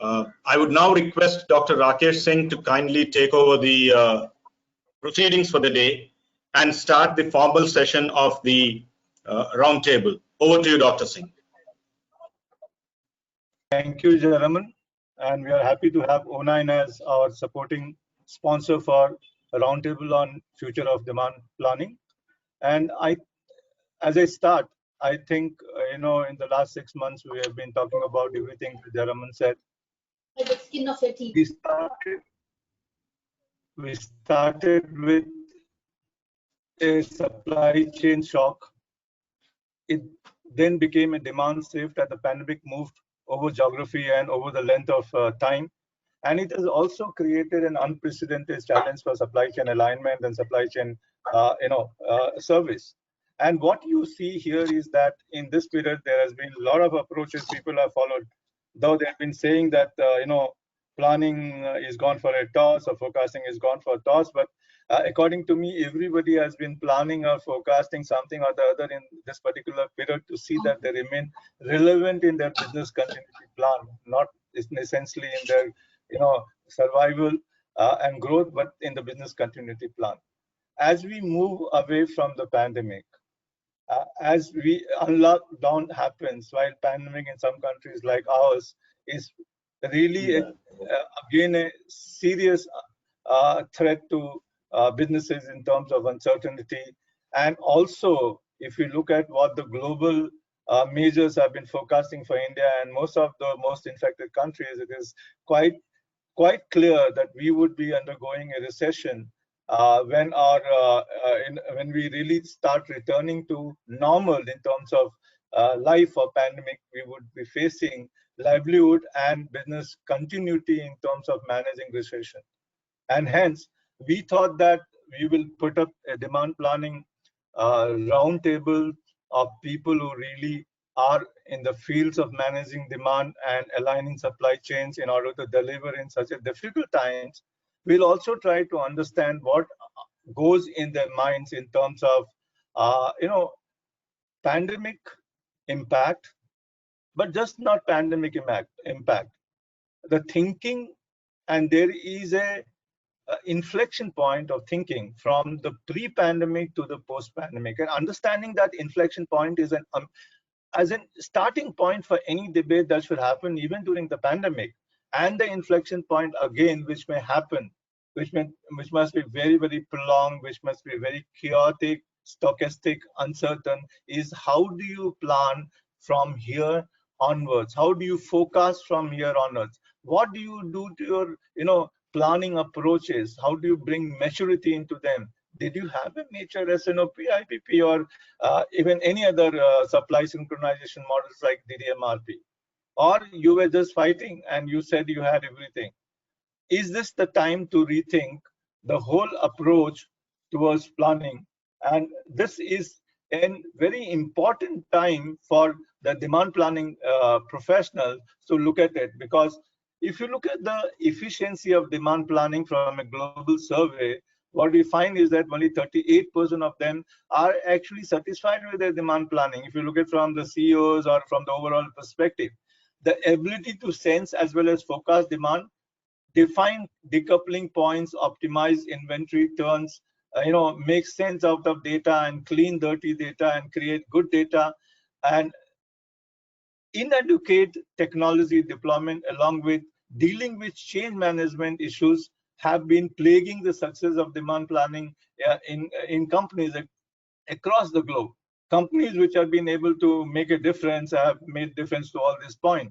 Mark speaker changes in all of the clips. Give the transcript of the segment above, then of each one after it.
Speaker 1: I would now request Dr. Rakesh Singh to kindly take over the proceedings for the day and start the formal session of the roundtable. Over to you, Dr. Singh.
Speaker 2: Thank you, Jaraman. And we are happy to have O9 as our supporting sponsor for a roundtable on future of demand planning. And as I start, I think, in the last 6 months, we have been talking about everything that Jaraman said.
Speaker 3: Like the skin of your teeth.
Speaker 2: We started with a supply chain shock. It then became a demand shift as the pandemic moved over geography and over the length of time. And it has also created an unprecedented challenge for supply chain alignment and supply chain, service. And what you see here is that in this period, there has been a lot of approaches people have followed, though they've been saying that, planning is gone for a toss or forecasting is gone for a toss. But according to me, everybody has been planning or forecasting something or the other in this particular period to see that they remain relevant in their business continuity plan, not essentially in their, survival and growth, but in the business continuity plan. As we move away from the pandemic, as lockdown happens, while pandemic in some countries like ours is really again a serious threat to businesses in terms of uncertainty. And also, if you look at what the global majors have been forecasting for India and most of the most infected countries, it is quite clear that we would be undergoing a recession when when we really start returning to normal in terms of life or pandemic. We would be facing livelihood and business continuity in terms of managing recession. And hence, we thought that we will put up a demand planning roundtable of people who really are in the fields of managing demand and aligning supply chains in order to deliver in such a difficult times. We'll also try to understand what goes in their minds in terms of, pandemic impact, but just not pandemic impact. The thinking, and there is a inflection point of thinking from the pre-pandemic to the post-pandemic, and understanding that inflection point is as a starting point for any debate that should happen even during the pandemic, and the inflection point again, which may happen, which must be very, very prolonged, which must be very chaotic, stochastic, uncertain, is how do you plan from here onwards? How do you forecast from here onwards? What do you do to your, planning approaches? How do you bring maturity into them? Did you have a mature SNOP, IPP, or even any other supply synchronization models like DDMRP? Or you were just fighting and you said you had everything? Is this the time to rethink the whole approach towards planning? And this is a very important time for the demand planning professionals to look at it, because if you look at the efficiency of demand planning from a global survey, what we find is that only 38% of them are actually satisfied with their demand planning. If you look at from the CEOs or from the overall perspective, the ability to sense as well as forecast demand, define decoupling points, optimize inventory turns, make sense out of data and clean dirty data and create good data, and inadequate technology deployment along with dealing with change management issues have been plaguing the success of demand planning in companies across the globe. Companies which have been able to make a difference have made difference to all this point.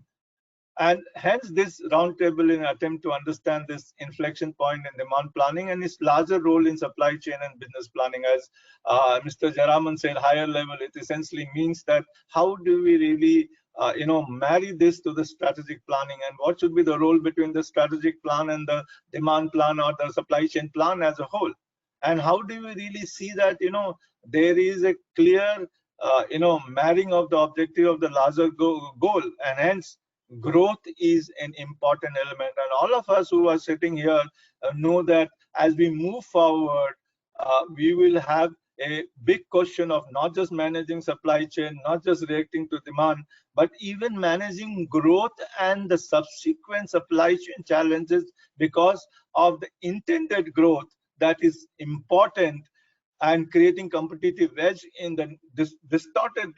Speaker 2: And hence this roundtable in an attempt to understand this inflection point in demand planning and its larger role in supply chain and business planning. As Mr. Jaraman said, higher level, it essentially means that how do we really marry this to the strategic planning, and what should be the role between the strategic plan and the demand plan or the supply chain plan as a whole? And how do we really see that, there is a clear, marrying of the objective of the larger goal, and hence growth is an important element. And all of us who are sitting here know that as we move forward, we will have a big question of not just managing supply chain, not just reacting to demand, but even managing growth and the subsequent supply chain challenges because of the intended growth that is important, and creating competitive edge in the distorted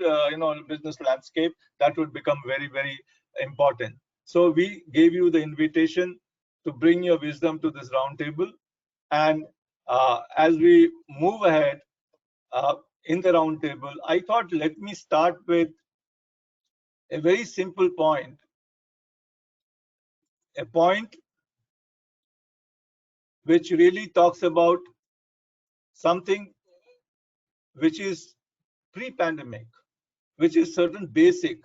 Speaker 2: business landscape that would become very, very important. So we gave you the invitation to bring your wisdom to this roundtable, and as we move ahead in the roundtable, I thought let me start with a very simple point, a point which really talks about something which is pre-pandemic, which is certain basic.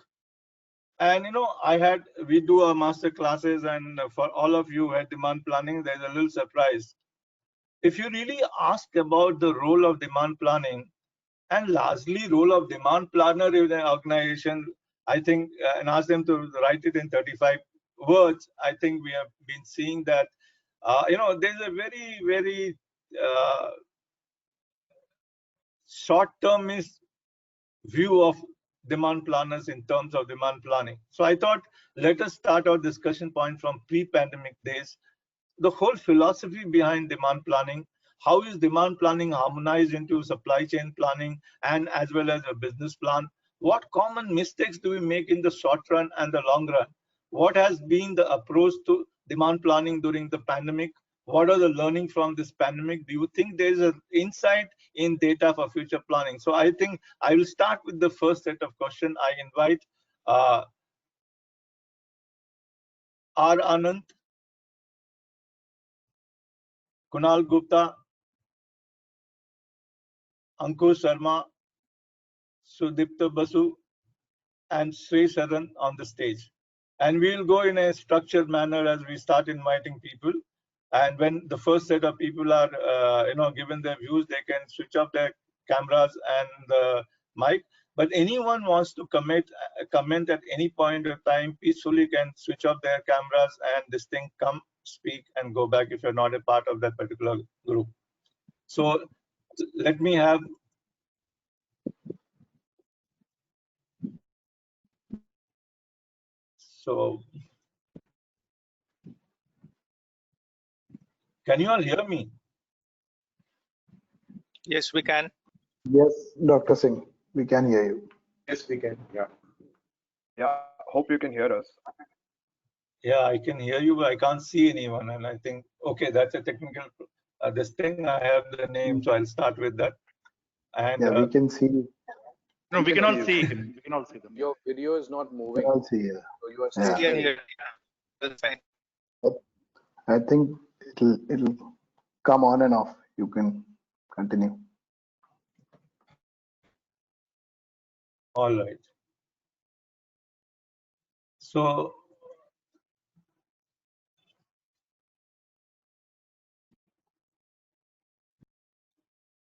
Speaker 2: And we do our master classes, and for all of you who had demand planning, there's a little surprise. If you really ask about the role of demand planning, and largely role of demand planner in an organization, I think, and ask them to write it in 35 words, I think we have been seeing that, there's a very, very short-termist view of demand planners in terms of demand planning. So I thought, let us start our discussion point from pre-pandemic days. The whole philosophy behind demand planning, how is demand planning harmonized into supply chain planning and as well as a business plan? What common mistakes do we make in the short run and the long run? What has been the approach to demand planning during the pandemic? What are the learning from this pandemic? Do you think there is an insight in data for future planning? So I think I will start with the first set of questions. I invite R. Anand, Kunal Gupta, Ankush Sharma, Sudipta Basu, and Srey Sharan on the stage. And we'll go in a structured manner as we start inviting people. And when the first set of people are, given their views, they can switch off their cameras and the mic. But anyone wants to comment at any point of time, peacefully can switch off their cameras and this thing, come speak and go back if you're not a part of that particular group. So let me have. So can you all hear me?
Speaker 4: Yes, we can.
Speaker 5: Yes, Dr. Singh, we can hear you.
Speaker 6: Yes, we can. Yeah.
Speaker 7: Yeah, hope you can hear us.
Speaker 2: Yeah, I can hear you, but I can't see anyone. And I think, okay, that's a technical this thing. I have the name, so I'll start with that. And
Speaker 5: Yeah, we can see you.
Speaker 6: No, we can all see him. We can all see them.
Speaker 8: Your video is not
Speaker 5: We
Speaker 8: moving.
Speaker 5: can all see you.
Speaker 8: So you are
Speaker 5: Yeah.
Speaker 8: still
Speaker 4: Yeah, that's fine.
Speaker 5: I think it'll come on and off. You can continue.
Speaker 2: all right. So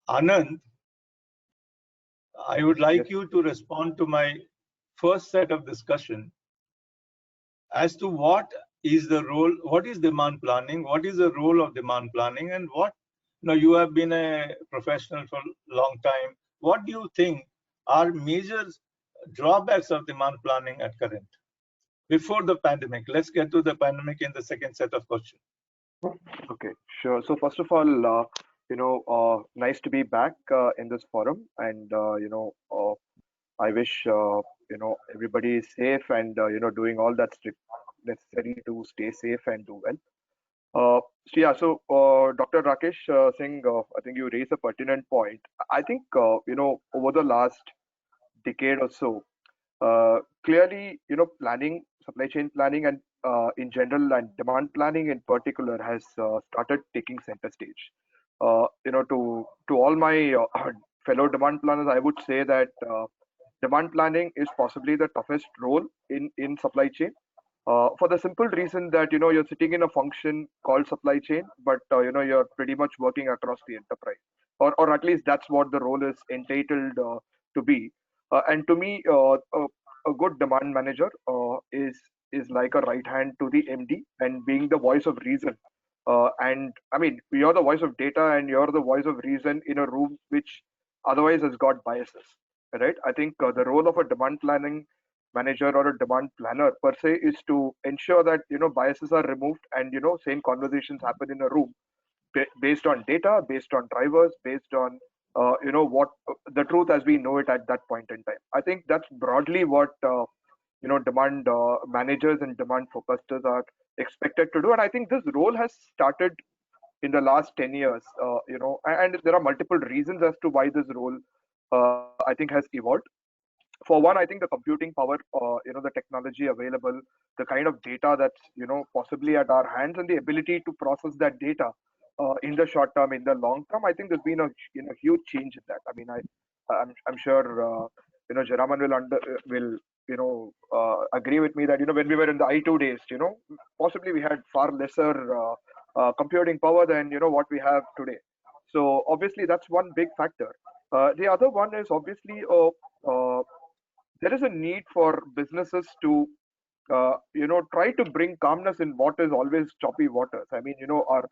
Speaker 2: Anand, I would like you to respond to my first set of discussion as to what is the role, what is demand planning, what is the role of demand planning, and what, you have been a professional for a long time. What do you think are major drawbacks of demand planning at current, before the pandemic? Let's get to the pandemic in the second set of questions.
Speaker 7: Okay, sure. So first of all, nice to be back in this forum, and I wish everybody is safe and doing all that's necessary to stay safe and do well. So Dr. Rakesh Singh, I think you raised a pertinent point. I think over the last decade or so, clearly planning, supply chain planning, and in general, and demand planning in particular has started taking center stage. To all my fellow demand planners, I would say that demand planning is possibly the toughest role in supply chain, for the simple reason that you're sitting in a function called supply chain, but you're pretty much working across the enterprise, or at least that's what the role is entitled to be. And to me, a good demand manager is like a right hand to the MD and being the voice of reason. And I mean, you're the voice of data and you're the voice of reason in a room which otherwise has got biases, right? I think the role of a demand planning manager or a demand planner per se is to ensure that biases are removed and sane conversations happen in a room based on data, based on drivers, based on what the truth as we know it at that point in time. I think that's broadly what demand managers and demand forecasters are expected to do, and I think this role has started in the last 10 years, and there are multiple reasons as to why this role I think has evolved. For one, I think the computing power, the technology available, the kind of data that's possibly at our hands, and the ability to process that data in the short term, in the long term. I think there's been a huge change in that. I mean, I'm sure Jaraman will agree with me that when we were in the I2 days, possibly we had far lesser computing power than what we have today. So obviously that's one big factor. The other one is obviously there is a need for businesses to try to bring calmness in what is always choppy waters. I mean, our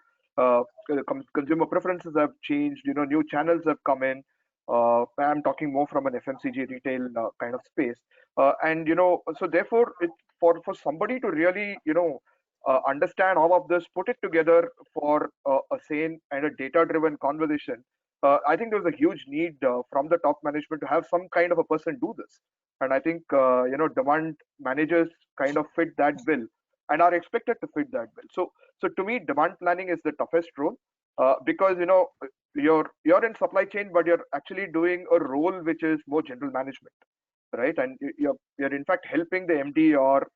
Speaker 7: consumer preferences have changed. New channels have come in. I'm talking more from an FMCG retail kind of space, and so therefore, for somebody to really understand all of this, put it together for a sane and a data-driven conversation. I think there's a huge need from the top management to have some kind of a person do this, and I think demand managers kind of fit that bill and are expected to fit that bill. So to me, demand planning is the toughest role because you're in supply chain, but you're actually doing a role which is more general management, right? And you're in fact helping the MD or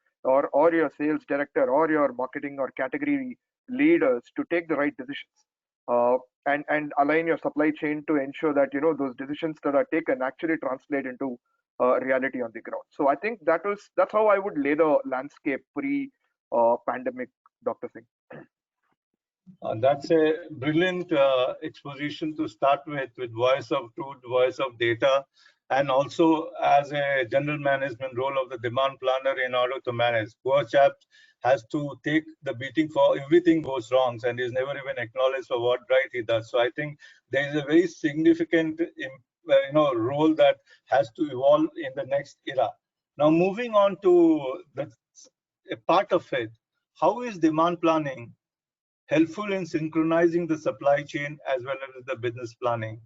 Speaker 7: your sales director or your marketing or category leaders to take the right decisions and align your supply chain to ensure that those decisions that are taken actually translate into reality on the ground. So I think that's how I would lay the landscape pre-pandemic, Dr. Singh.
Speaker 2: That's a brilliant exposition to start with voice of truth, voice of data, and also as a general management role of the demand planner in order to manage. Poor chap has to take the beating for everything goes wrong and is never even acknowledged for what right he does. So I think there is a very significant role that has to evolve in the next era. Now moving on to a part of it, how is demand planning helpful in synchronizing the supply chain as well as the business planning?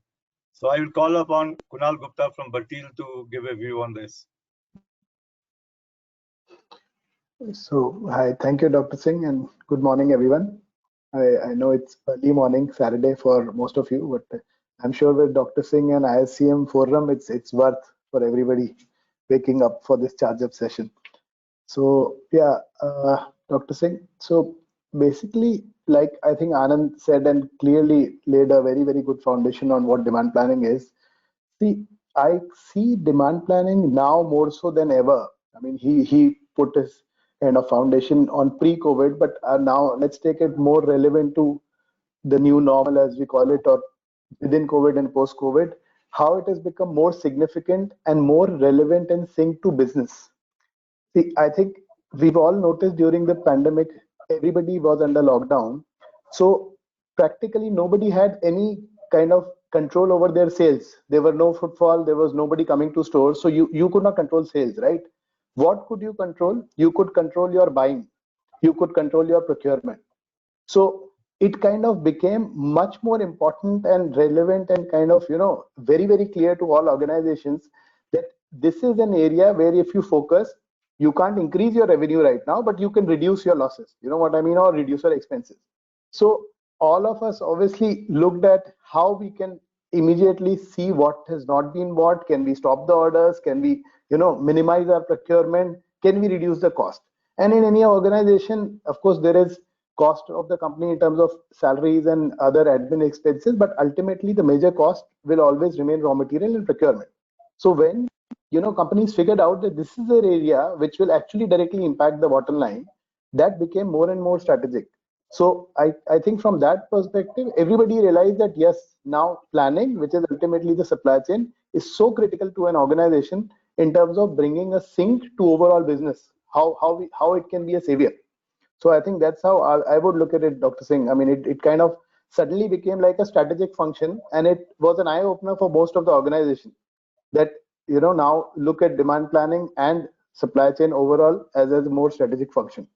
Speaker 2: So I will call upon Kunal Gupta from Bhatia to give a view on this.
Speaker 5: So, hi, thank you, Dr. Singh, and good morning, everyone. I know it's early morning, Saturday for most of you, but I'm sure with Dr. Singh and ISCM forum, it's worth for everybody waking up for this charge-up session. So, yeah, Dr. Singh, so basically, like I think Anand said and clearly laid a very, very good foundation on what demand planning is. See, I see demand planning now more so than ever. I mean, he put his kind of foundation on pre-COVID, but now let's take it more relevant to the new normal, as we call it, or within COVID and post-COVID, how it has become more significant and more relevant and synced to business. See, I think we've all noticed during the pandemic, everybody was under lockdown. So practically nobody had any kind of control over their sales. There were no footfall, there was nobody coming to stores. So you could not control sales, right? What could you control? You could control your buying. You could control your procurement. So it kind of became much more important and relevant and kind of, very, very clear to all organizations that this is an area where if you focus, you can't increase your revenue right now, but you can reduce your losses. You know what I mean? Or reduce your expenses. So all of us obviously looked at how we can immediately see what has not been bought. Can we stop the orders? Can we, minimize our procurement? Can we reduce the cost? And in any organization, of course, there is cost of the company in terms of salaries and other admin expenses, but ultimately the major cost will always remain raw material and procurement. So when companies figured out that this is an area which will actually directly impact the bottom line, that became more and more strategic. So I think from that perspective, everybody realized that yes, now planning, which is ultimately the supply chain, is so critical to an organization in terms of bringing a sync to overall business, how it can be a savior. So I think that's how I would look at it, Dr. Singh. I mean, it kind of suddenly became like a strategic function, and it was an eye opener for most of the organization that now look at demand planning and supply chain overall as a more strategic function.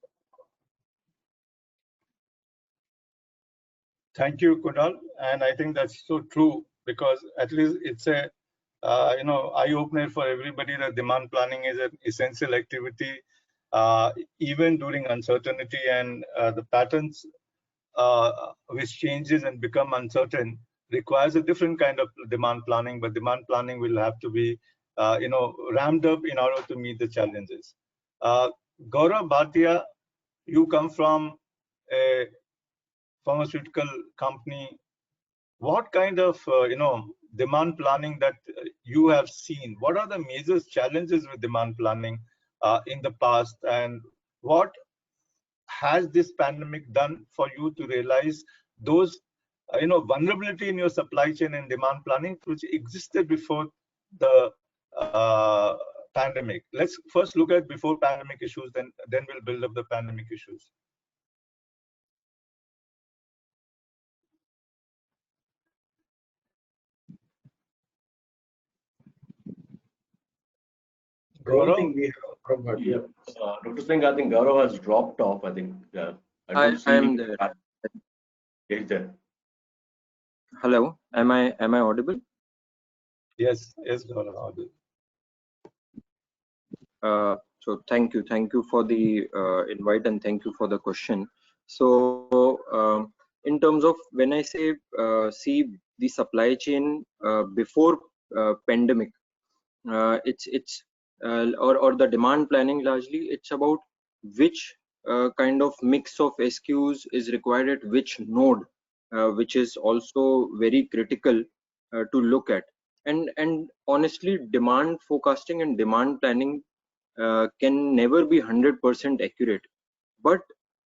Speaker 2: Thank you, Kunal. And I think that's so true, because at least it's a eye opener for everybody that demand planning is an essential activity, even during uncertainty, and the patterns which changes and become uncertain requires a different kind of demand planning, but demand planning will have to be ramped up in order to meet the challenges. Gaurav, Bhatia, you come from a pharmaceutical company. What kind of demand planning that you have seen? What are the major challenges with demand planning in the past, and what has this pandemic done for you to realize those vulnerability in your supply chain and demand planning which existed before the pandemic? Let's first look at before pandemic issues, then we'll build up the pandemic issues.
Speaker 8: I don't think we have Gaurav. Yeah. Dr. Singh, I think Gaurav has dropped off. I think
Speaker 9: I am there.
Speaker 8: He's there.
Speaker 9: Hello, am I audible?
Speaker 2: Yes, Gaurav, audible.
Speaker 9: So thank you for the invite, and thank you for the question. So in terms of when I say see the supply chain before pandemic, it's or the demand planning, largely it's about which kind of mix of SKUs is required at which node, which is also very critical to look at. And honestly, demand forecasting and demand planning can never be 100% accurate, but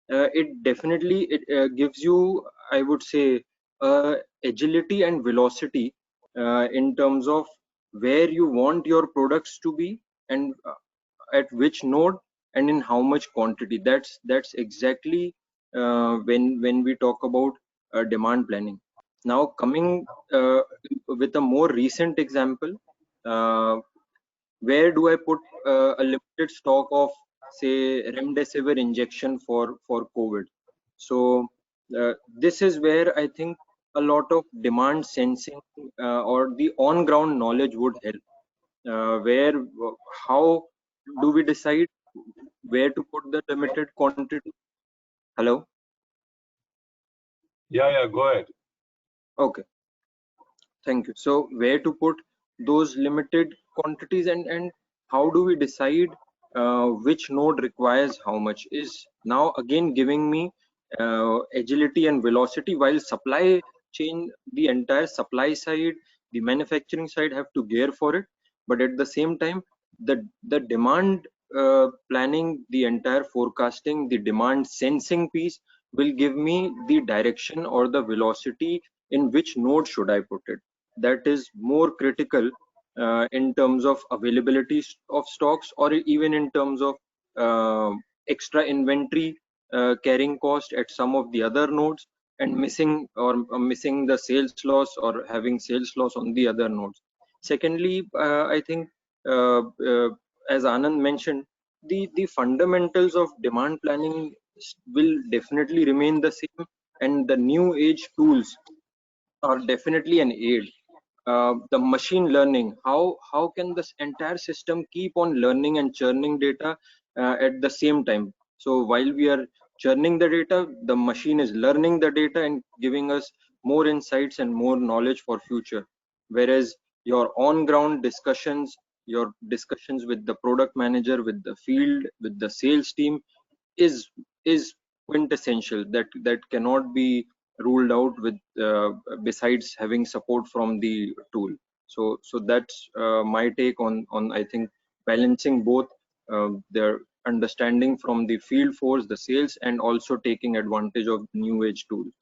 Speaker 9: it definitely gives you, I would say, agility and velocity in terms of where you want your products to be, and at which node and in how much quantity. That's exactly when we talk about demand planning. Now coming with a more recent example, where do I put a limited stock of, say, remdesivir injection for COVID? So this is where I think a lot of demand sensing or the on-ground knowledge would help. Where how do we decide where to put the limited quantity? Hello?
Speaker 2: Yeah, go ahead.
Speaker 9: Okay, thank you. So where to put those limited quantities, and how do we decide which node requires how much, is now again giving me agility and velocity, while supply chain, the entire supply side, the manufacturing side have to gear for it, but at the same time the demand planning, the entire forecasting, the demand sensing piece will give me the direction or the velocity in which node should I put it. That is more critical in terms of availability of stocks, or even in terms of extra inventory carrying cost at some of the other nodes, and missing the sales loss or having sales loss on the other nodes. Secondly, I think as Anand mentioned, the fundamentals of demand planning will definitely remain the same, and the new age tools are definitely an aid. The machine learning, how can this entire system keep on learning and churning data at the same time? So while we are churning the data, the machine is learning the data and giving us more insights and more knowledge for future. Whereas your on ground discussions, your discussions with the product manager, with the field, with the sales team is quintessential. That cannot be ruled out with besides having support from the tool. So that's my take on I think balancing both their understanding from the field force, the sales, and also taking advantage of new age tools.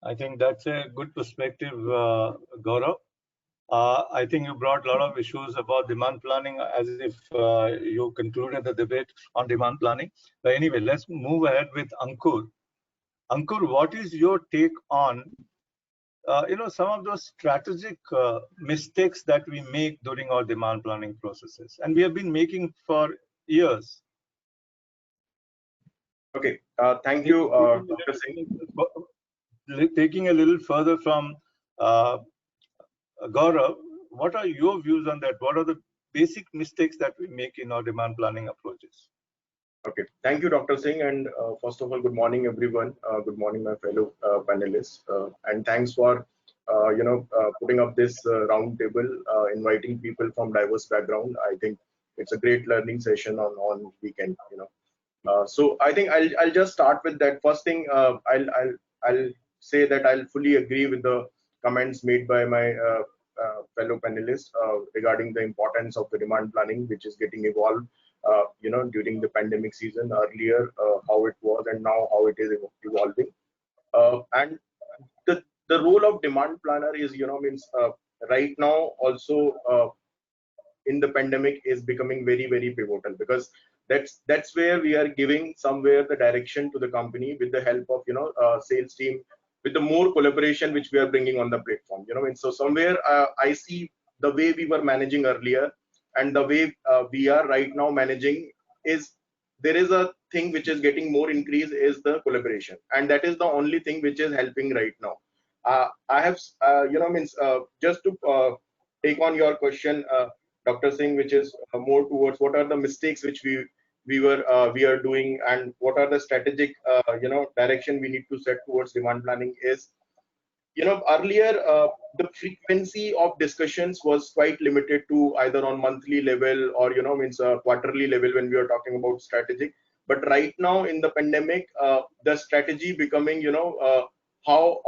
Speaker 2: I think that's a good perspective, Gaurav. I think you brought a lot of issues about demand planning as if you concluded the debate on demand planning. But anyway, let's move ahead with Ankur. Ankur, what is your take on some of those strategic mistakes that we make during our demand planning processes, and we have been making for years?
Speaker 10: Okay, thank you, Dr. Singh.
Speaker 2: Taking a little further from Gaurav, what are your views on that? What are the basic mistakes that we make in our demand planning approaches?
Speaker 10: Okay, thank you, Dr. Singh. And first of all, good morning, everyone. Good morning, my fellow panelists. And thanks for putting up this round table, inviting people from diverse background. I think it's a great learning session on weekend. So I think I'll just start with that. First thing, I'll say that I'll fully agree with the comments made by my fellow panelists regarding the importance of the demand planning, which is getting evolved. During the pandemic season, earlier how it was and now how it is evolving. And the role of demand planner is, right now also in the pandemic is becoming very, very pivotal, because that's where we are giving somewhere the direction to the company with the help of sales team, with the more collaboration which we are bringing on the platform. And so somewhere I see the way we were managing earlier and the way we are right now managing is there is a thing which is getting more increase is the collaboration, and that is the only thing which is helping right now. I have just to take on your question, Dr. Singh, which is more towards what are the mistakes which we are doing and what are the strategic direction we need to set towards demand planning is, earlier the frequency of discussions was quite limited to either on monthly level or quarterly level when we are talking about strategic. But right now in the pandemic, the strategy becoming how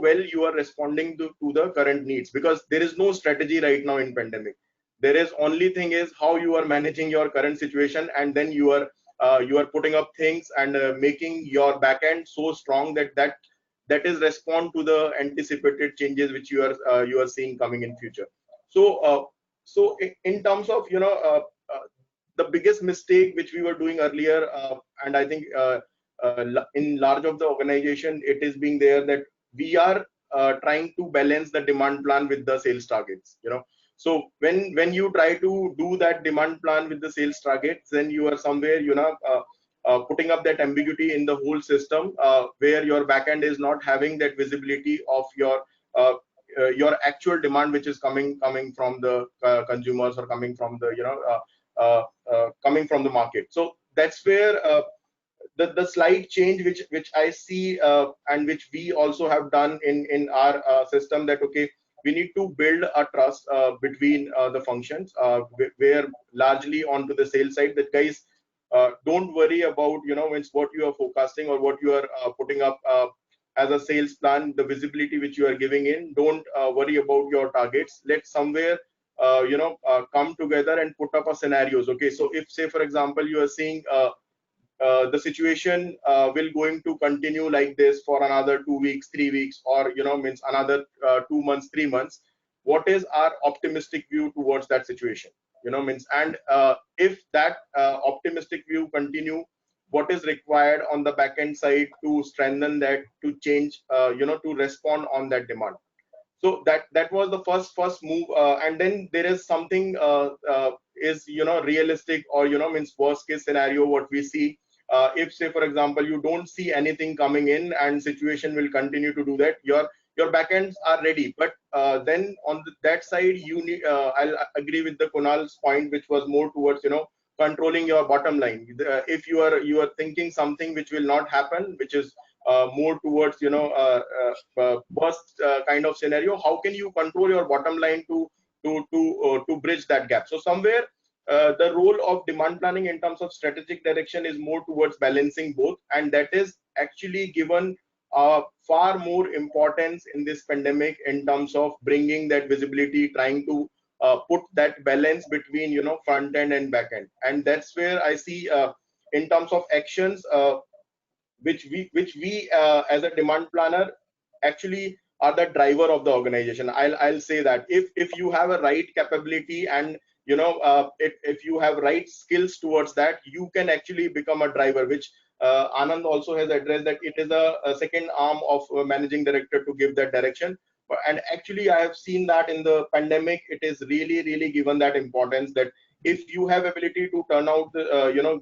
Speaker 10: well you are responding to the current needs, because there is no strategy right now in pandemic. There is only thing is how you are managing your current situation, and then you are putting up things and making your backend so strong that is respond to the anticipated changes which you are seeing coming in future. So in terms of the biggest mistake which we were doing earlier, and I think in large of the organization it is being there, that we are trying to balance the demand plan with the sales targets. So when you try to do that demand plan with the sales targets, then you are somewhere putting up that ambiguity in the whole system, where your backend is not having that visibility of your actual demand, which is coming from the consumers or coming from the coming from the market. So that's where the slight change which I see and which we also have done in our system, that okay, we need to build a trust between the functions, where largely onto the sales side, that guys, don't worry about what you are forecasting or what you are putting up as a sales plan, the visibility which you are giving in. Don't worry about your targets. Let's somewhere come together and put up a scenarios. Okay, so if say for example you are seeing the situation will going to continue like this for another 2 weeks, 3 weeks, or another 2 months, 3 months, what is our optimistic view towards that situation? And if that optimistic view continue, what is required on the backend side to strengthen that, to change, to respond on that demand. So that was the first move, and then there is something is realistic or worst case scenario what we see. If say for example you don't see anything coming in and situation will continue to do that, your backends are ready, but then on that side you need I'll agree with the Kunal's point, which was more towards controlling your bottom line. If you are thinking something which will not happen, which is more towards worst kind of scenario, how can you control your bottom line to bridge that gap? So somewhere the role of demand planning in terms of strategic direction is more towards balancing both, and that is actually given far more importance in this pandemic in terms of bringing that visibility, trying to put that balance between front end and back end. And that's where I see in terms of actions which we as a demand planner actually are the driver of the organization. I'll say that if you have a right capability and if you have right skills towards that, you can actually become a driver, which Anand also has addressed, that it is a second arm of managing director to give that direction. And actually, I have seen that in the pandemic, it is really given that importance, that if you have ability to turn out,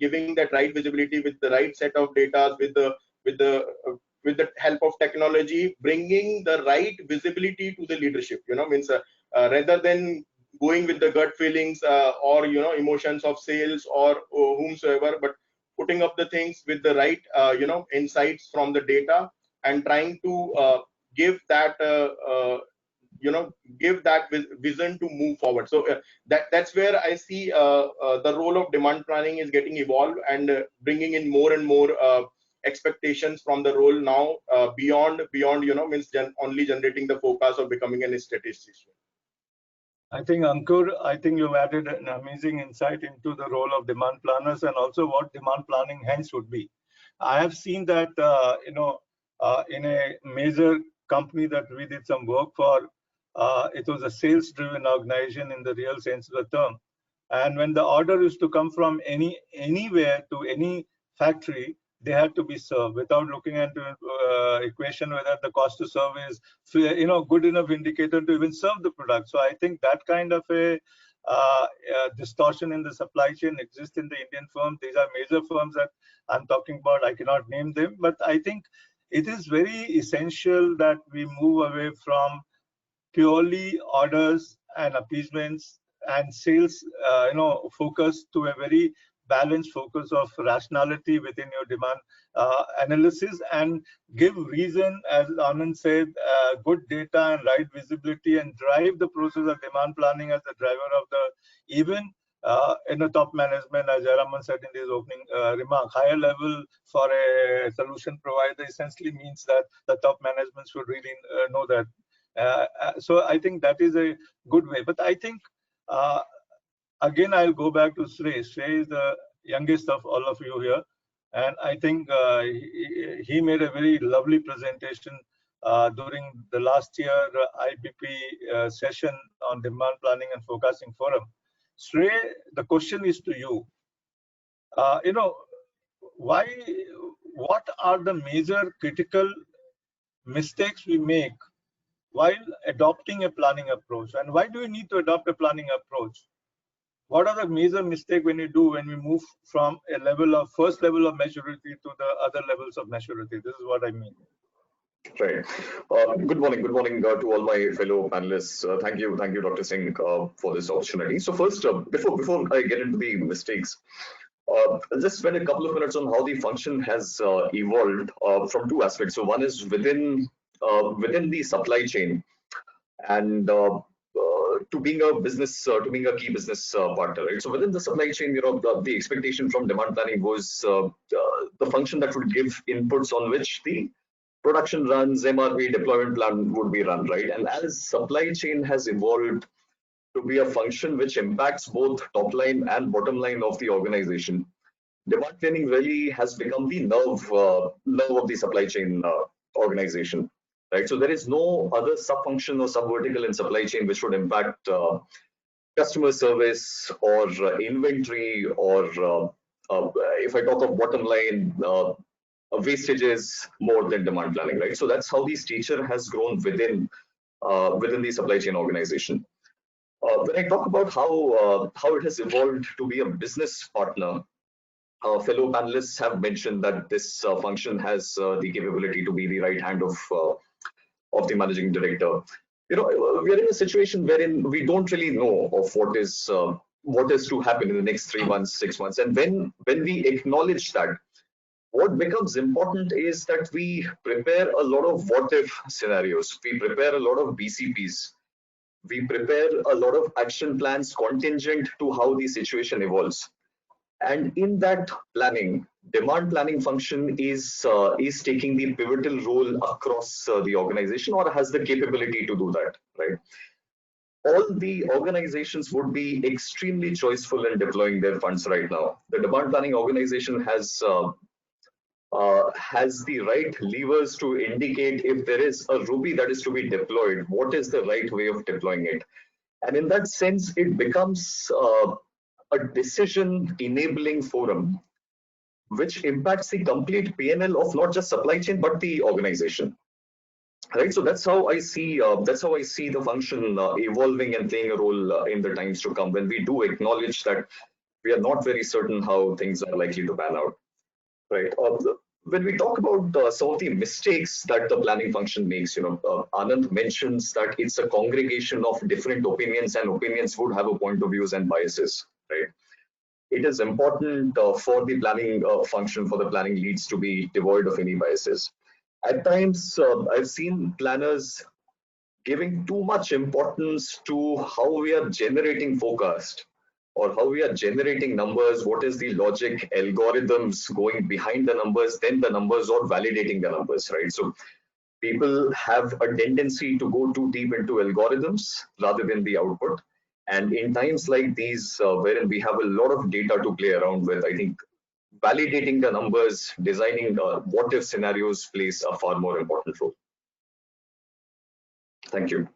Speaker 10: giving that right visibility with the right set of data, with the help of technology, bringing the right visibility to the leadership, means rather than going with the gut feelings or emotions of sales or whomsoever, but putting up the things with the right insights from the data and trying to give that vision to move forward. So that's where I see the role of demand planning is getting evolved, and bringing in more and more expectations from the role now, beyond means only generating the forecast or becoming a statistician.
Speaker 2: I think Ankur, I think you've added an amazing insight into the role of demand planners and also what demand planning hence would be. I have seen that in a major company that we did some work for, it was a sales-driven organization in the real sense of the term. And when the order is to come from anywhere to any factory, they had to be served without looking into equation whether the cost to serve is good enough indicator to even serve the product. So I think that kind of a distortion in the supply chain exists in the Indian firms. These are major firms that I'm talking about. I cannot name them, but I think it is very essential that we move away from purely orders and appeasements and sales focus to a very balanced focus of rationality within your demand analysis, and give reason, as Anand said, good data and right visibility, and drive the process of demand planning as the driver of the, even in the top management, as Jaraman said in his opening remark, higher level for a solution provider essentially means that the top management should really know that. So I think that is a good way. But I think again, I'll go back to Shrey. Shrey is the youngest of all of you here. And I think he made a very lovely presentation during the last year IBP session on demand planning and forecasting forum. Shrey, the question is to you. What are the major critical mistakes we make while adopting a planning approach? And why do we need to adopt a planning approach? What are the major mistakes when we move from a level of first level of maturity to the other levels of maturity? This is what I mean.
Speaker 11: Right. Good morning to all my fellow panelists. Thank you, Dr. Singh, for this opportunity. So first, before I get into the mistakes, I'll just spend a couple of minutes on how the function has evolved from two aspects. So one is within the supply chain, and to being a key business partner, right? So within the supply chain, the expectation from demand planning was the function that would give inputs on which the production runs, MRP deployment plan would be run, right? And as supply chain has evolved to be a function which impacts both top line and bottom line of the organization, demand planning really has become the nerve of the supply chain organization. Right, so there is no other sub-function or sub-vertical in supply chain which would impact customer service or inventory, or if I talk of bottom line, wastages more than demand planning. Right, so that's how the stature has grown within the supply chain organization. When I talk about how it has evolved to be a business partner, fellow panelists have mentioned that this function has the capability to be the right hand of the managing director. We are in a situation wherein we don't really know of what is to happen in the next 3 months, 6 months. And when we acknowledge that, what becomes important is that we prepare a lot of what-if scenarios. We prepare a lot of BCPs. We prepare a lot of action plans contingent to how the situation evolves. And in that planning, demand planning function is taking the pivotal role across the organization, or has the capability to do that, right? All the organizations would be extremely choiceful in deploying their funds right now. The demand planning organization has the right levers to indicate if there is a rupee that is to be deployed, what is the right way of deploying it. And in that sense, it becomes a decision enabling forum which impacts the complete P&L of not just supply chain but the organization. Right, so that's how I see the function evolving and playing a role in the times to come, when we do acknowledge that we are not very certain how things are likely to pan out. Right. When we talk about some of the mistakes that the planning function makes, Anand mentions that it's a congregation of different opinions, and opinions would have a point of views and biases. Right. It is important for the planning function, for the planning leads to be devoid of any biases. At times, I've seen planners giving too much importance to how we are generating forecast or how we are generating numbers, what is the logic, algorithms going behind the numbers, then the numbers, or validating the numbers, right? So people have a tendency to go too deep into algorithms rather than the output. And in times like these, wherein we have a lot of data to play around with, I think validating the numbers, designing what if scenarios plays a far more important role. Thank you.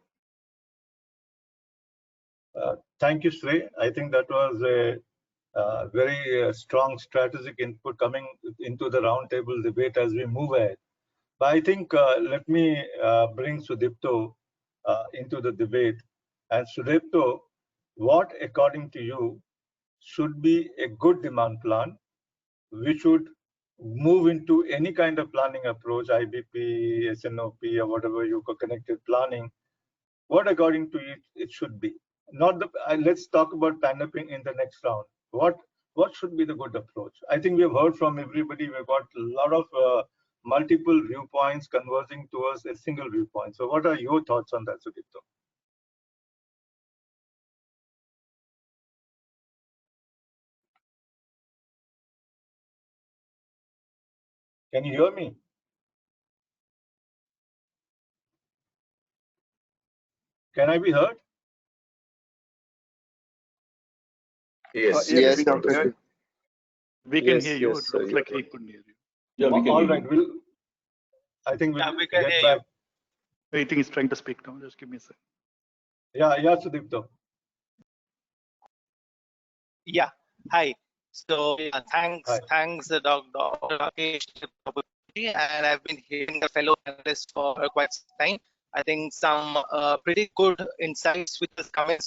Speaker 2: Thank you, Shrey. I think that was a very strong strategic input coming into the roundtable debate as we move ahead. But I think let me bring Sudipto into the debate. And Sudipto, what, according to you, should be a good demand plan? We should move into any kind of planning approach, IBP, SNOP, or whatever you call connected planning. What, according to you, it should be? Not the. Let's talk about pandemic in the next round. What should be the good approach? I think we have heard from everybody. We've got a lot of multiple viewpoints converging towards a single viewpoint. So, what are your thoughts on that, Sudipto? Can you hear me? Can I be heard?
Speaker 11: Yes,
Speaker 7: yes,
Speaker 11: Dr.
Speaker 6: We can hear you. It looks like he couldn't hear you.
Speaker 10: Yeah, we can
Speaker 2: All
Speaker 10: hear
Speaker 2: right.
Speaker 10: you.
Speaker 2: I think we'll
Speaker 4: we can
Speaker 2: get
Speaker 4: hear
Speaker 2: back.
Speaker 6: I think he's trying to speak now. Just give me a second.
Speaker 2: Yeah, Sudipto.
Speaker 4: Yeah. Hi. So thanks,
Speaker 2: Hi.
Speaker 4: thanks, Dr. Rakesh, for the opportunity. And I've been hearing the fellow panelists for quite some time. I think some pretty good insights which is coming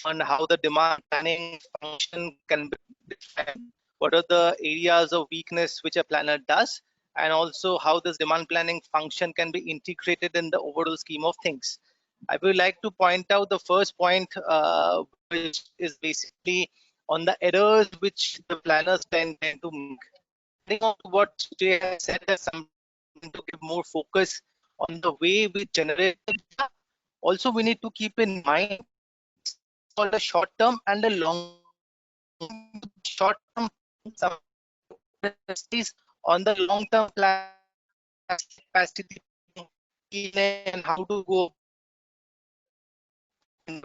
Speaker 4: on how the demand planning function can be defined, what are the areas of weakness which a planner does, and also how this demand planning function can be integrated in the overall scheme of things. I would like to point out the first point, which is basically on the errors which the planners tend to make. I think what Jay has said is something to give more focus on the way we generate the data. Also, we need to keep in mind for the short term and the long short term on the long term plan capacity and how to go and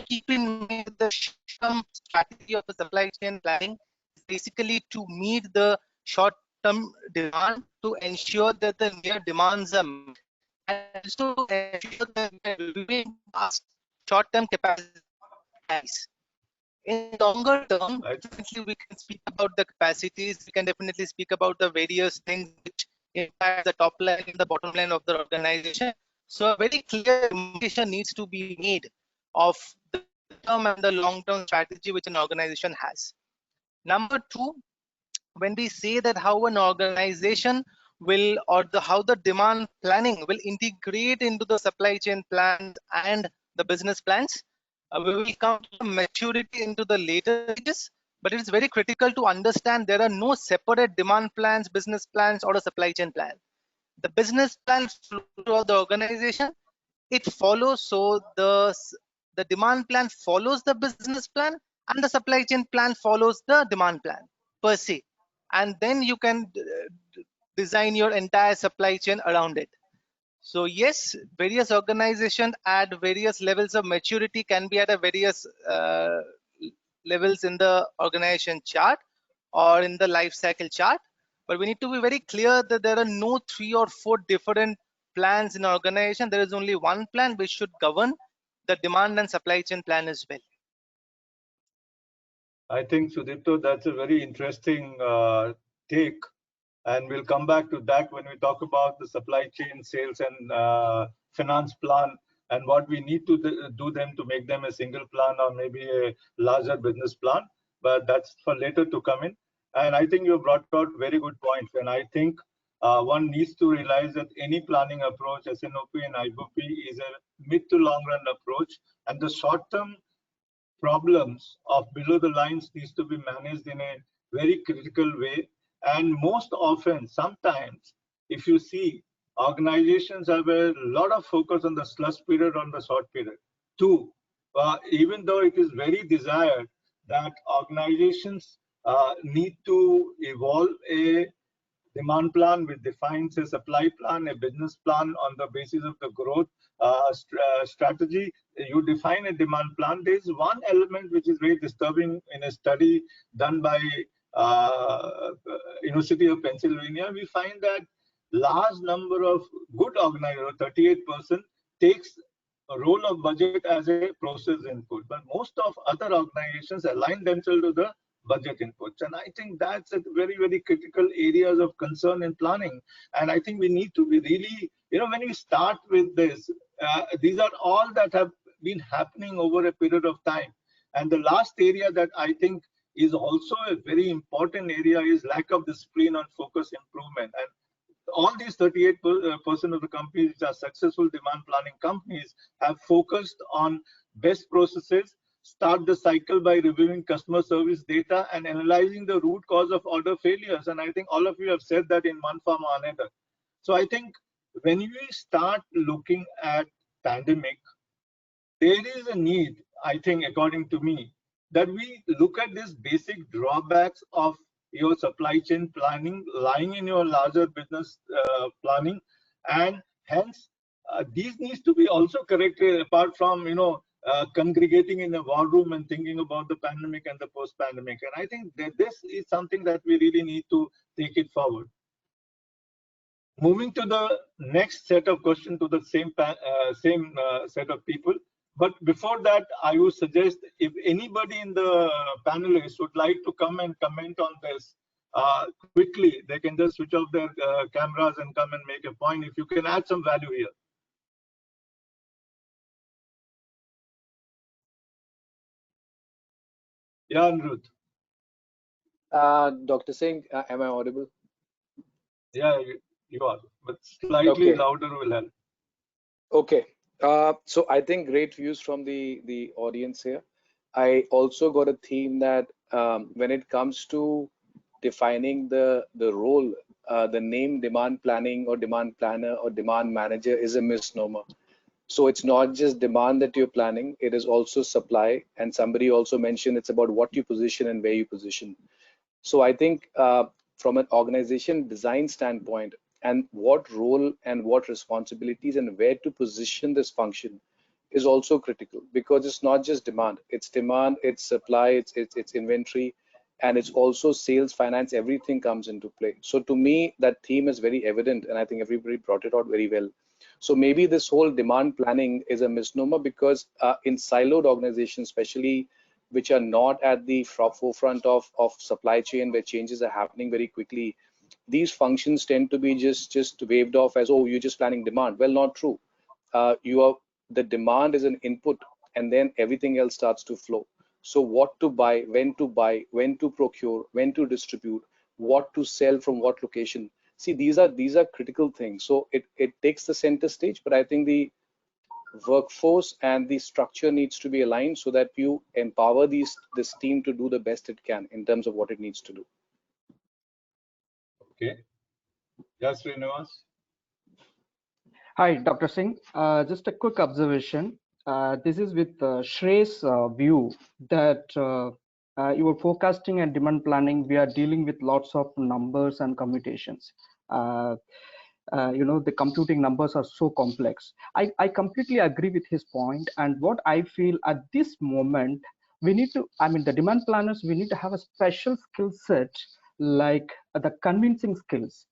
Speaker 4: keep in mind the short term strategy of the supply chain planning is basically to meet the short term demand to ensure that the near demands are met, and also ensure that we short term capacity. In longer term, definitely we can speak about the capacities. We can definitely speak about the various things which impact the top line and the bottom line of the organization. So a very clear communication needs to be made of the term and the long-term strategy which an organization has. Number two, when we say that how an organization will, or how the demand planning will integrate into the supply chain plans and the business plans, we will come to maturity into the later stages, but it is very critical to understand there are no separate demand plans, business plans, or a supply chain plan. The business plan flows throughout the organization. It follows, so the demand plan follows the business plan, and the supply chain plan follows the demand plan per se, and then you can design your entire supply chain around it. So yes, various organizations at various levels of maturity can be at a various levels in the organization chart or in the life cycle chart, but we need to be very clear that there are no 3 or 4 different plans in an organization, there is only one plan which should govern the demand and supply chain plan as well.
Speaker 2: I think, Sudipto, that's a very interesting take. And we'll come back to that when we talk about the supply chain, sales, and finance plan, and what we need to do them to make them a single plan or maybe a larger business plan. But that's for later to come in. And I think you brought out very good points. And I think one needs to realize that any planning approach, SNOP and IBOP, is a mid to long run approach. And the short-term problems of below the lines needs to be managed in a very critical way. And most often, sometimes, if you see, organizations have a lot of focus on the slush period, on the short period. Two, even though it is very desired that organizations need to evolve a demand plan which defines a supply plan, a business plan on the basis of the growth strategy. You define a demand plan. There is one element which is very disturbing in a study done by University of Pennsylvania. We find that large number of good organizers, 38%, takes a role of budget as a process input, but most of other organizations align themselves to the budget inputs. And I think that's a very, very critical areas of concern in planning. And I think we need to be really, when we start with this, these are all that have been happening over a period of time. And the last area that I think is also a very important area is lack of discipline on focus improvement. And all these 38% of the companies which are successful demand planning companies have focused on best processes, start the cycle by reviewing customer service data and analyzing the root cause of order failures. And I think all of you have said that in one form or another. So I think when we start looking at pandemic, there is a need, I think, according to me, that we look at these basic drawbacks of your supply chain planning lying in your larger business planning, and hence these needs to be also corrected apart from congregating in a war room and thinking about the pandemic and the post-pandemic. And I think that this is something that we really need to take it forward. Moving to the next set of questions to the same set of people. But before that, I would suggest if anybody in the panelists would like to come and comment on this quickly, they can just switch off their cameras and come and make a point if you can add some value here. Yeah, Anirudh.
Speaker 12: Dr. Singh, am I audible?
Speaker 2: Yeah, you are, but slightly louder will help.
Speaker 12: Okay. So I think great views from the audience here. I also got a theme that when it comes to defining the role, the name demand planning or demand planner or demand manager is a misnomer. So it's not just demand that you're planning, it is also supply. And somebody also mentioned it's about what you position and where you position. So I think from an organization design standpoint, and what role and what responsibilities and where to position this function is also critical, because it's not just demand, it's supply, it's inventory, and it's also sales, finance, everything comes into play. So to me, that theme is very evident, and I think everybody brought it out very well. So maybe this whole demand planning is a misnomer, because in siloed organizations, especially which are not at the forefront of supply chain, where changes are happening very quickly, these functions tend to be just waved off as, oh, you're just planning demand. Well, not true. The demand is an input, and then everything else starts to flow. So what to buy, when to procure, when to distribute, what to sell from what location. See, these are critical things. So it takes the center stage, but I think the workforce and the structure needs to be aligned so that you empower this team to do the best it can in terms of what it needs to do.
Speaker 2: Okay. Yes, Srinivasan.
Speaker 13: Hi, Dr. Singh. Just a quick observation. This is with Shrey's view that your forecasting and demand planning, we are dealing with lots of numbers and commutations. The computing numbers are so complex. I completely agree with his point. And what I feel at this moment, we need to, the demand planners, we need to have a special skill set like the convincing skills.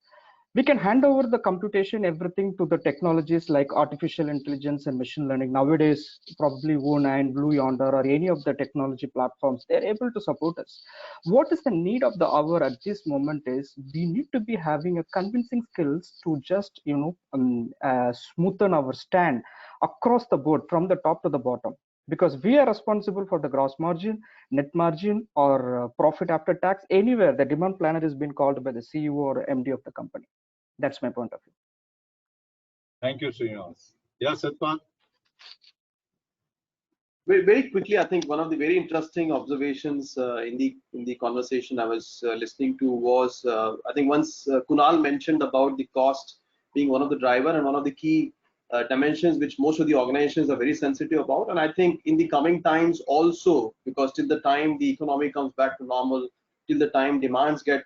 Speaker 13: We can hand over the computation, everything to the technologies like artificial intelligence and machine learning. Nowadays, probably Una and Blue Yonder or any of the technology platforms, they're able to support us. What is the need of the hour at this moment is we need to be having a convincing skills to just, smoothen our stand across the board from the top to the bottom, because we are responsible for the gross margin, net margin, or profit after tax. Anywhere the demand planner is being called by the CEO or MD of the company. That's my point of view.
Speaker 2: Thank you, Srinivasan. Yeah, Satpal.
Speaker 14: Very quickly, I think one of the very interesting observations in the conversation I was listening to was I think once Kunal mentioned about the cost being one of the driver and one of the key dimensions which most of the organizations are very sensitive about. And I think in the coming times also, because till the time the economy comes back to normal, till the time demands get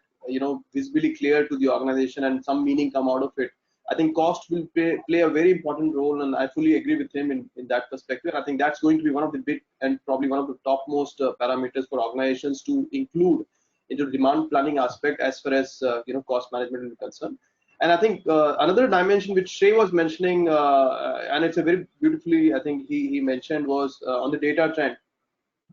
Speaker 14: visibly clear to the organization and some meaning come out of it, I think cost will play a very important role, and I fully agree with him in that perspective. I think that's going to be one of the big and probably one of the topmost parameters for organizations to include into the demand planning aspect as far as cost management is concerned. And I think another dimension which Shrey was mentioning, and it's a very beautifully, I think he mentioned, was on the data trend,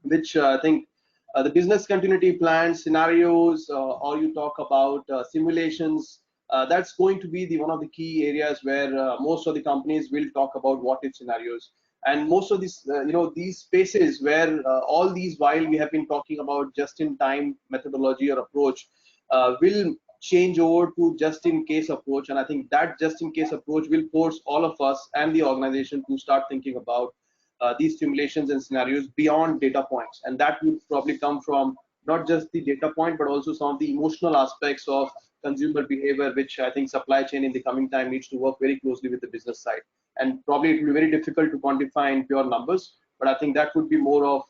Speaker 14: which I think the business continuity plans, scenarios, or you talk about simulations, that's going to be one of the key areas where most of the companies will talk about what if scenarios. And most of these, these spaces where all these, while we have been talking about just-in-time methodology or approach, will change over to just-in-case approach. And I think that just-in-case approach will force all of us and the organization to start thinking about these simulations and scenarios beyond data points. And that would probably come from not just the data point, but also some of the emotional aspects of consumer behavior, which I think supply chain in the coming time needs to work very closely with the business side. And probably it will be very difficult to quantify in pure numbers, but I think that would be more of,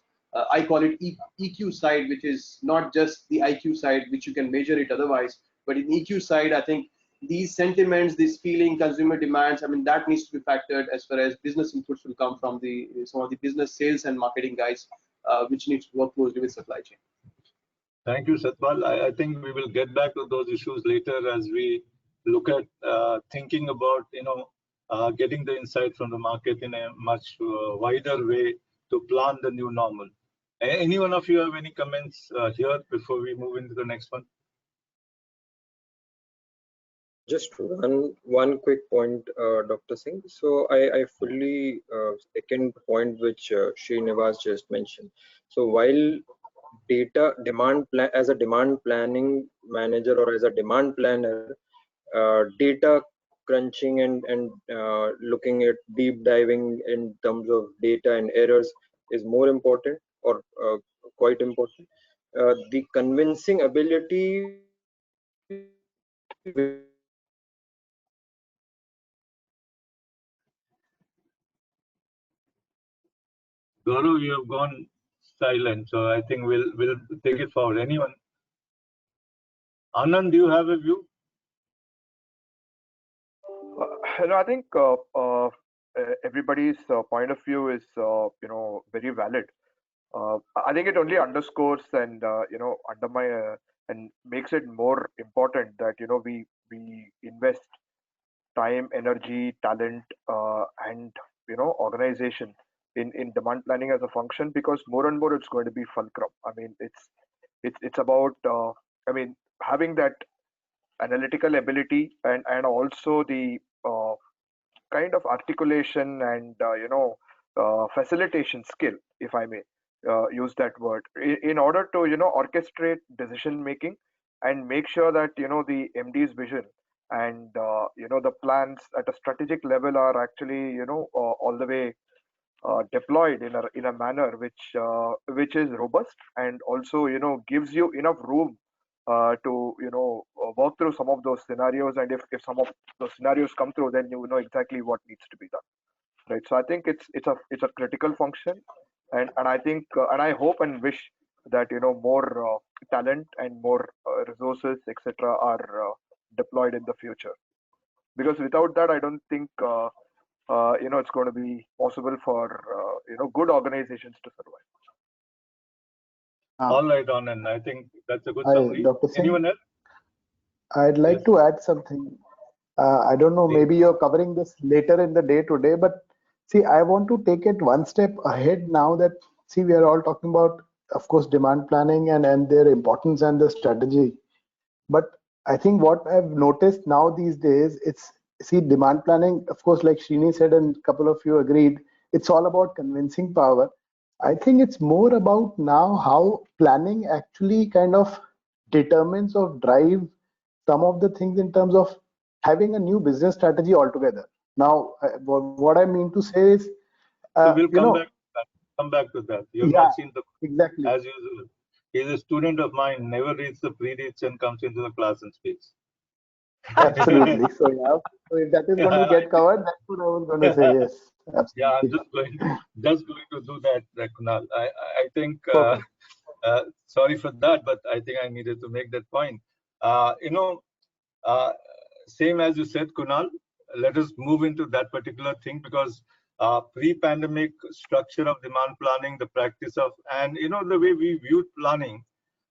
Speaker 14: I call it EQ side, which is not just the IQ side, which you can measure it otherwise, but in EQ side, I think these sentiments, this feeling, consumer demands, I mean, that needs to be factored as far as business inputs will come from some of the business sales and marketing guys, which needs to work closely with supply chain.
Speaker 2: Thank you, Satpal. I think we will get back to those issues later as we look at thinking about, getting the insight from the market in a much wider way to plan the new normal. Any one of you have any comments here before we move into the next one?
Speaker 9: Just one quick point, Dr. Singh. So I fully second point which Srinivasan just mentioned. So while as a demand planning manager or as a demand planner, data crunching and looking at deep diving in terms of data and errors is more important, or quite important. The convincing ability
Speaker 2: Gaurav, you have gone silent, so I think we'll take it forward. Anyone? Anand, do you have a view?
Speaker 7: I think everybody's point of view is very valid. I think it only underscores and undermines and makes it more important that we invest time, energy, talent, and organization in demand planning as a function, because more and more it's going to be fulcrum. I mean, it's about having that analytical ability and also the kind of articulation and facilitation skill, if I may use that word, in order to orchestrate decision making and make sure that the MD's vision and the plans at a strategic level are actually all the way deployed in a manner which is robust and also gives you enough room to work through some of those scenarios, and if some of those scenarios come through, then you know exactly what needs to be done, right? So I think it's a critical function, and I think and I hope and wish that more talent and more resources, etc., are deployed in the future, because without that I don't think it's going to be possible for good organizations to survive.
Speaker 2: All right, Anand. I think that's a good summary.
Speaker 5: Dr. Singh,
Speaker 2: Anyone else?
Speaker 5: I'd like to add something I don't know, maybe you're covering this later in the day today, but see, I want to take it one step ahead now that, see, we are all talking about, of course, demand planning and their importance and the strategy. But I think what I've noticed now these days, it's, see, demand planning, of course, like Srini said, and a couple of you agreed, it's all about convincing power. I think it's more about now how planning actually kind of determines or drive some of the things in terms of having a new business strategy altogether. Now, what I mean to say is,
Speaker 2: so we'll come back to that. You have not seen the,
Speaker 5: exactly,
Speaker 2: as usual. He's a student of mine, never reads the pre-reads and comes into the class and speaks.
Speaker 5: Absolutely. So yeah, so if that is going to get covered, that's what I was going to say. Yes. Absolutely.
Speaker 2: Yeah, I'm just going to do that, Kunal. I think. Sorry for that, but I think I needed to make that point. Same as you said, Kunal. Let us move into that particular thing, because pre-pandemic structure of demand planning, the practice of, and the way we viewed planning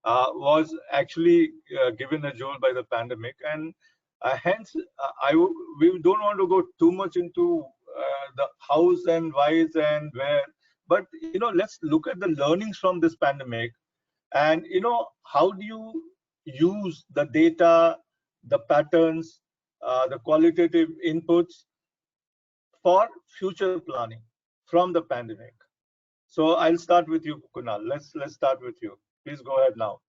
Speaker 2: was actually given a jolt by the pandemic, and hence we don't want to go too much into the hows and whys and where, but let's look at the learnings from this pandemic, and how do you use the data, the patterns, the qualitative inputs for future planning from the pandemic. So I'll start with you, Kunal. Let's start with you. Please go ahead now.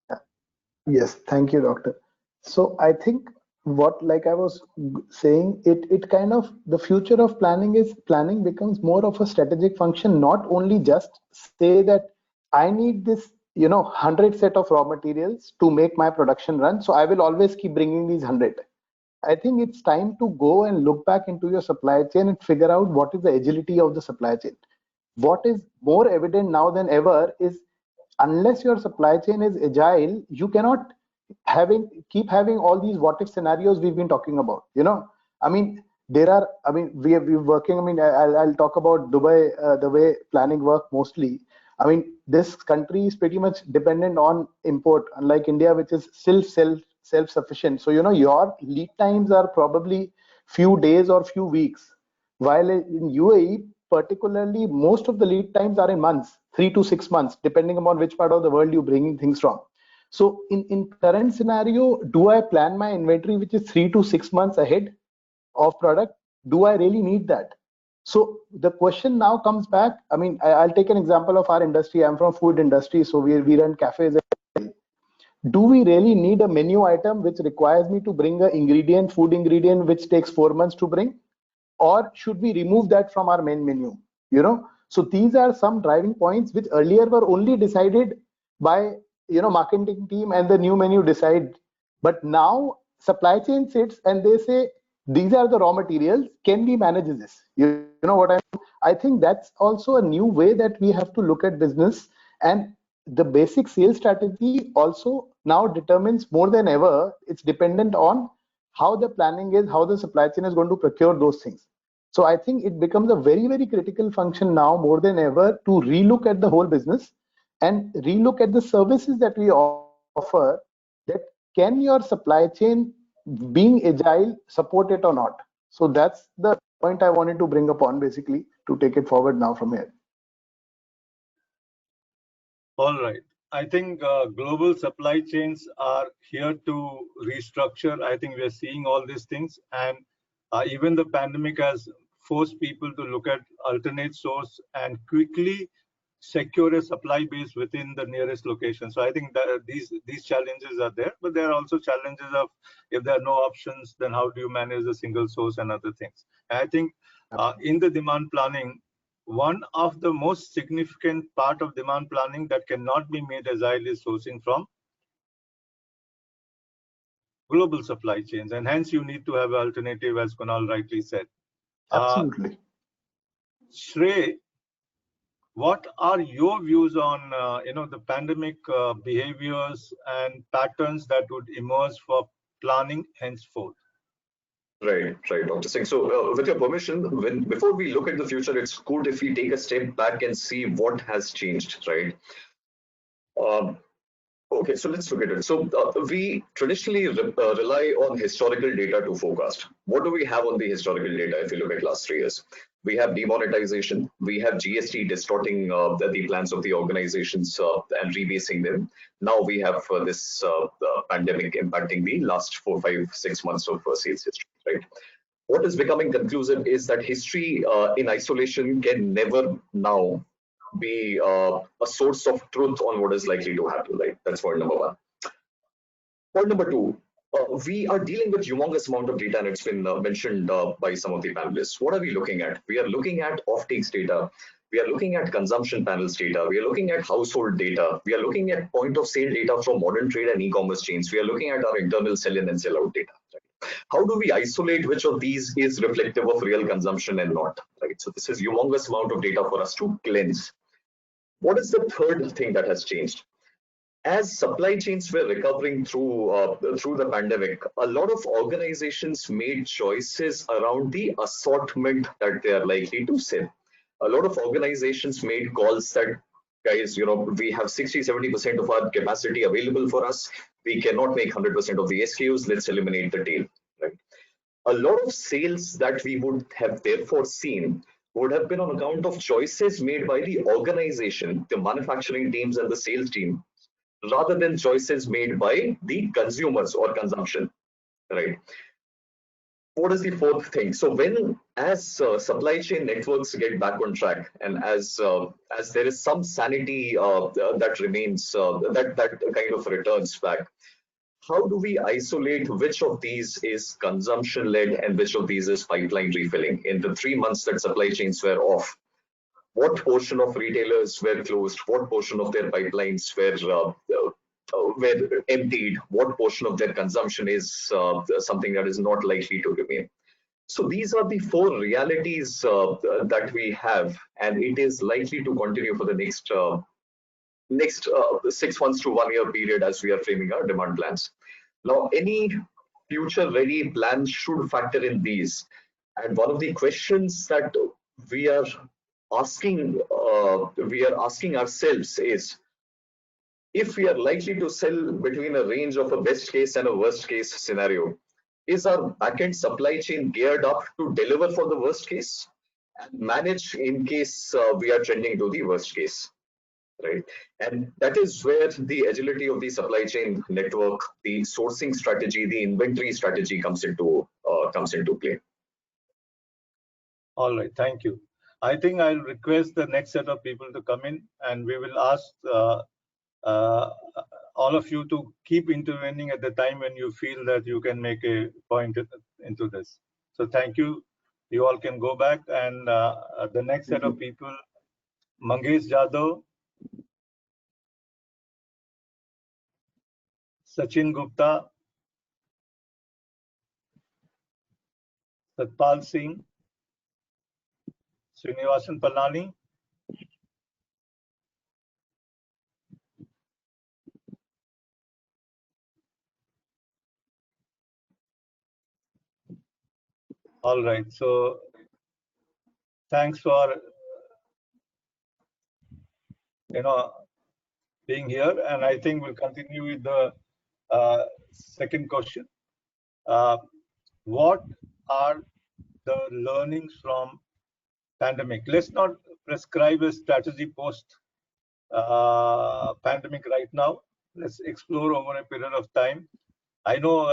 Speaker 5: Yes, thank you, Doctor. So I think what, like I was saying, it kind of, the future of planning is, planning becomes more of a strategic function, not only just say that I need this 100 set of raw materials to make my production run, so I will always keep bringing these 100. I think it's time to go and look back into your supply chain and figure out what is the agility of the supply chain. What is more evident now than ever is, unless your supply chain is agile, you cannot keep having all these what if scenarios we've been talking about. I mean, we're working. I mean, I'll talk about Dubai, the way planning work mostly. I mean, this country is pretty much dependent on import, unlike India, which is still self-sufficient. So your lead times are probably few days or few weeks, while in UAE, particularly, most of the lead times are in months, 3 to 6 months, depending upon which part of the world you're bringing things from. So in current scenario, do I plan my inventory which is 3 to 6 months ahead of product? Do I really need that? So the question now comes back. I mean, I'll take an example of our industry. I'm from food industry, so we run cafes. Do we really need a menu item which requires me to bring a food ingredient which takes 4 months to bring? Or should we remove that from our main menu? So these are some driving points which earlier were only decided by marketing team and the new menu decide. But now supply chain sits and they say, these are the raw materials, can we manage this? You know what I mean? I think that's also a new way that we have to look at business, and the basic sales strategy also now determines more than ever. It's dependent on how the planning is, how the supply chain is going to procure those things. So I think it becomes a very, very critical function now more than ever to relook at the whole business and relook at the services that we offer, that can your supply chain, being agile, support it or not? So that's the point I wanted to bring upon, basically, to take it forward now from here.
Speaker 2: All right. I think global supply chains are here to restructure. I think we are seeing all these things, and even the pandemic has forced people to look at alternate source and quickly secure a supply base within the nearest location. So I think that these challenges are there, but there are also challenges of, if there are no options, then how do you manage the single source and other things? And I think in the demand planning, one of the most significant part of demand planning that cannot be made agile is sourcing from global supply chains, and hence you need to have an alternative, as Kunal rightly said.
Speaker 5: Absolutely.
Speaker 2: Shrey, what are your views on the pandemic behaviors and patterns that would emerge for planning henceforth?
Speaker 11: Right, Dr. Singh. So, with your permission, before we look at the future, it's good if we take a step back and see what has changed, right? Okay, so let's look at it. So we traditionally rely on historical data to forecast. What do we have on the historical data if you look at last 3 years? We have demonetization, we have GST distorting the plans of the organizations and rebasing them. Now we have this pandemic impacting the last 4, 5, 6 months of sales history, right? What is becoming conclusive is that history in isolation can never now be a source of truth on what is likely to happen, right? That's point number one. Point number two, we are dealing with humongous amount of data, and it's been mentioned by some of the panelists. What are we looking at? We are looking at offtakes data. We are looking at consumption panels data. We are looking at household data. We are looking at point of sale data from modern trade and e-commerce chains. We are looking at our internal sell-in and sell-out data. Right? How do we isolate which of these is reflective of real consumption and not? Right? So this is humongous amount of data for us to cleanse. What is the third thing that has changed? As supply chains were recovering through the pandemic, a lot of organizations made choices around the assortment that they are likely to sell. A lot of organizations made calls that, guys, we have 60-70% of our capacity available for us. We cannot make 100% of the SKUs. Let's eliminate the tail. Right? A lot of sales that we would have therefore seen would have been on account of choices made by the organization, the manufacturing teams and the sales team, rather than choices made by the consumers or consumption, right? What is the fourth thing? So when, as supply chain networks get back on track, and as there is some sanity that remains, that kind of returns back, how do we isolate which of these is consumption-led and which of these is pipeline refilling? In the 3 months that supply chains were off, what portion of retailers were closed? What portion of their pipelines were emptied? What portion of their consumption is something that is not likely to remain? So these are the 4 realities that we have, and it is likely to continue for the next 6 months to 1 year period as we are framing our demand plans. Now, any future ready plans should factor in these. And one of the questions that we are asking ourselves is, if we are likely to sell between a range of a best case and a worst case scenario, is our backend supply chain geared up to deliver for the worst case and manage in case we are trending to the worst case, right? And that is where the agility of the supply chain network, the sourcing strategy, the inventory strategy comes into play.
Speaker 2: All right, thank you. I think I'll request the next set of people to come in, and we will ask all of you to keep intervening at the time when you feel that you can make a point into this. So thank you. You all can go back, and the next set of people, Mangesh Jadhav, Sachin Gupta, Satpal Singh, Srinivasan Palani, all right, so thanks for being here, and I think we'll continue with the second question. What are the learnings from pandemic? Let's not prescribe a strategy post pandemic right now. Let's explore over a period of time. I know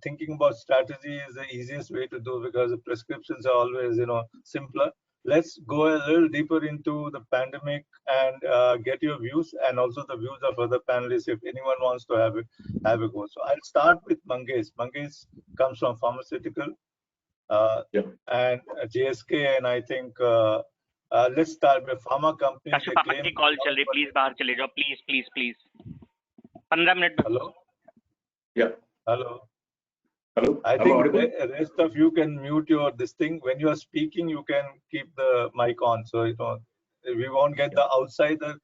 Speaker 2: thinking about strategy is the easiest way to do, because the prescriptions are always simpler. Let's go a little deeper into the pandemic and get your views, and also the views of other panelists if anyone wants to have a go. So I'll start with Mangesh. Mangesh comes from pharmaceutical and GSK, and I think let's start with pharma company.
Speaker 15: Call चल रही, please बाहर चले जाओ, please 15 minute.
Speaker 2: Hello.
Speaker 10: Yeah.
Speaker 2: Hello.
Speaker 10: Hello.
Speaker 2: I think the rest of you can mute this thing. When you are speaking, you can keep the mic on, so we won't get the outsider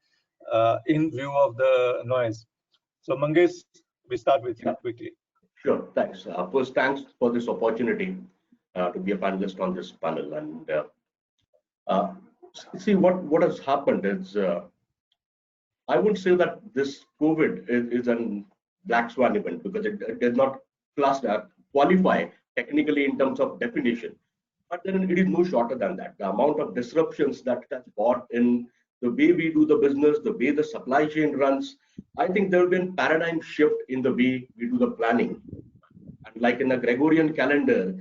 Speaker 2: in view of the noise. So Mangesh, we start with you quickly.
Speaker 8: Sure. Thanks. First, thanks for this opportunity to be a panelist on this panel. And see what has happened is I wouldn't say that this COVID is a black swan event, because it does not qualify technically in terms of definition. But then it is no shorter than that. The amount of disruptions that has brought in the way we do the business, the way the supply chain runs, I think there will be a paradigm shift in the way we do the planning. And like in the Gregorian calendar,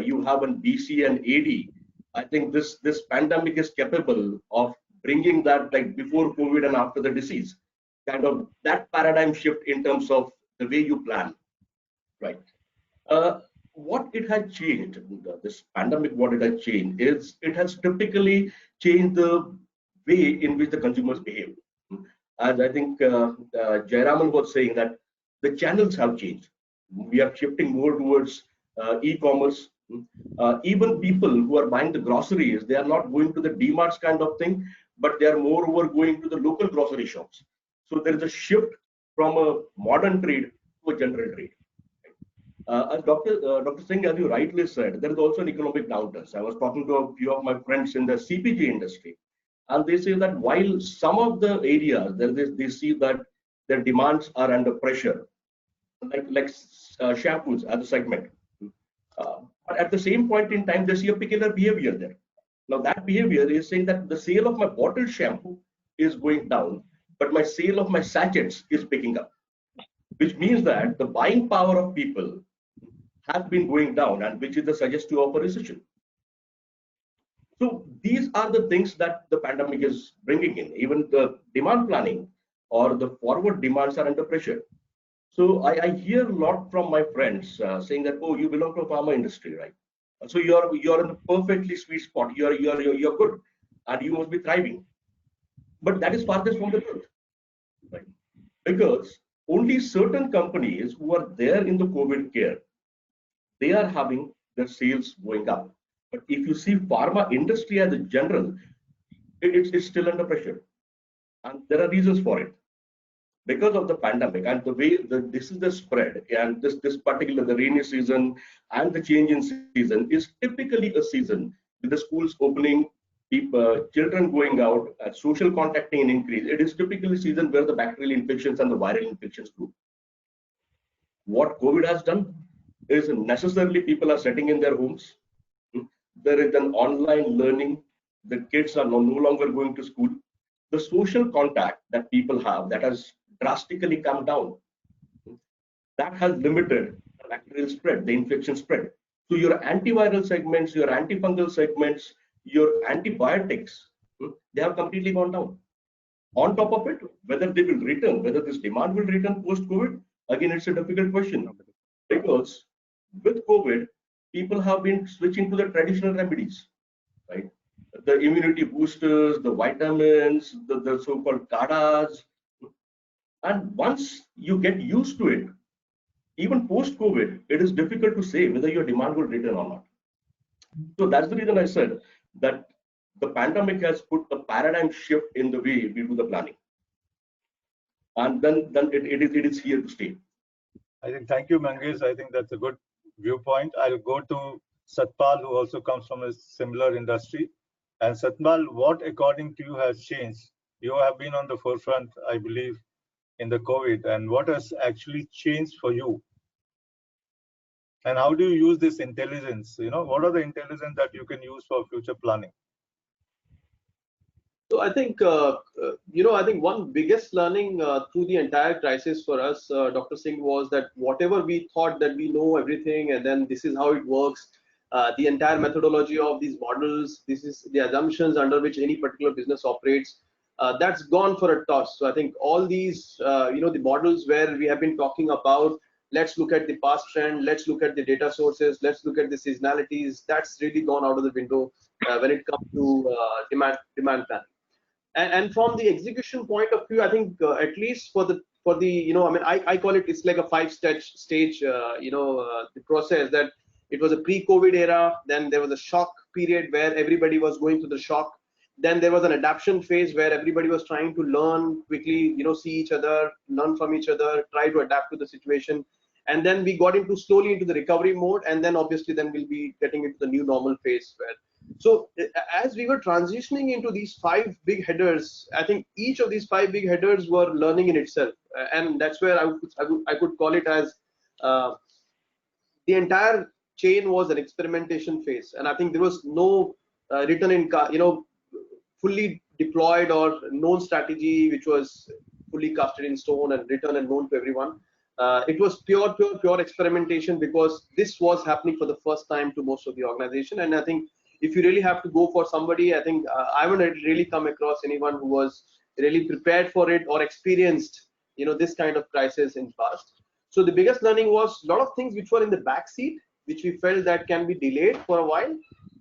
Speaker 8: you have an BC and AD. I think this pandemic is capable of bringing that, like before COVID and after the disease, kind of that paradigm shift in terms of the way you plan, right? What it has changed, this pandemic, what it has changed is it has typically changed the way in which the consumers behave. As I think Jayaraman was saying, that the channels have changed. We are shifting more towards e-commerce. Even people who are buying the groceries, they are not going to the D-Marts kind of thing, but they are moreover going to the local grocery shops. So there is a shift from a modern trade to a general trade. As Dr. Singh, as you rightly said, there is also an economic downturn. I was talking to a few of my friends in the CPG industry, and they say that while some of the areas they see that their demands are under pressure, like shampoos as a segment, but at the same point in time, they see a peculiar behavior there. Now that behavior is saying that the sale of my bottled shampoo is going down, but my sale of my sachets is picking up, which means that the buying power of people has been going down, and which is the suggestive of a recession. So these are the things that the pandemic is bringing in. Even the demand planning or the forward demands are under pressure. So I hear a lot from my friends saying that, oh, you belong to a pharma industry, right? So you're in a perfectly sweet spot. You're good, and you must be thriving. But that is farthest from the truth, right? Because only certain companies who are there in the COVID care, they are having their sales going up. But if you see pharma industry as a general, it's still under pressure, and there are reasons for it. Because of the pandemic and the way this is the spread, and this particular, the rainy season and the change in season is typically a season with the schools opening, people, children going out, social contacting increase. It is typically a season where the bacterial infections and the viral infections grow. What COVID has done is necessarily people are sitting in their homes. There is an online learning. The kids are no longer going to school. The social contact that people have, that has drastically come down. That has limited the bacterial spread, the infection spread. So your antiviral segments, your antifungal segments, your antibiotics, they have completely gone down. On top of it, whether they will return, whether this demand will return post-COVID, again, it's a difficult question. Because with COVID, people have been switching to the traditional remedies, right? The immunity boosters, the vitamins, the so-called kadas. And once you get used to it, even post-COVID, it is difficult to say whether your demand will return or not. So that's the reason I said that the pandemic has put a paradigm shift in the way we do the planning. And then it is here to stay.
Speaker 2: I think, thank you, Mangesh. I think that's a good viewpoint. I'll go to Satpal, who also comes from a similar industry. And Satpal, what according to you has changed? You have been on the forefront, I believe, in the COVID, and what has actually changed for you? And how do you use this intelligence? What are the intelligence that you can use for future planning?
Speaker 14: So I think, I think one biggest learning through the entire crisis for us, Dr. Singh, was that whatever we thought that we know everything and then this is how it works, the entire methodology of these models, this is the assumptions under which any particular business operates, that's gone for a toss. So I think all these, the models where we have been talking about, let's look at the past trend, let's look at the data sources, let's look at the seasonalities, that's really gone out of the window when it comes to demand planning. And from the execution point of view, I think at least for the I call it, it's like a 5-stage the process, that it was a pre-COVID era, then there was a shock period where everybody was going through the shock, then there was an adaptation phase where everybody was trying to learn quickly, see each other, learn from each other, try to adapt to the situation, And then we got into slowly into the recovery mode, and then obviously then we'll be getting into the new normal phase. So as we were transitioning into these 5 big headers, I think each of these 5 big headers were learning in itself, and that's where I could call it as the entire chain was an experimentation phase. And I think there was no written in, fully deployed or known strategy which was fully casted in stone and written and known to everyone. It was pure experimentation, because this was happening for the first time to most of the organization. And I think if you really have to go for somebody, I think I haven't really come across anyone who was really prepared for it or experienced, this kind of crisis in past. So the biggest learning was a lot of things which were in the back seat, which we felt that can be delayed for a while.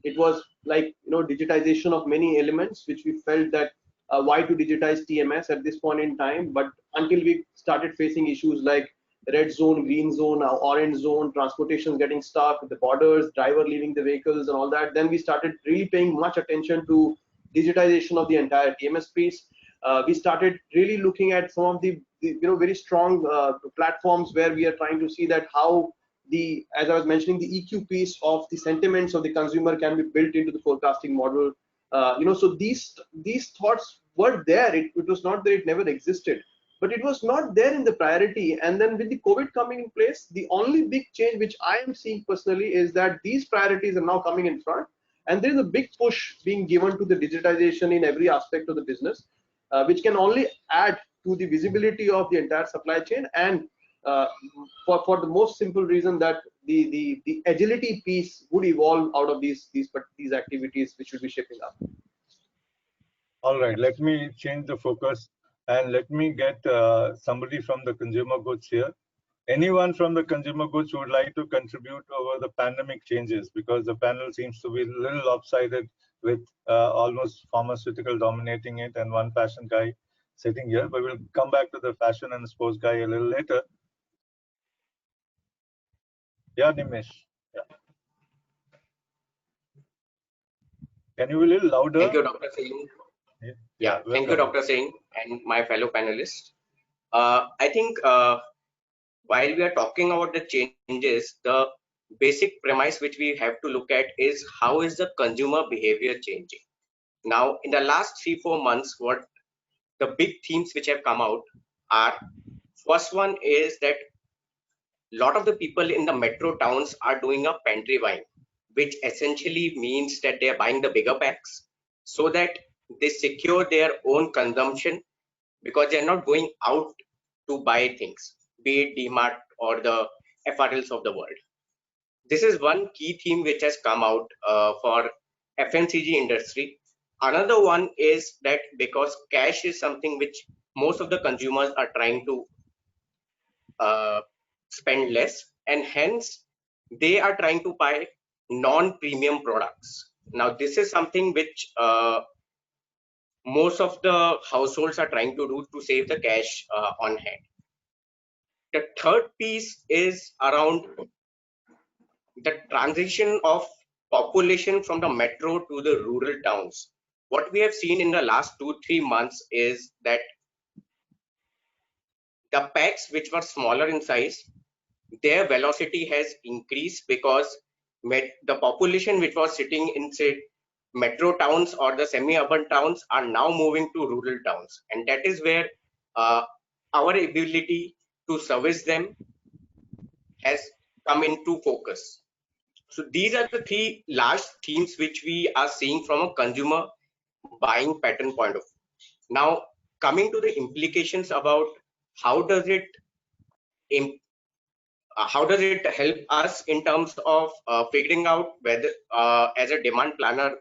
Speaker 14: It was like, digitization of many elements, which we felt that why to digitize TMS at this point in time. But until we started facing issues like red zone, green zone, orange zone, transportation getting stuck, the borders, driver leaving the vehicles and all that, then we started really paying much attention to digitization of the entire TMS piece. We started really looking at some of the very strong platforms where we are trying to see that how as I was mentioning, the EQ piece of the sentiments of the consumer can be built into the forecasting model. So these thoughts were there. It was not that it never existed, but it was not there in the priority. And then with the COVID coming in place, the only big change which I am seeing personally is that these priorities are now coming in front, and there is a big push being given to the digitization in every aspect of the business, which can only add to the visibility of the entire supply chain, and for the most simple reason that the agility piece would evolve out of these activities which will be shaping up.
Speaker 2: All right, let me change the focus and let me get somebody from the consumer goods here. Anyone from the consumer goods who would like to contribute over the pandemic changes, because the panel seems to be a little lopsided with almost pharmaceutical dominating it and one fashion guy sitting here, but we'll come back to the fashion and sports guy a little later. Yeah, Nimish. Yeah. Can you be a little louder?
Speaker 16: Thank you, Dr. Singh. Yeah, thank you, Dr. Singh, and my fellow panelists. I think while we are talking about the changes, the basic premise which we have to look at is how is the consumer behavior changing. Now, in the last 3-4 months, what the big themes which have come out are, first one is that a lot of the people in the metro towns are doing a pantry buying, which essentially means that they are buying the bigger packs so that they secure their own consumption, because they are not going out to buy things, be it DMart or the FRLs of the world. This is one key theme which has come out for FMCG industry. Another one is that because cash is something which most of the consumers are trying to spend less, and hence they are trying to buy non-premium products. Now, this is something which most of the households are trying to do to save the cash on hand. The third piece is around the transition of population from the metro to the rural towns. What we have seen in the last 2-3 months is that the packs which were smaller in size, their velocity has increased because the population which was sitting in, say, metro towns or the semi-urban towns are now moving to rural towns, and that is where our ability to service them has come into focus. So these are the 3 large themes which we are seeing from a consumer buying pattern point of view. Now, coming to the implications about how does it help us in terms of figuring out whether as a demand planner,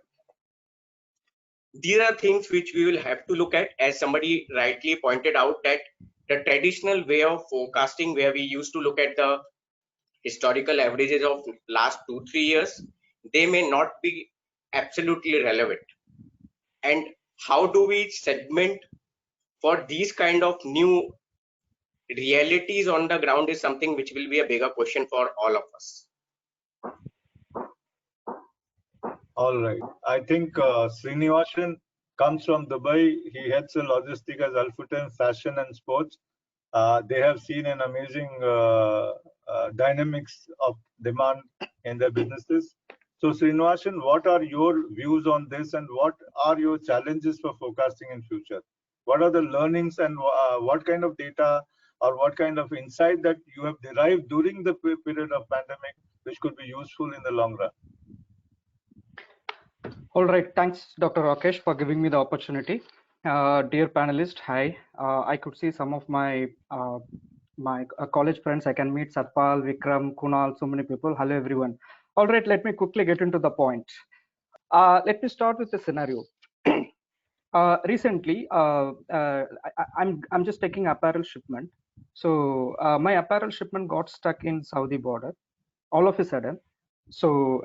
Speaker 16: these are things which we will have to look at. As somebody rightly pointed out, that the traditional way of forecasting, where we used to look at the historical averages of last 2-3 years, they may not be absolutely relevant. And how do we segment for these kind of new realities on the ground is something which will be a bigger question for all of us.
Speaker 2: All right. I think Srinivasan comes from Dubai. He heads the logistics as Al-Futtaim Fashion and Sports. They have seen an amazing dynamics of demand in their businesses. So Srinivasan, what are your views on this, and what are your challenges for forecasting in future? What are the learnings, and what kind of data or what kind of insight that you have derived during the period of pandemic, which could be useful in the long run?
Speaker 13: All right, thanks, Dr. Rakesh, for giving me the opportunity. Dear panelists, hi. I could see some of my college friends. I can meet Satpal, Vickram, Kunal, so many people. Hello, everyone. All right, let me quickly get into the point. Let me start with the scenario. Recently, I'm just taking apparel shipment. So my apparel shipment got stuck in Saudi border all of a sudden. So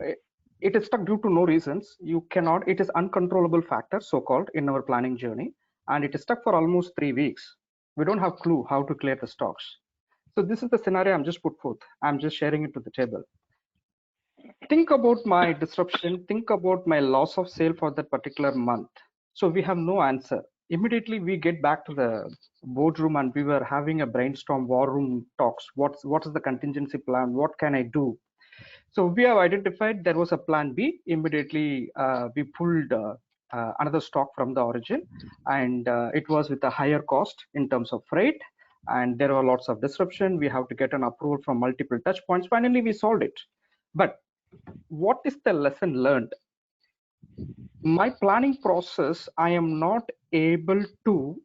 Speaker 13: it is stuck due to no reasons. You cannot, it is uncontrollable factor, so-called, in our planning journey. And it is stuck for almost 3 weeks. We don't have clue how to clear the stocks. So this is the scenario I'm just put forth. I'm just sharing it to the table. Think about my disruption. Think about my loss of sale for that particular month. So we have no answer. Immediately we get back to the boardroom and we were having a brainstorm war room talks. What is the contingency plan? What can I do? So we have identified there was a plan B. Immediately we pulled another stock from the origin, and it was with a higher cost in terms of freight, and there were lots of disruption. We have to get an approval from multiple touch points. Finally, we solved it. But what is the lesson learned? My planning process, I am not able to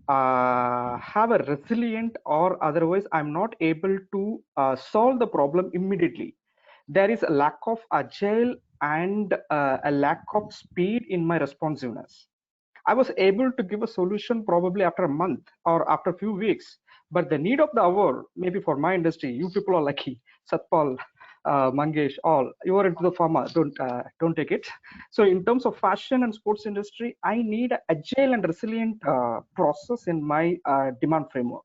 Speaker 13: have a resilient, or otherwise I'm not able to solve the problem immediately. There is a lack of agile and a lack of speed in my responsiveness. I was able to give a solution probably after a month or after a few weeks, but the need of the hour, maybe for my industry, you people are lucky, Satpal, Mangesh, all, you are into the pharma, don't take it. So in terms of fashion and sports industry, I need an agile and resilient process in my demand framework.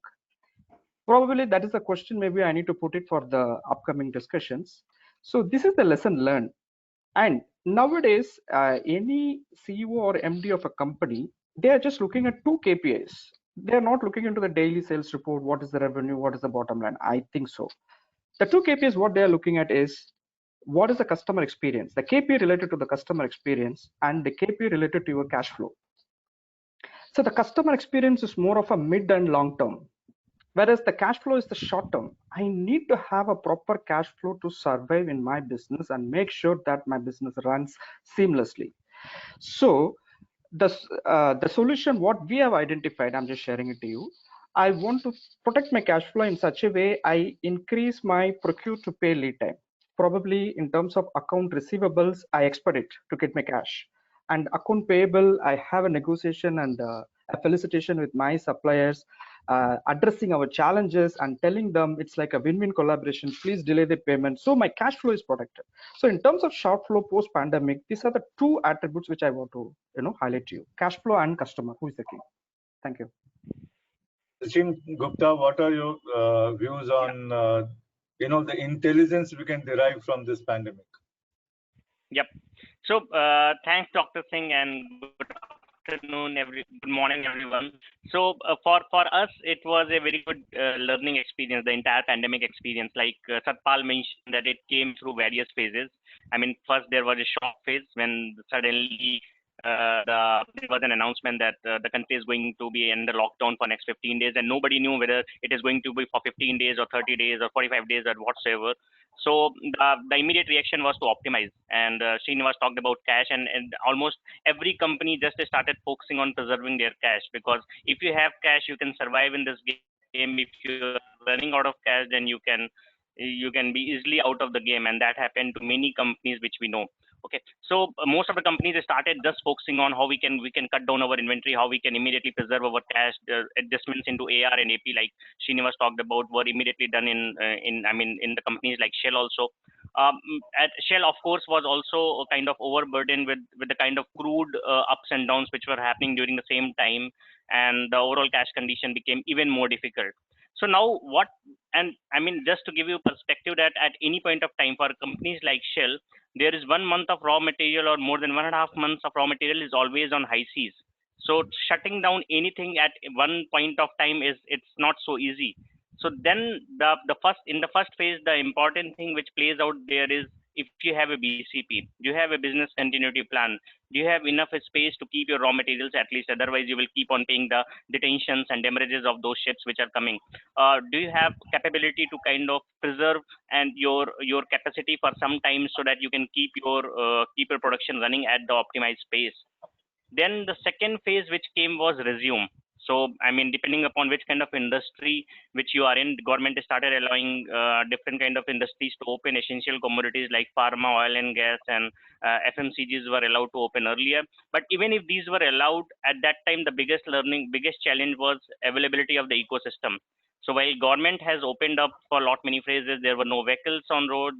Speaker 13: Probably that is a question, maybe I need to put it for the upcoming discussions. So this is the lesson learned. And nowadays, any CEO or MD of a company, they are just looking at 2 KPIs. They're not looking into the daily sales report, what is the revenue, what is the bottom line. I think so. The 2 KPIs, what they're looking at is, what is the customer experience? The KPI related to the customer experience and the KPI related to your cash flow. So the customer experience is more of a mid and long term, whereas the cash flow is the short term. I need to have a proper cash flow to survive in my business and make sure that my business runs seamlessly. So the solution, what we have identified, I'm just sharing it to you. I want to protect my cash flow in such a way I increase my procure to pay lead time. Probably in terms of account receivables, I expect it to get my cash. And account payable, I have a negotiation and a felicitation with my suppliers, addressing our challenges and telling them it's like a win-win collaboration. Please delay the payment. So my cash flow is protected. So in terms of short flow post-pandemic, these are the 2 attributes which I want to highlight to you: cash flow and customer. Who is the king? Thank you.
Speaker 2: Sachin Gupta, what are your views on the intelligence we can derive from this pandemic?
Speaker 15: Yep. So thanks, Dr. Singh, and good afternoon, good morning, everyone. So for us, it was a very good learning experience, the entire pandemic experience. Like Satpal mentioned, that it came through various phases. I mean, first there was a shock phase when suddenly there was an announcement that the country is going to be under lockdown for next 15 days, and nobody knew whether it is going to be for 15 days or 30 days or 45 days or whatsoever. So the immediate reaction was to optimize, and Srinivasan talked about cash, and almost every company just started focusing on preserving their cash, because if you have cash, you can survive in this game. If you're running out of cash, then you can be easily out of the game, and that happened to many companies which we know. Okay, so most of the companies started just focusing on how we can cut down our inventory, how we can immediately preserve our cash. Adjustments into AR and AP, like Srinivas talked about, were immediately done in the companies like Shell also. At Shell, of course, was also kind of overburdened with the kind of crude ups and downs which were happening during the same time, and the overall cash condition became even more difficult. So now what, and I mean, just to give you perspective, that at any point of time for companies like Shell, there is 1 month of raw material, or more than 1.5 months of raw material is always on high seas. So shutting down anything at one point of time it's not so easy. So then in the first phase, the important thing which plays out there is, if you have a BCP, do you have a business continuity plan? Do you have enough space to keep your raw materials at least? Otherwise, you will keep on paying the detentions and demurrages of those ships which are coming. Do you have capability to kind of preserve and your capacity for some time so that you can keep your production running at the optimized pace? Then the second phase which came was resume. So, I mean, depending upon which kind of industry which you are in, the government started allowing different kind of industries to open. Essential commodities like pharma, oil and gas, and FMCGs were allowed to open earlier. But even if these were allowed at that time, the biggest challenge was availability of the ecosystem. So while government has opened up for a lot many phases, there were no vehicles on road.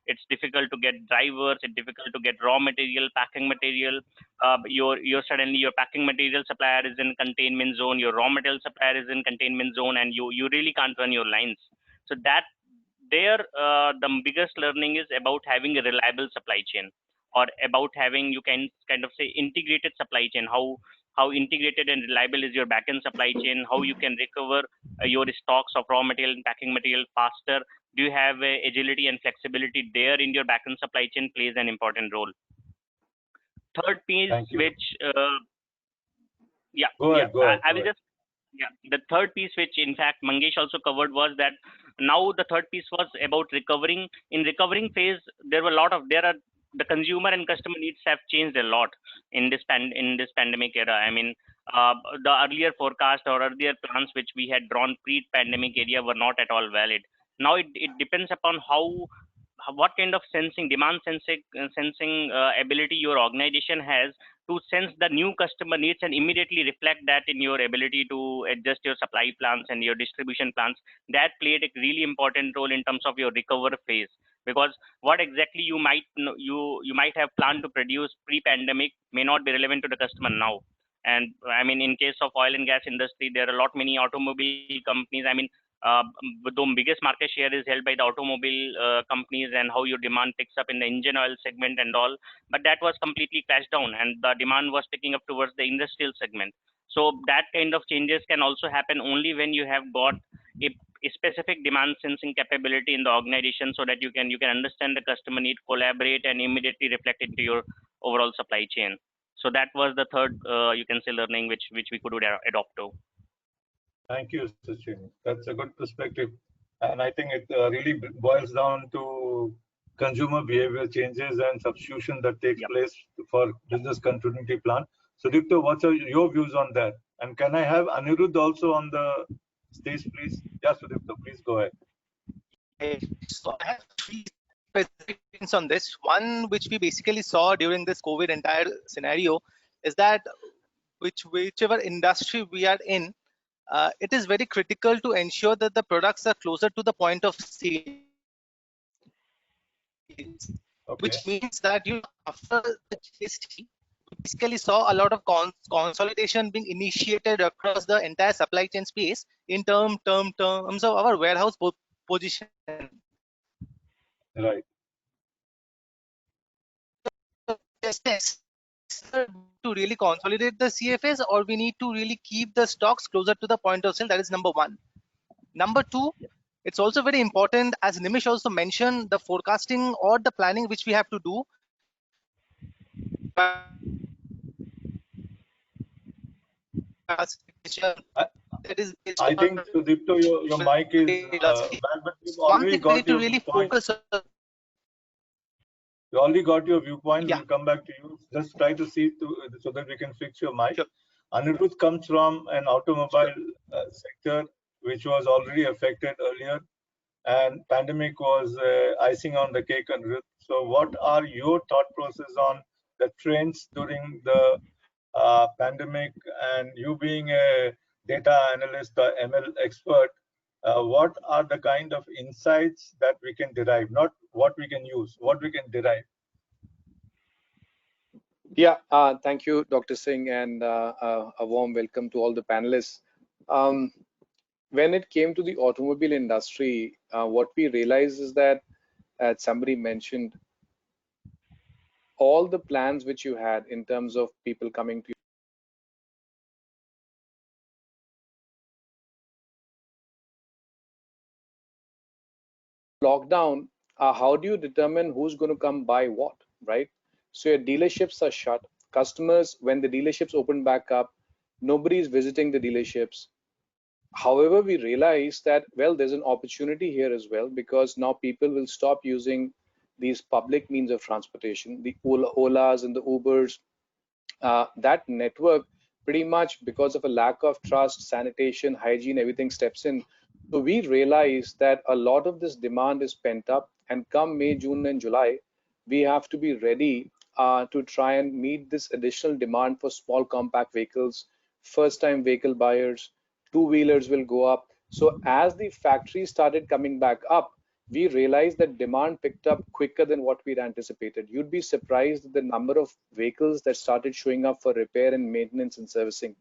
Speaker 15: It's difficult to get drivers. It's difficult to get raw material, packing material. Suddenly your packing material supplier is in containment zone. Your raw material supplier is in containment zone, and you really can't run your lines. So the biggest learning is about having a reliable supply chain, or about having, you can kind of say, integrated supply chain. How integrated and reliable is your backend supply chain? How you can recover your stocks of raw material and packing material faster? Do you have agility and flexibility there in your backend supply chain? Plays an important role. Third piece, which the third piece, which in fact Mangesh also covered, was that now the third piece was about recovering. In recovering phase, the consumer and customer needs have changed a lot in this pandemic era. I mean, the earlier forecast or earlier plans which we had drawn pre-pandemic area were not at all valid. Now it depends upon what kind of demand sensing ability your organization has to sense the new customer needs and immediately reflect that in your ability to adjust your supply plans and your distribution plans. That played a really important role in terms of your recover phase, because what exactly you might have planned to produce pre-pandemic may not be relevant to the customer now. And I mean, in case of oil and gas industry, there are a lot many automobile companies. I mean, the biggest market share is held by the automobile companies, and how your demand picks up in the engine oil segment and all. But that was completely crashed down, and the demand was picking up towards the industrial segment. So that kind of changes can also happen only when you have got a specific demand sensing capability in the organization, so that you can understand the customer need, collaborate, and immediately reflect into your overall supply chain. So that was the third, you can say, learning which we could adopt to.
Speaker 2: Thank you, Sachin. That's a good perspective. And I think it really boils down to consumer behavior changes and substitution that takes place for business continuity plan. So, Sudipto, what's your views on that? And can I have Anirudh also on the stage, please? Yeah, Sudipto, please go ahead.
Speaker 4: So I have three things on this. One, which we basically saw during this COVID entire scenario, is that whichever industry we are in, it is very critical to ensure that the products are closer to the point of sale. Which means that after the GST, we basically saw a lot of consolidation being initiated across the entire supply chain space in terms of our warehouse position.
Speaker 2: Right.
Speaker 4: To really consolidate the CFAs, or we need to really keep the stocks closer to the point of sale? That is number one. Number two, it's also very important, as Nimish also mentioned, the forecasting or the planning which we have to do.
Speaker 2: I think, Sudipto, your mic is bad, but you've already got your viewpoint. You already got your viewpoint. We'll come back to you. Just try to see so that we can fix your mic. Sure. Anirudh comes from an automobile sector which was already affected earlier, and pandemic was icing on the cake, Anirudh. So what are your thought process on the trends during the pandemic, and you being a data analyst or ML expert, what are the kind of insights that we can derive, not what we can use, what we can derive?
Speaker 12: Yeah, thank you, Dr. Singh, and a warm welcome to all the panelists. When it came to the automobile industry, what we realized is that, as somebody mentioned, all the plans which you had in terms of people coming to lockdown, how do you determine who's going to come buy what, right? So your dealerships are shut. Customers, when the dealerships open back up, nobody is visiting the dealerships. However, we realize that, well, there's an opportunity here as well, because now people will stop using these public means of transportation, the Olas and the Ubers. That network, pretty much because of a lack of trust, sanitation, hygiene, everything steps in. So we realize that a lot of this demand is pent up, and come May, June, and July, we have to be ready to try and meet this additional demand for small compact vehicles, first-time vehicle buyers, two-wheelers will go up. So as the factories started coming back up, we realized that demand picked up quicker than what we'd anticipated. You'd be surprised at the number of vehicles that started showing up for repair and maintenance and servicing.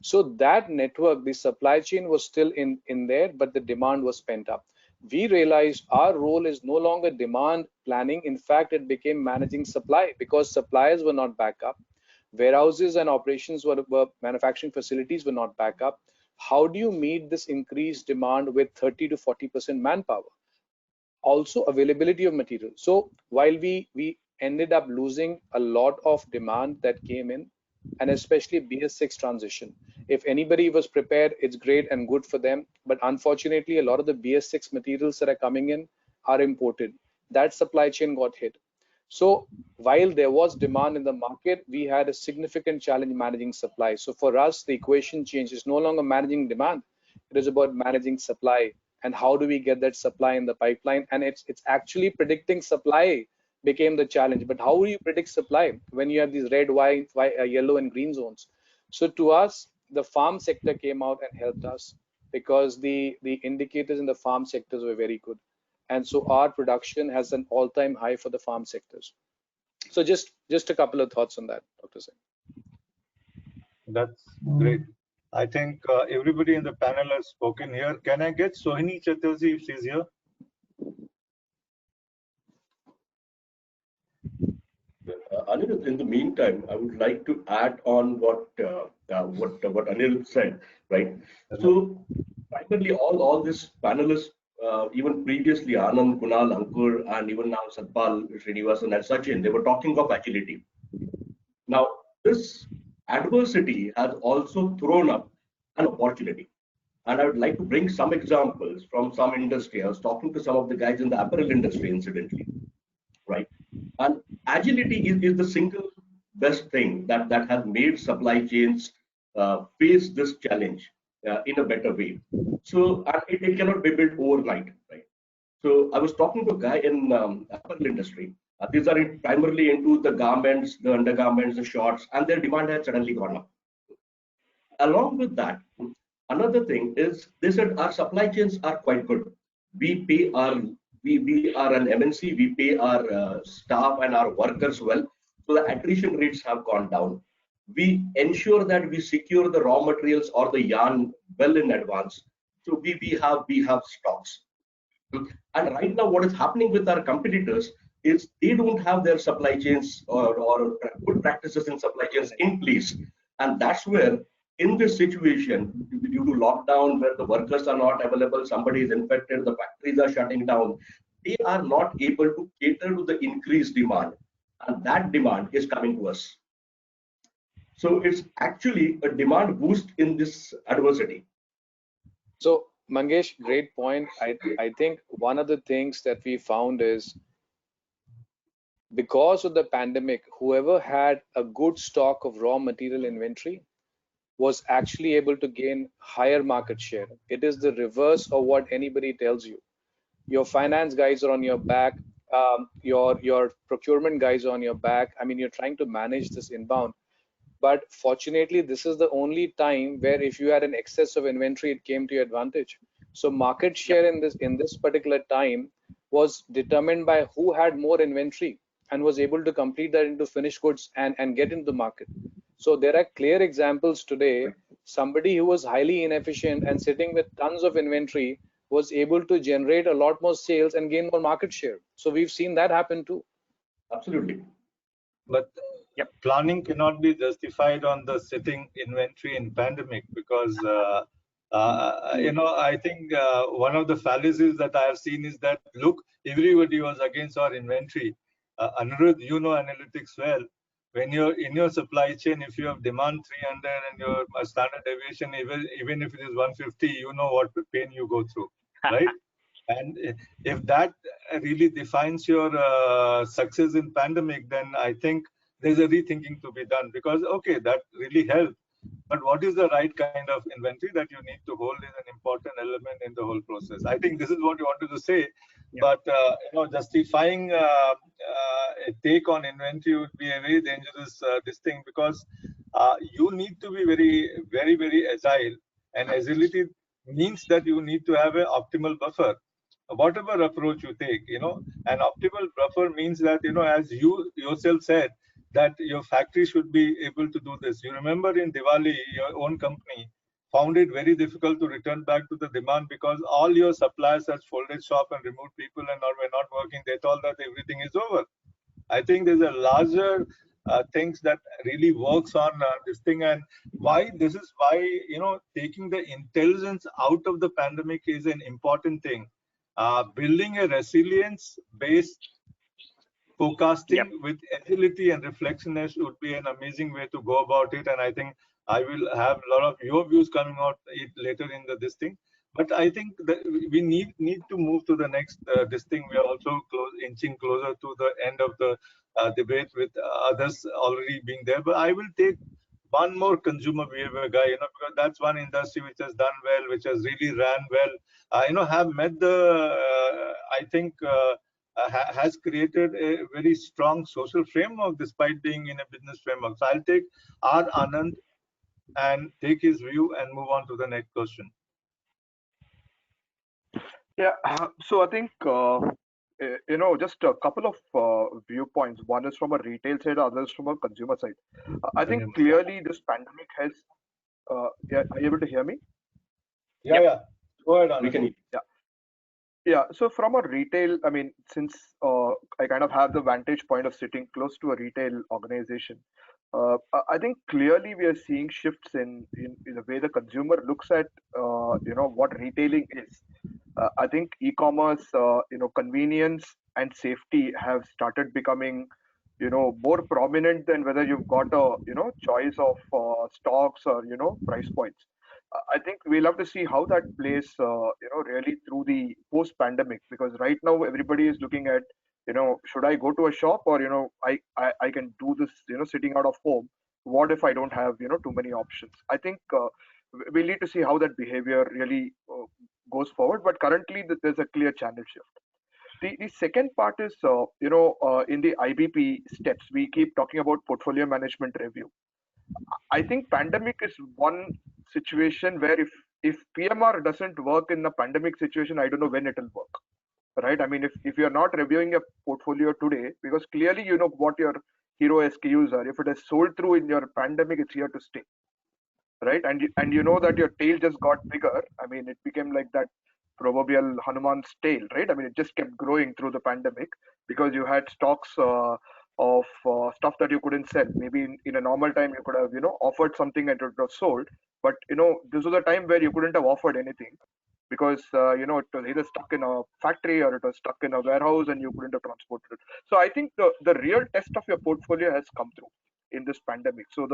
Speaker 12: So that network, the supply chain was still in there, but the demand was pent up. We realized our role is no longer demand planning. In fact, it became managing supply, because suppliers were not back up. Warehouses and operations were manufacturing facilities were not back up. How do you meet this increased demand with 30 to 40% manpower? Also availability of material. So while we ended up losing a lot of demand that came in, and especially BS6 transition. If anybody was prepared, it's great and good for them. But unfortunately, a lot of the BS6 materials that are coming in are imported. That supply chain got hit. So while there was demand in the market, we had a significant challenge managing supply. So for us, the equation change is no longer managing demand. It is about managing supply. And how do we get that supply in the pipeline? And it's actually predicting supply became the challenge. But how do you predict supply when you have these red, white, yellow, and green zones? So to us, the farm sector came out and helped us, because the indicators in the farm sectors were very good. And so our production has an all-time high for the farm sectors. So just a couple of thoughts on that, Dr. Singh.
Speaker 2: That's great. I think everybody in the panel has spoken here. Can I get Sohini Chatterjee if she's here?
Speaker 8: Anirudh, in the meantime, I would like to add on what Anirudh said, right? So primarily all these panelists, even previously Anand, Kunal, Ankur, and even now Satpal, Srinivasan, and Sachin, they were talking of agility. Now, this adversity has also thrown up an opportunity. And I would like to bring some examples from some industry. I was talking to some of the guys in the apparel industry, incidentally, right? And agility is the single best thing that has made supply chains face this challenge in a better way. So it cannot be built overnight, right? So I was talking to a guy in apparel industry. These are primarily into the garments, the undergarments, the shorts, and their demand had suddenly gone up. Along with that, another thing is they said our supply chains are quite good. We are an MNC, we pay our staff and our workers well, so the attrition rates have gone down. We ensure that we secure the raw materials or the yarn well in advance. So we have stocks. And right now, what is happening with our competitors is they don't have their supply chains or good practices in supply chains in place, and that's where, in this situation, due to lockdown, where the workers are not available, somebody is infected, the factories are shutting down, they are not able to cater to the increased demand, and that demand is coming to us. So it's actually a demand boost in this adversity.
Speaker 12: So Mangesh, great point. I think one of the things that we found is, because of the pandemic, whoever had a good stock of raw material inventory was actually able to gain higher market share. It is the reverse of what anybody tells you. Your finance guys are on your back, your procurement guys are on your back. I mean, you're trying to manage this inbound. But fortunately, this is the only time where if you had an excess of inventory, it came to your advantage. So market share in this particular time was determined by who had more inventory and was able to complete that into finished goods and get into the market. So there are clear examples today. Somebody who was highly inefficient and sitting with tons of inventory was able to generate a lot more sales and gain more market share. So we've seen that happen too.
Speaker 8: Absolutely.
Speaker 2: But planning cannot be justified on the sitting inventory in pandemic, because I think one of the fallacies that I have seen is that, look, everybody was against our inventory. Anirudh, you know analytics well. When you're in your supply chain, if you have demand 300 and your standard deviation, even if it is 150, you know what pain you go through, right? And if that really defines your success in pandemic, then I think there's a rethinking to be done, because, okay, that really helped. But what is the right kind of inventory that you need to hold is an important element in the whole process. I think this is what you wanted to say, but justifying a take on inventory would be a very dangerous this thing, because you need to be very, very, very agile, and agility means that you need to have an optimal buffer. Whatever approach you take, an optimal buffer means that, as you yourself said, that your factory should be able to do this. You remember in Diwali, your own company found it very difficult to return back to the demand because all your suppliers had folded shop and removed people and were not working. They thought that everything is over. I think there's a larger things that really works on this thing, and why this is why taking the intelligence out of the pandemic is an important thing. Building a resilience-based forecasting with agility and reflexioness would be an amazing way to go about it, and I think I will have a lot of your views coming out later in this thing. But I think that we need to move to the next this thing. We are also inching closer to the end of the debate with others already being there. But I will take one more consumer behavior guy, because that's one industry which has done well, which has really ran well. Have met the, I think, has created a very strong social framework despite being in a business framework. So I'll take R. Anand and take his view and move on to the next question.
Speaker 7: Yeah, so I think, just a couple of viewpoints. One is from a retail side, others from a consumer side. I think clearly this pandemic has, yeah, are you able to hear me?
Speaker 2: Yeah. Go ahead, Anand.
Speaker 7: We can. Yeah. So from a retail, I mean, since I kind of have the vantage point of sitting close to a retail organization, I think clearly we are seeing shifts in the way the consumer looks at, what retailing is. I think e-commerce, convenience and safety have started becoming, more prominent than whether you've got a, choice of stocks or, price points. I think we'll have to see how that plays, really through the post-pandemic, because right now everybody is looking at, should I go to a shop or, I can do this, sitting out of home. What if I don't have, too many options? I think we'll need to see how that behavior really goes forward. But currently there's a clear channel shift. The second part is, in the IBP steps, we keep talking about portfolio management review. I think pandemic is one situation where if PMR doesn't work in the pandemic situation, I don't know when it will work, right? I mean, if you're not reviewing a portfolio today, because clearly you know what your hero SKUs are. If it is sold through in your pandemic, it's here to stay, right? And you know that your tail just got bigger. I mean, it became like that proverbial Hanuman's tail, right? I mean, it just kept growing through the pandemic because you had stocks of stuff that you couldn't sell. Maybe in a normal time you could have, offered something and it was sold. But, this was a time where you couldn't have offered anything because, it was either stuck in a factory or it was stuck in a warehouse and you couldn't have transported it. So I think the real test of your portfolio has come through in this pandemic. So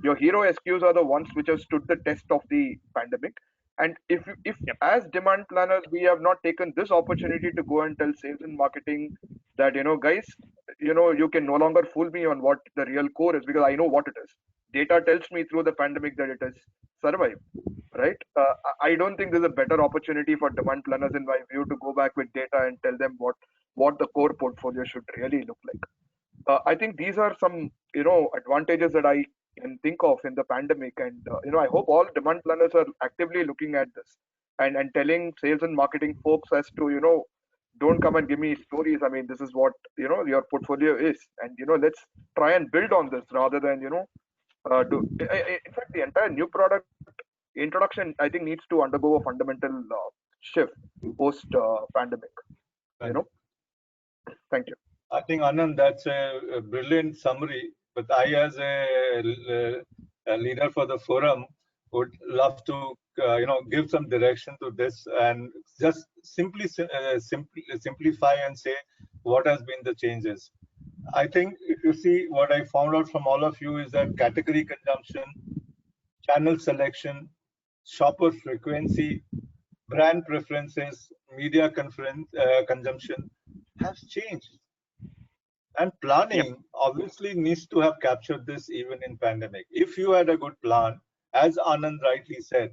Speaker 7: your hero SKUs are the ones which have stood the test of the pandemic. And if as demand planners, we have not taken this opportunity to go and tell sales and marketing that, guys, you can no longer fool me on what the real core is, because I know what it is. Data tells me through the pandemic that it has survived, right? I don't think there's a better opportunity for demand planners, in my view, to go back with data and tell them what the core portfolio should really look like. I think these are some, advantages that I can think of in the pandemic, and I hope all demand planners are actively looking at this and telling sales and marketing folks as to, don't come and give me stories. I mean, this is what your portfolio is, and let's try and build on this rather than in fact, the entire new product introduction, I think, needs to undergo a fundamental shift post pandemic. Thank you.
Speaker 2: I think, Anand, that's a brilliant summary. But I, as a leader for the forum, would love to give some direction to this and just simplify and say what has been the changes. I think if you see, what I found out from all of you is that category consumption, channel selection, shopper frequency, brand preferences, media consumption has changed. And planning obviously needs to have captured this even in pandemic. If you had a good plan, as Anand rightly said,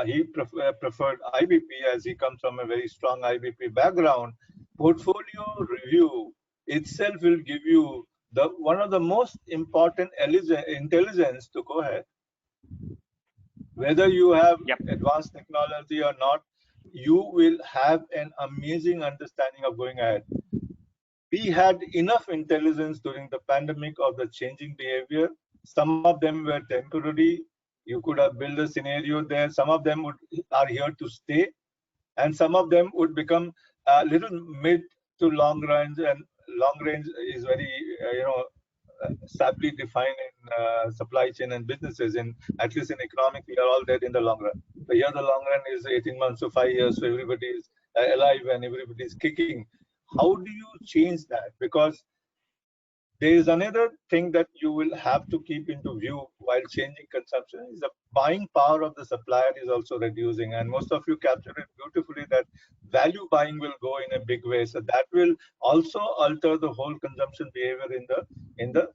Speaker 2: he preferred IBP as he comes from a very strong IBP background. Portfolio review itself will give you one of the most important intelligence to go ahead. Whether you have advanced technology or not, you will have an amazing understanding of going ahead. We had enough intelligence during the pandemic of the changing behavior. Some of them were temporary. You could have built a scenario there. Some of them are here to stay, and some of them would become a little mid to long range. And long range is very, sadly defined in supply chain and businesses. In at least in economics, we are all dead in the long run. But here, the long run is 18 months to 5 years, so everybody is alive and everybody is kicking. How do you change that? Because there is another thing that you will have to keep into view while changing consumption is the buying power of the supplier is also reducing. And most of you captured it beautifully that value buying will go in a big way. So that will also alter the whole consumption behavior in the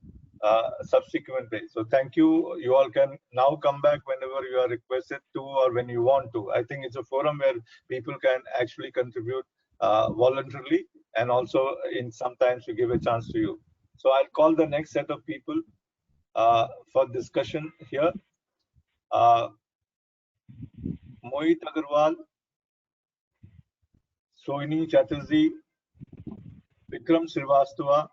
Speaker 2: subsequent day. So thank you. You all can now come back whenever you are requested to or when you want to. I think it's a forum where people can actually contribute voluntarily, and also in sometimes we give a chance to you. So I'll call the next set of people for discussion here. Mohit Agarwal, Sohini Chatterjee, Vickram Srivastava,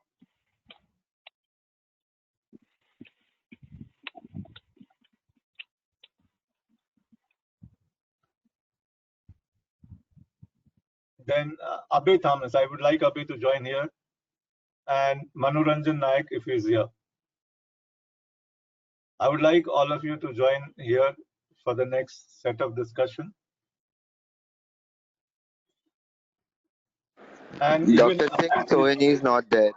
Speaker 2: then Abbey Thomas. I would like Abbey to join here, and Manoranjan Naik if he's here. I would like all of you to join here for the next set of discussion. And
Speaker 17: Dr. Singh, Sohini is not there.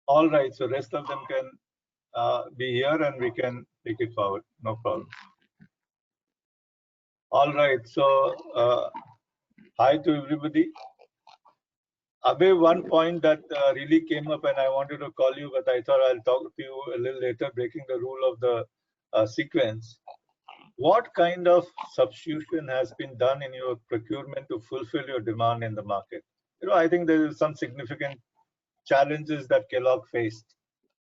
Speaker 2: All right, so rest of them can be here and we can take it forward. No problem. All right, so hi to everybody. Abbey, one point that really came up and I wanted to call you, but I thought I'll talk to you a little later, breaking the rule of the sequence. What kind of substitution has been done in your procurement to fulfill your demand in the market? I think there is some significant challenges that Kellogg faced.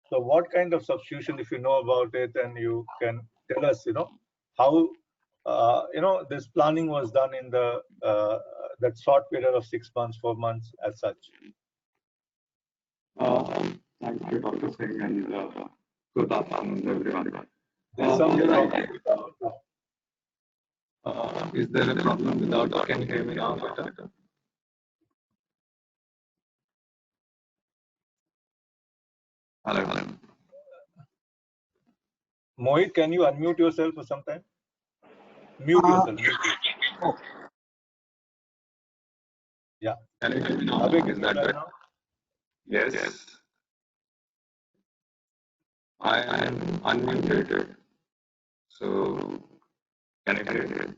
Speaker 2: So what kind of substitution, if you know about it, and you can tell us, how, this planning was done in the that short period of 6 months, 4 months as such.
Speaker 18: Thank you, Dr. Singh, and good afternoon, everyone.
Speaker 2: There's some
Speaker 18: is there a problem without? Can you hear me now better? Hello.
Speaker 2: Mohit, can you unmute yourself for some time? Mute yourself. Yeah.
Speaker 18: Can you hear me now?
Speaker 2: Abbey,
Speaker 18: Is that better? Yes. I am unmuted. So, can you hear me?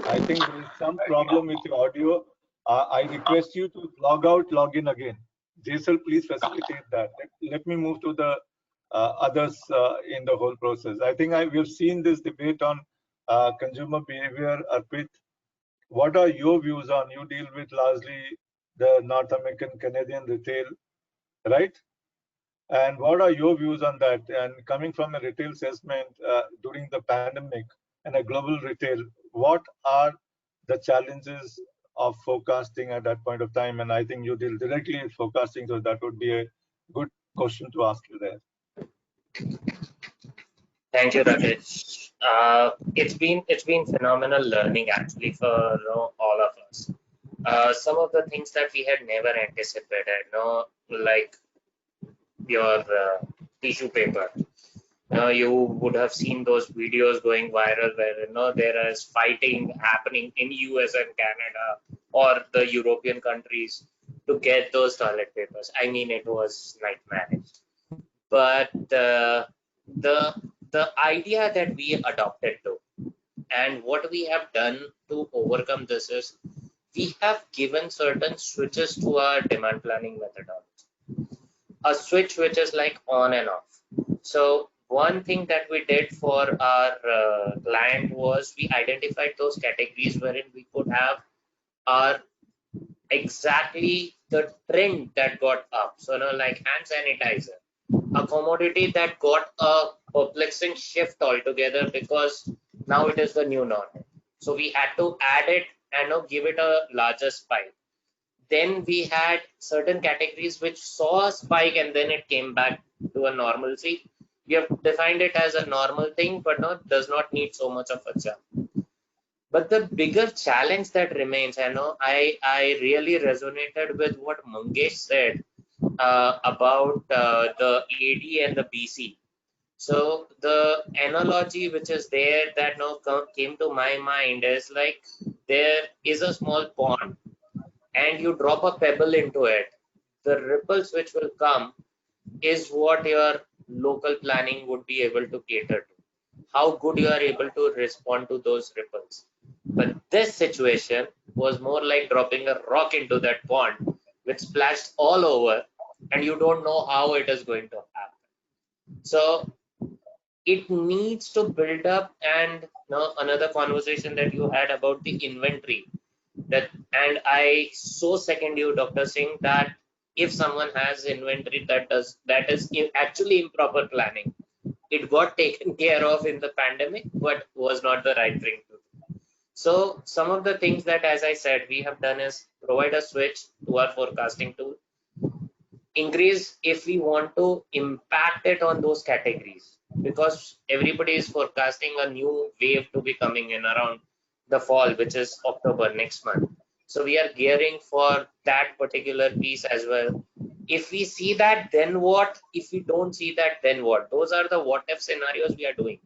Speaker 2: I think there is some problem with your audio. I request you to log out, log in again. Jaisal, please facilitate that. Let me move to the others in the whole process. I think we have seen this debate on consumer behavior. Arpit, what are your views on? You deal with largely the North American, Canadian retail, right? And what are your views on that? And coming from a retail segment during the pandemic and a global retail, what are the challenges of forecasting at that point of time? And I think you deal directly with forecasting, so that would be a good question to ask you there.
Speaker 19: Thank you, Rakesh. It's been phenomenal learning actually for all of us. Some of the things that we had never anticipated, like your tissue paper. You would have seen those videos going viral where there is fighting happening in US and Canada or the European countries to get those toilet papers. I mean, it was nightmarish. But the idea that we adopted to, and what we have done to overcome this is we have given certain switches to our demand planning methodology. A switch which is like on and off. So one thing that we did for our client was we identified those categories wherein we could have our exactly the trend that got up. So like hand sanitizer, a commodity that got a perplexing shift altogether because now it is the new norm. So we had to add it and give it a larger spike. Then we had certain categories which saw a spike and then it came back to a normalcy. We have defined it as a normal thing, but does not need so much of a jump. But the bigger challenge that remains, I really resonated with what Mangesh said about the AD and the BC. So the analogy which is there that now came to my mind is like there is a small pond and you drop a pebble into it. The ripples which will come is what your local planning would be able to cater to. How good you are able to respond to those ripples. But this situation was more like dropping a rock into that pond which splashed all over and you don't know how it is going to happen. So it needs to build up. And now another conversation that you had about the inventory, that, and I so second you, Dr. Singh, that if someone has inventory that is actually improper planning, it got taken care of in the pandemic, but was not the right thing to do. So some of the things that, as I said, we have done is provide a switch to our forecasting tool, increase if we want to impact it on those categories, because everybody is forecasting a new wave to be coming in around the fall, which is October next month. So we are gearing for that particular piece as well. If we see that, then what? If we don't see that, then what? Those are the what if scenarios we are doing.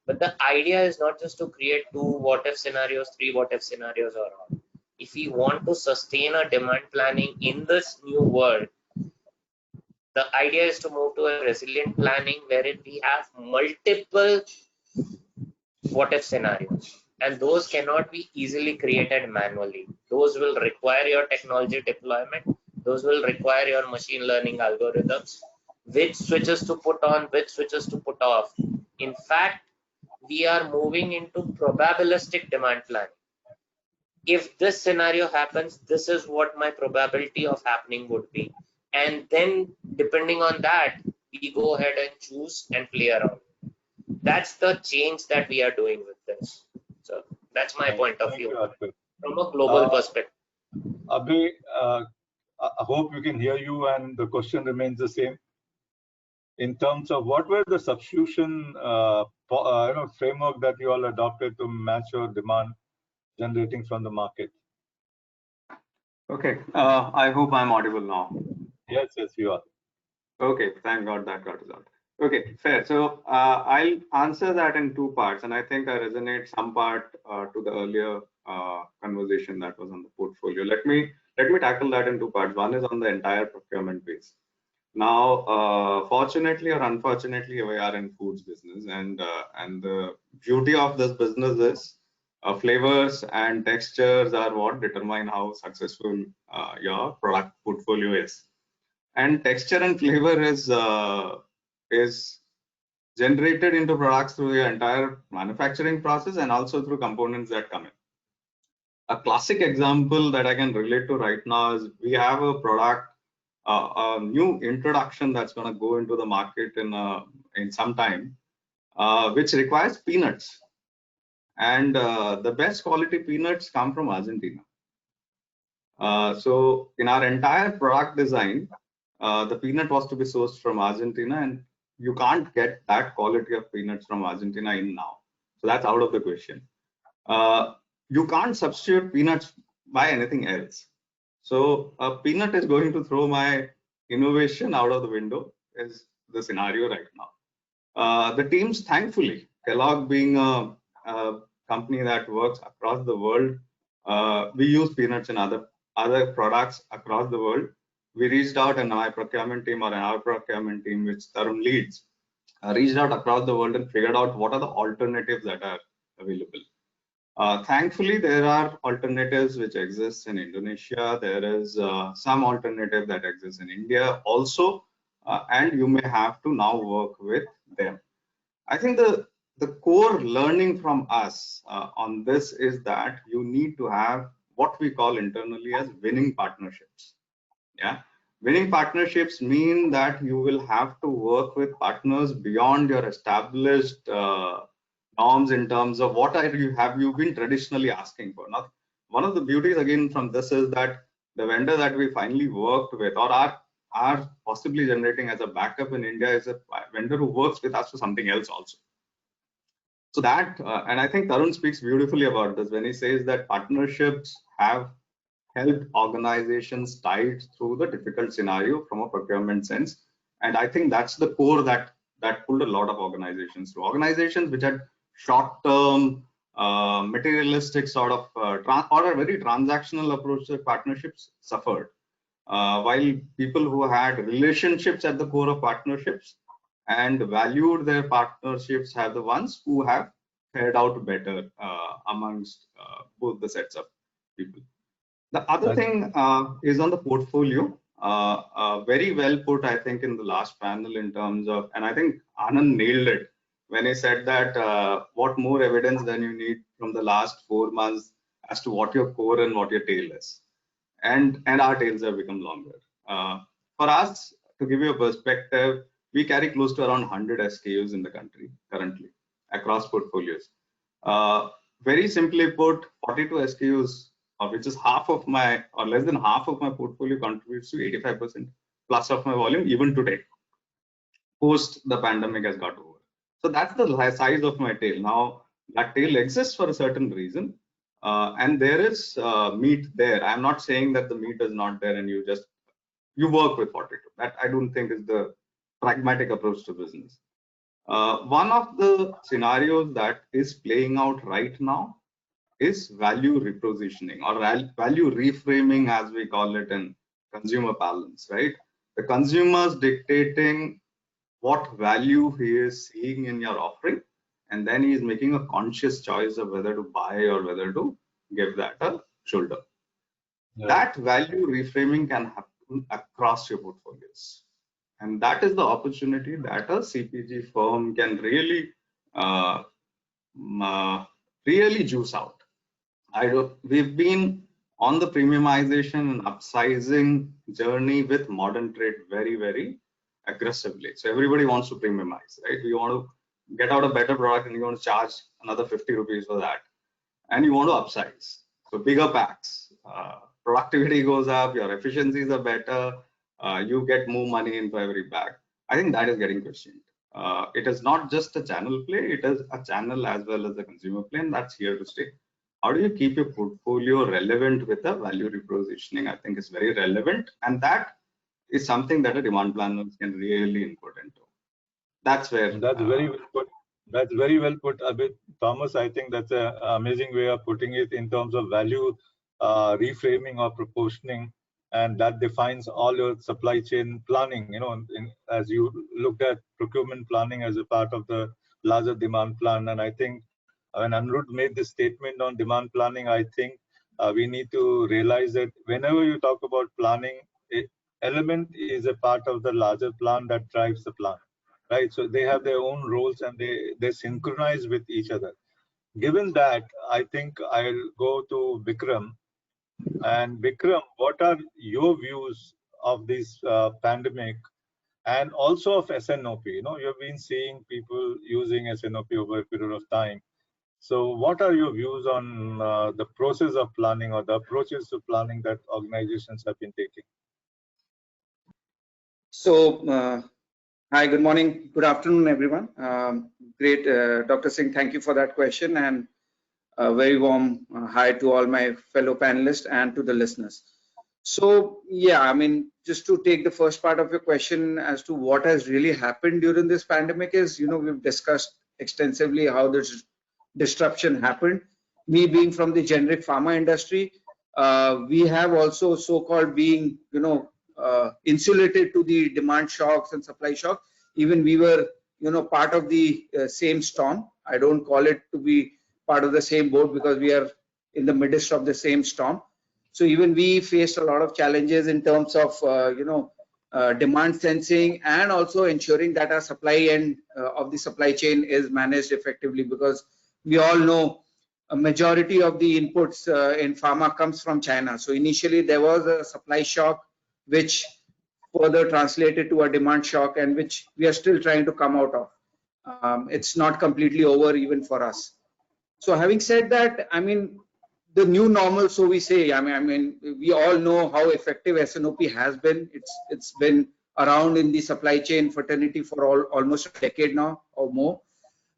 Speaker 19: But the idea is not just to create 2 what if scenarios, 3 what if scenarios or all. If we want to sustain a demand planning in this new world, the idea is to move to a resilient planning wherein we have multiple what if scenarios, and those cannot be easily created manually. Those will require your technology deployment. Those will require your machine learning algorithms, which switches to put on, which switches to put off. In fact, we are moving into probabilistic demand planning. If this scenario happens, this is what my probability of happening would be. And then depending on that, we go ahead and choose and play around. That's the change that we are doing with this. So that's my point of view from a global perspective.
Speaker 2: Abbey, I hope you can hear you, and the question remains the same. In terms of what were the substitution framework that you all adopted to match your demand generating from the market?
Speaker 18: Okay, I hope I'm audible now.
Speaker 2: Yes, you are.
Speaker 18: Okay, thank God that got resolved. Okay, fair. So I'll answer that in 2 parts, and I think I resonate some part to the earlier conversation that was on the portfolio. Let me tackle that in 2 parts. One is on the entire procurement base. Now, fortunately or unfortunately, we are in foods business, and the beauty of this business is flavors and textures are what determine how successful your product portfolio is. And texture and flavor is generated into products through the entire manufacturing process and also through components that come in. A classic example that I can relate to right now is we have a product, a new introduction that's going to go into the market in some time, which requires peanuts. And the best quality peanuts come from Argentina. So in our entire product design, the peanut was to be sourced from Argentina, and you can't get that quality of peanuts from Argentina in now. So that's out of the question. You can't substitute peanuts by anything else. So a peanut is going to throw my innovation out of the window is the scenario right now. The teams, thankfully, Kellogg being a company that works across the world, we use peanuts in other products across the world. We reached out, and my procurement team, or our procurement team, which Tarun leads, reached out across the world and figured out what are the alternatives that are available. Thankfully, there are alternatives which exist in Indonesia. There is some alternative that exists in India also, and you may have to now work with them. I think the core learning from us on this is that you need to have what we call internally as winning partnerships. Yeah, winning partnerships mean that you will have to work with partners beyond your established norms in terms of what have you been traditionally asking for. Now, one of the beauties again from this is that the vendor that we finally worked with or are possibly generating as a backup in India is a vendor who works with us for something else also. So that, and I think Tarun speaks beautifully about this when he says that partnerships have helped organizations tide through the difficult scenario from a procurement sense. And I think that's the core that pulled a lot of organizations through. Organizations which had short-term, materialistic sort of, or a very transactional approach to partnerships suffered. While people who had relationships at the core of partnerships and valued their partnerships have the ones who have fared out better amongst both the sets of people. The other thing is on the portfolio. Very well put, I think, in the last panel in terms of, and I think Anand nailed it when he said that what more evidence than you need from the last 4 months as to what your core and what your tail is. And our tails have become longer. For us, to give you a perspective, we carry close to around 100 SKUs in the country currently across portfolios. Very simply put, 42 SKUs, which is half of my, or less than half of my portfolio, contributes to 85% plus of my volume even today, post the pandemic has got over. So that's the size of my tail. Now, that tail exists for a certain reason, and there is meat there. I'm not saying that the meat is not there and you work with 42. That I don't think is the pragmatic approach to business. One of the scenarios that is playing out right now is value repositioning or value reframing, as we call it in consumer parlance, right? The consumer's dictating what value he is seeing in your offering, and then he is making a conscious choice of whether to buy or whether to give that a shoulder. Yeah. That value reframing can happen across your portfolios. And that is the opportunity that a CPG firm can really, really juice out. We've been on the premiumization and upsizing journey with modern trade very, very aggressively. So everybody wants to premiumize, right? You want to get out a better product and you want to charge another 50 rupees for that. And you want to upsize. So bigger packs, productivity goes up, your efficiencies are better, you get more money in for every bag. I think that is getting questioned. It is not just a channel play, it is a channel as well as a consumer play, and that's here to stay. How do you keep your portfolio relevant with the value repositioning? I think is very relevant, and that is something that a demand planner can really input into. That's where.
Speaker 2: That's very well put. That's very well put, Abhay. Thomas, I think that's an amazing way of putting it in terms of value reframing or proportioning, and that defines all your supply chain planning. You know, as you looked at procurement planning as a part of the larger demand plan, and I think when Anirudh made this statement on demand planning, I think we need to realize that whenever you talk about planning, element is a part of the larger plan that drives the plan, right? So they have their own roles and they synchronize with each other. Given that, I think I'll go to Vickram. And Vickram, what are your views of this pandemic and also of SNOP? You know, you've been seeing people using SNOP over a period of time. So what are your views on the process of planning or the approaches to planning that organizations have been taking?
Speaker 20: So, hi, good morning, good afternoon, everyone. Great, Dr. Singh, thank you for that question, and a very warm hi to all my fellow panelists and to the listeners. So yeah, I mean, just to take the first part of your question as to what has really happened during this pandemic is, we've discussed extensively how this disruption happened. Me being from the generic pharma industry, we have also so-called being, insulated to the demand shocks and supply shocks. Even we were, part of the same storm. I don't call it to be part of the same boat because we are in the midst of the same storm. So even we faced a lot of challenges in terms of, demand sensing and also ensuring that our supply end of the supply chain is managed effectively, because we all know a majority of the inputs in pharma comes from China. So initially there was a supply shock, which further translated to a demand shock, and which we are still trying to come out of. It's not completely over even for us. So having said that, I mean, the new normal, so we say, I mean, we all know how effective SNOP has been. It's been around in the supply chain fraternity for almost a decade now or more,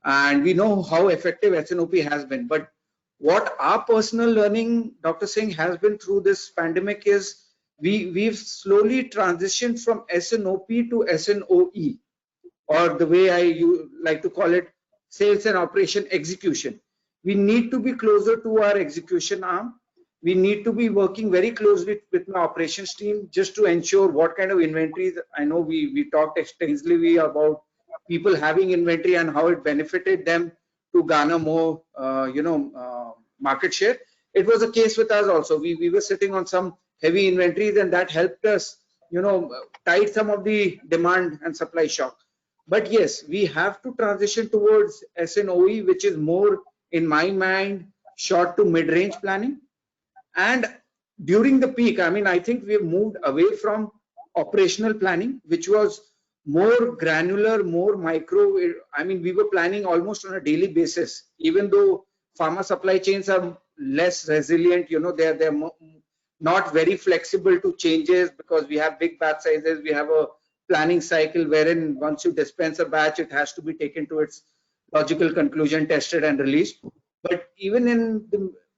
Speaker 20: and we know how effective SNOP has been. But what our personal learning, Dr. Singh, has been through this pandemic is we've slowly transitioned from SNOP to SNOE, or the way I like to call it, sales and operation execution. We need to be closer to our execution arm. We need to be working very closely with my operations team just to ensure what kind of inventories. I know we talked extensively about people having inventory and how it benefited them to garner more, market share. It was a case with us also. We were sitting on some heavy inventories, and that helped us, tide some of the demand and supply shock. But yes, we have to transition towards SNOE, which is more, in my mind, short to mid-range planning. And during the peak, I mean, I think we have moved away from operational planning, which was more granular, more micro. I mean, we were planning almost on a daily basis, even though pharma supply chains are less resilient, they're not very flexible to changes, because we have big batch sizes. We have a planning cycle wherein once you dispense a batch, it has to be taken to its logical conclusion, tested and released. But even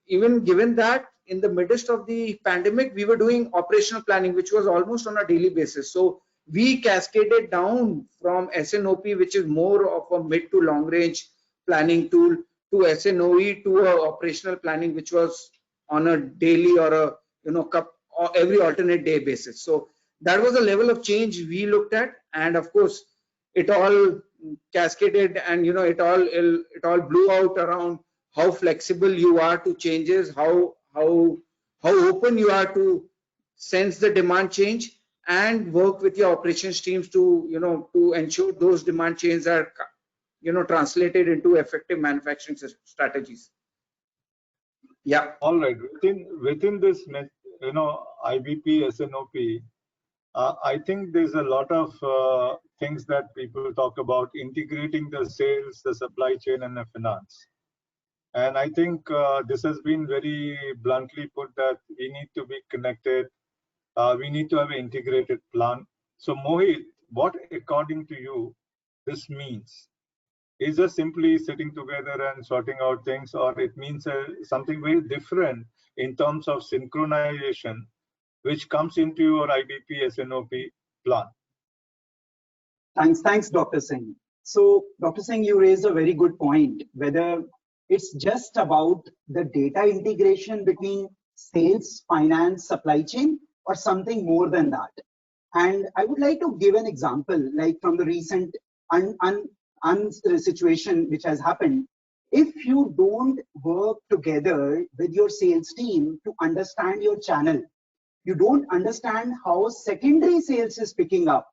Speaker 20: given that, in the midst of the pandemic, we were doing operational planning, which was almost on a daily basis. So we cascaded down from SNOP, which is more of a mid to long range planning tool, to SNOE, to a operational planning, which was on a daily or a every alternate day basis. So that was a level of change we looked at, and of course it all cascaded, and it all blew out around how flexible you are to changes, how open you are to sense the demand change and work with your operations teams to to ensure those demand changes are translated into effective manufacturing strategies. Yeah.
Speaker 2: All right. Within this IBP SNOP, I think there's a lot of things that people talk about, integrating the sales, the supply chain, and the finance. And I think this has been very bluntly put that we need to be connected. We need to have an integrated plan. So Mohit, what according to you this means? Is it simply sitting together and sorting out things, or it means something very different in terms of synchronization, which comes into your IBP SNOP plan?
Speaker 21: Thanks, Dr. Singh. So, Dr. Singh, you raised a very good point, whether it's just about the data integration between sales, finance, supply chain, or something more than that. And I would like to give an example, like from the recent situation which has happened. If you don't work together with your sales team to understand your channel, you don't understand how secondary sales is picking up,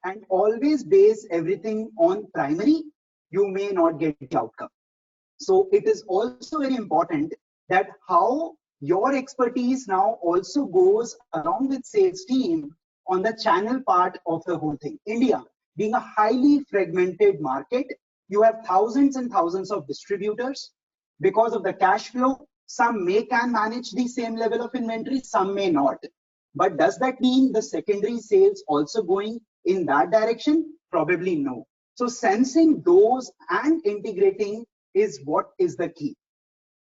Speaker 21: and always base everything on primary, you may not get the outcome. So it is also very important that how your expertise now also goes along with sales team on the channel part of the whole thing. India being a highly fragmented market, you have thousands and thousands of distributors. Because of the cash flow, some can manage the same level of inventory, some may not. But does that mean the secondary sales also going in that direction? Probably no. So sensing those and integrating is what is the key.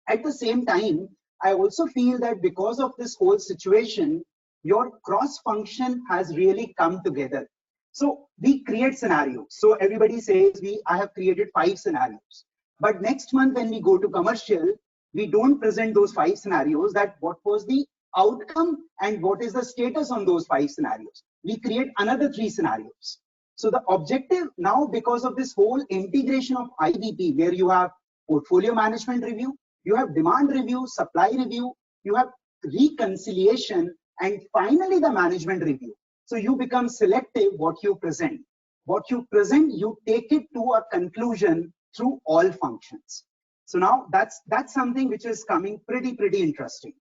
Speaker 21: At the same time, I also feel that because of this whole situation, your cross function has really come together. So we create scenarios. So everybody says I have created 5 scenarios. But next month when we go to commercial, we don't present those 5 scenarios, that what was the outcome and what is the status on those 5 scenarios. We create another 3 scenarios. So the objective now, because of this whole integration of IBP, where you have portfolio management review, you have demand review, supply review, you have reconciliation, and finally the management review. So you become selective what you present. What you present, you take it to a conclusion through all functions. So now that's something which is coming pretty interesting.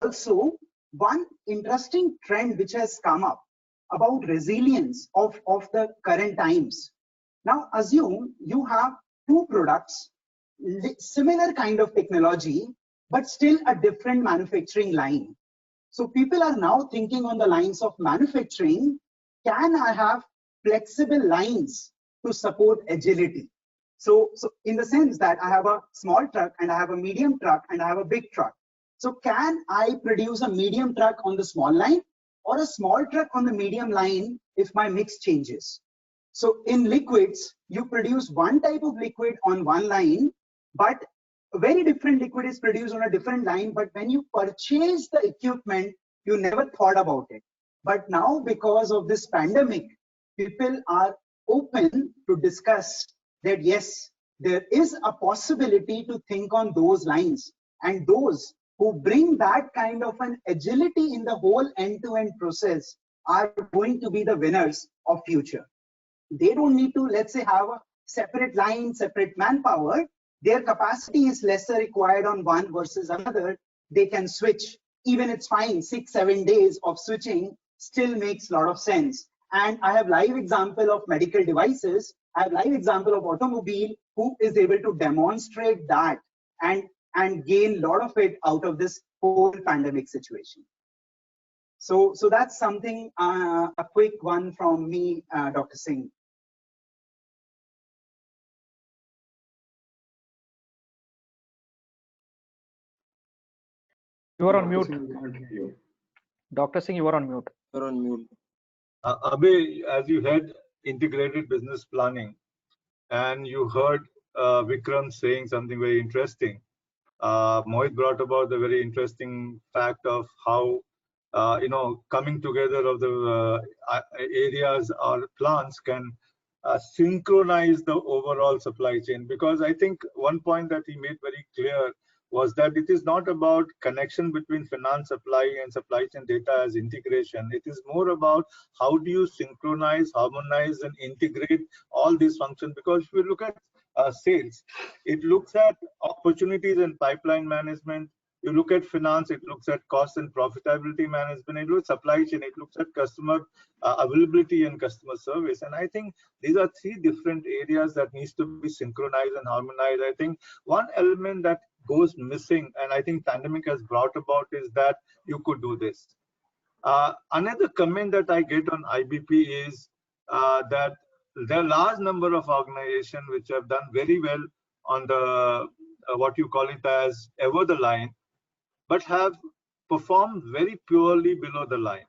Speaker 21: Also, one interesting trend which has come up about resilience of the current times. Now assume you have 2 products, similar kind of technology, but still a different manufacturing line. So people are now thinking on the lines of manufacturing, can I have flexible lines to support agility? So in the sense that I have a small truck and I have a medium truck and I have a big truck. So can I produce a medium truck on the small line or a small truck on the medium line if my mix changes? So in liquids, you produce one type of liquid on one line, but a very different liquid is produced on a different line. But when you purchase the equipment, you never thought about it. But now, because of this pandemic, people are open to discuss that yes, there is a possibility to think on those lines, and those who bring that kind of an agility in the whole end-to-end process are going to be the winners of future. They don't need to, let's say, have a separate line, separate manpower. Their capacity is lesser required on one versus another. They can switch. Even it's fine, 6-7 days of switching still makes a lot of sense. And I have live example of medical devices. I have live example of automobile who is able to demonstrate that and gain a lot of it out of this whole pandemic situation. So that's something, a quick one from me, Dr. Singh.
Speaker 13: You are on mute. Dr. Singh, you are on mute.
Speaker 9: You're on mute.
Speaker 2: Abbey, as you had integrated business planning, and you heard Vickram saying something very interesting. Mohit brought about the very interesting fact of how coming together of the areas or plants can synchronize the overall supply chain. Because I think one point that he made very clear was that it is not about connection between finance, supply, and supply chain data as integration. It is more about how do you synchronize, harmonize, and integrate all these functions. Because if you look at sales, it looks at opportunities and pipeline management. You look at finance, it looks at cost and profitability management. It looks at supply chain, it looks at customer availability and customer service. And I think these are 3 different areas that needs to be synchronized and harmonized. I think one element that goes missing, and I think pandemic has brought about, is that you could do this. Another comment that I get on IBP is that there are a large number of organizations which have done very well on the what you call it as ever the line, but have performed very poorly below the line.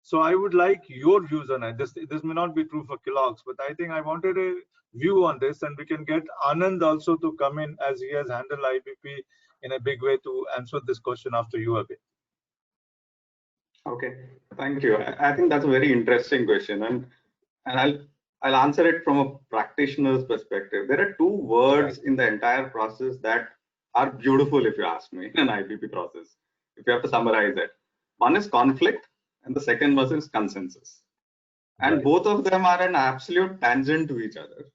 Speaker 2: So I would like your views on it. This may not be true for Kellogg's, but I think I wanted a view on this, and we can get Anand also to come in, as he has handled IBP in a big way, to answer this question after you a bit.
Speaker 18: Okay, thank you. I think that's a very interesting question, and I'll answer it from a practitioner's perspective. There are 2 words in the entire process that are beautiful, if you ask me, in an IBP process, if you have to summarize it. One is conflict, and the second one is consensus. And both of them are an absolute tangent to each other.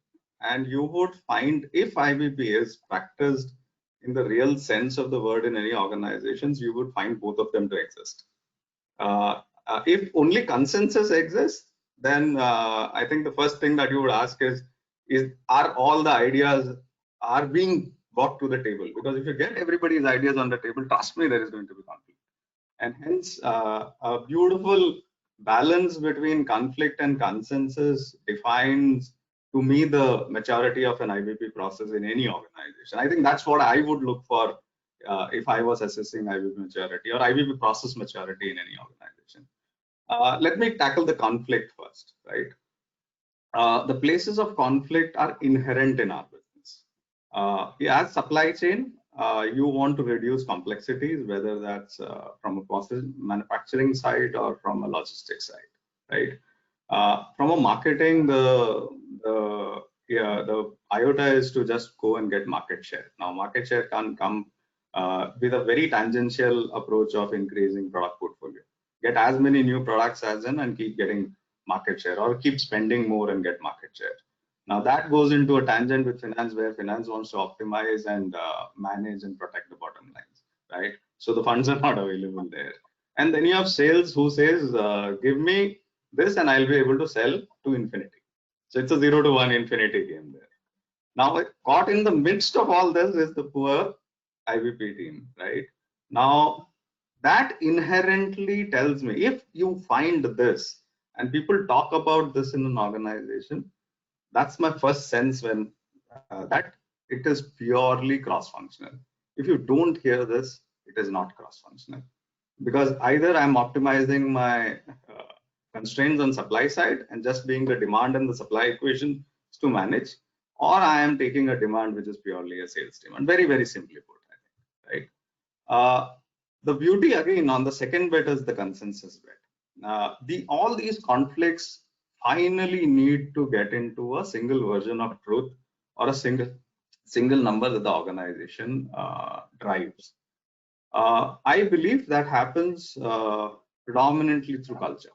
Speaker 18: And you would find, if IBP is practiced in the real sense of the word in any organizations, you would find both of them to exist. If only consensus exists, then I think the first thing that you would ask is are all the ideas are being brought to the table? Because if you get everybody's ideas on the table, trust me, there is going to be conflict. And hence, a beautiful balance between conflict and consensus defines, to me, the maturity of an IBP process in any organization. I think that's what I would look for if I was assessing IBP maturity or IBP process maturity in any organization. Let me tackle the conflict first, right? The places of conflict are inherent in our business. As supply chain, you want to reduce complexities, whether that's from a process manufacturing side or from a logistics side, right? From a marketing, the iota is to just go and get market share. Now, market share can come with a very tangential approach of increasing product portfolio. Get as many new products as in and keep getting market share, or keep spending more and get market share. Now that goes into a tangent with finance, where finance wants to optimize and manage and protect the bottom lines, right? So the funds are not available there. And then you have sales who says, give me this and I'll be able to sell to infinity. So it's a 0 to 1 infinity game there. Now, caught in the midst of all this is the poor IBP team, right? Now, that inherently tells me, if you find this and people talk about this in an organization, that's my first sense when that it is purely cross-functional. If you don't hear this, it is not cross-functional. Because either I'm optimizing my constraints on supply side and just being the demand and the supply equation to manage, or I am taking a demand which is purely a sales demand. Very, very simply put, I think, right? The beauty again on the second bit is the consensus bit. All these conflicts finally need to get into a single version of truth or a single number that the organization drives. I believe that happens predominantly through culture.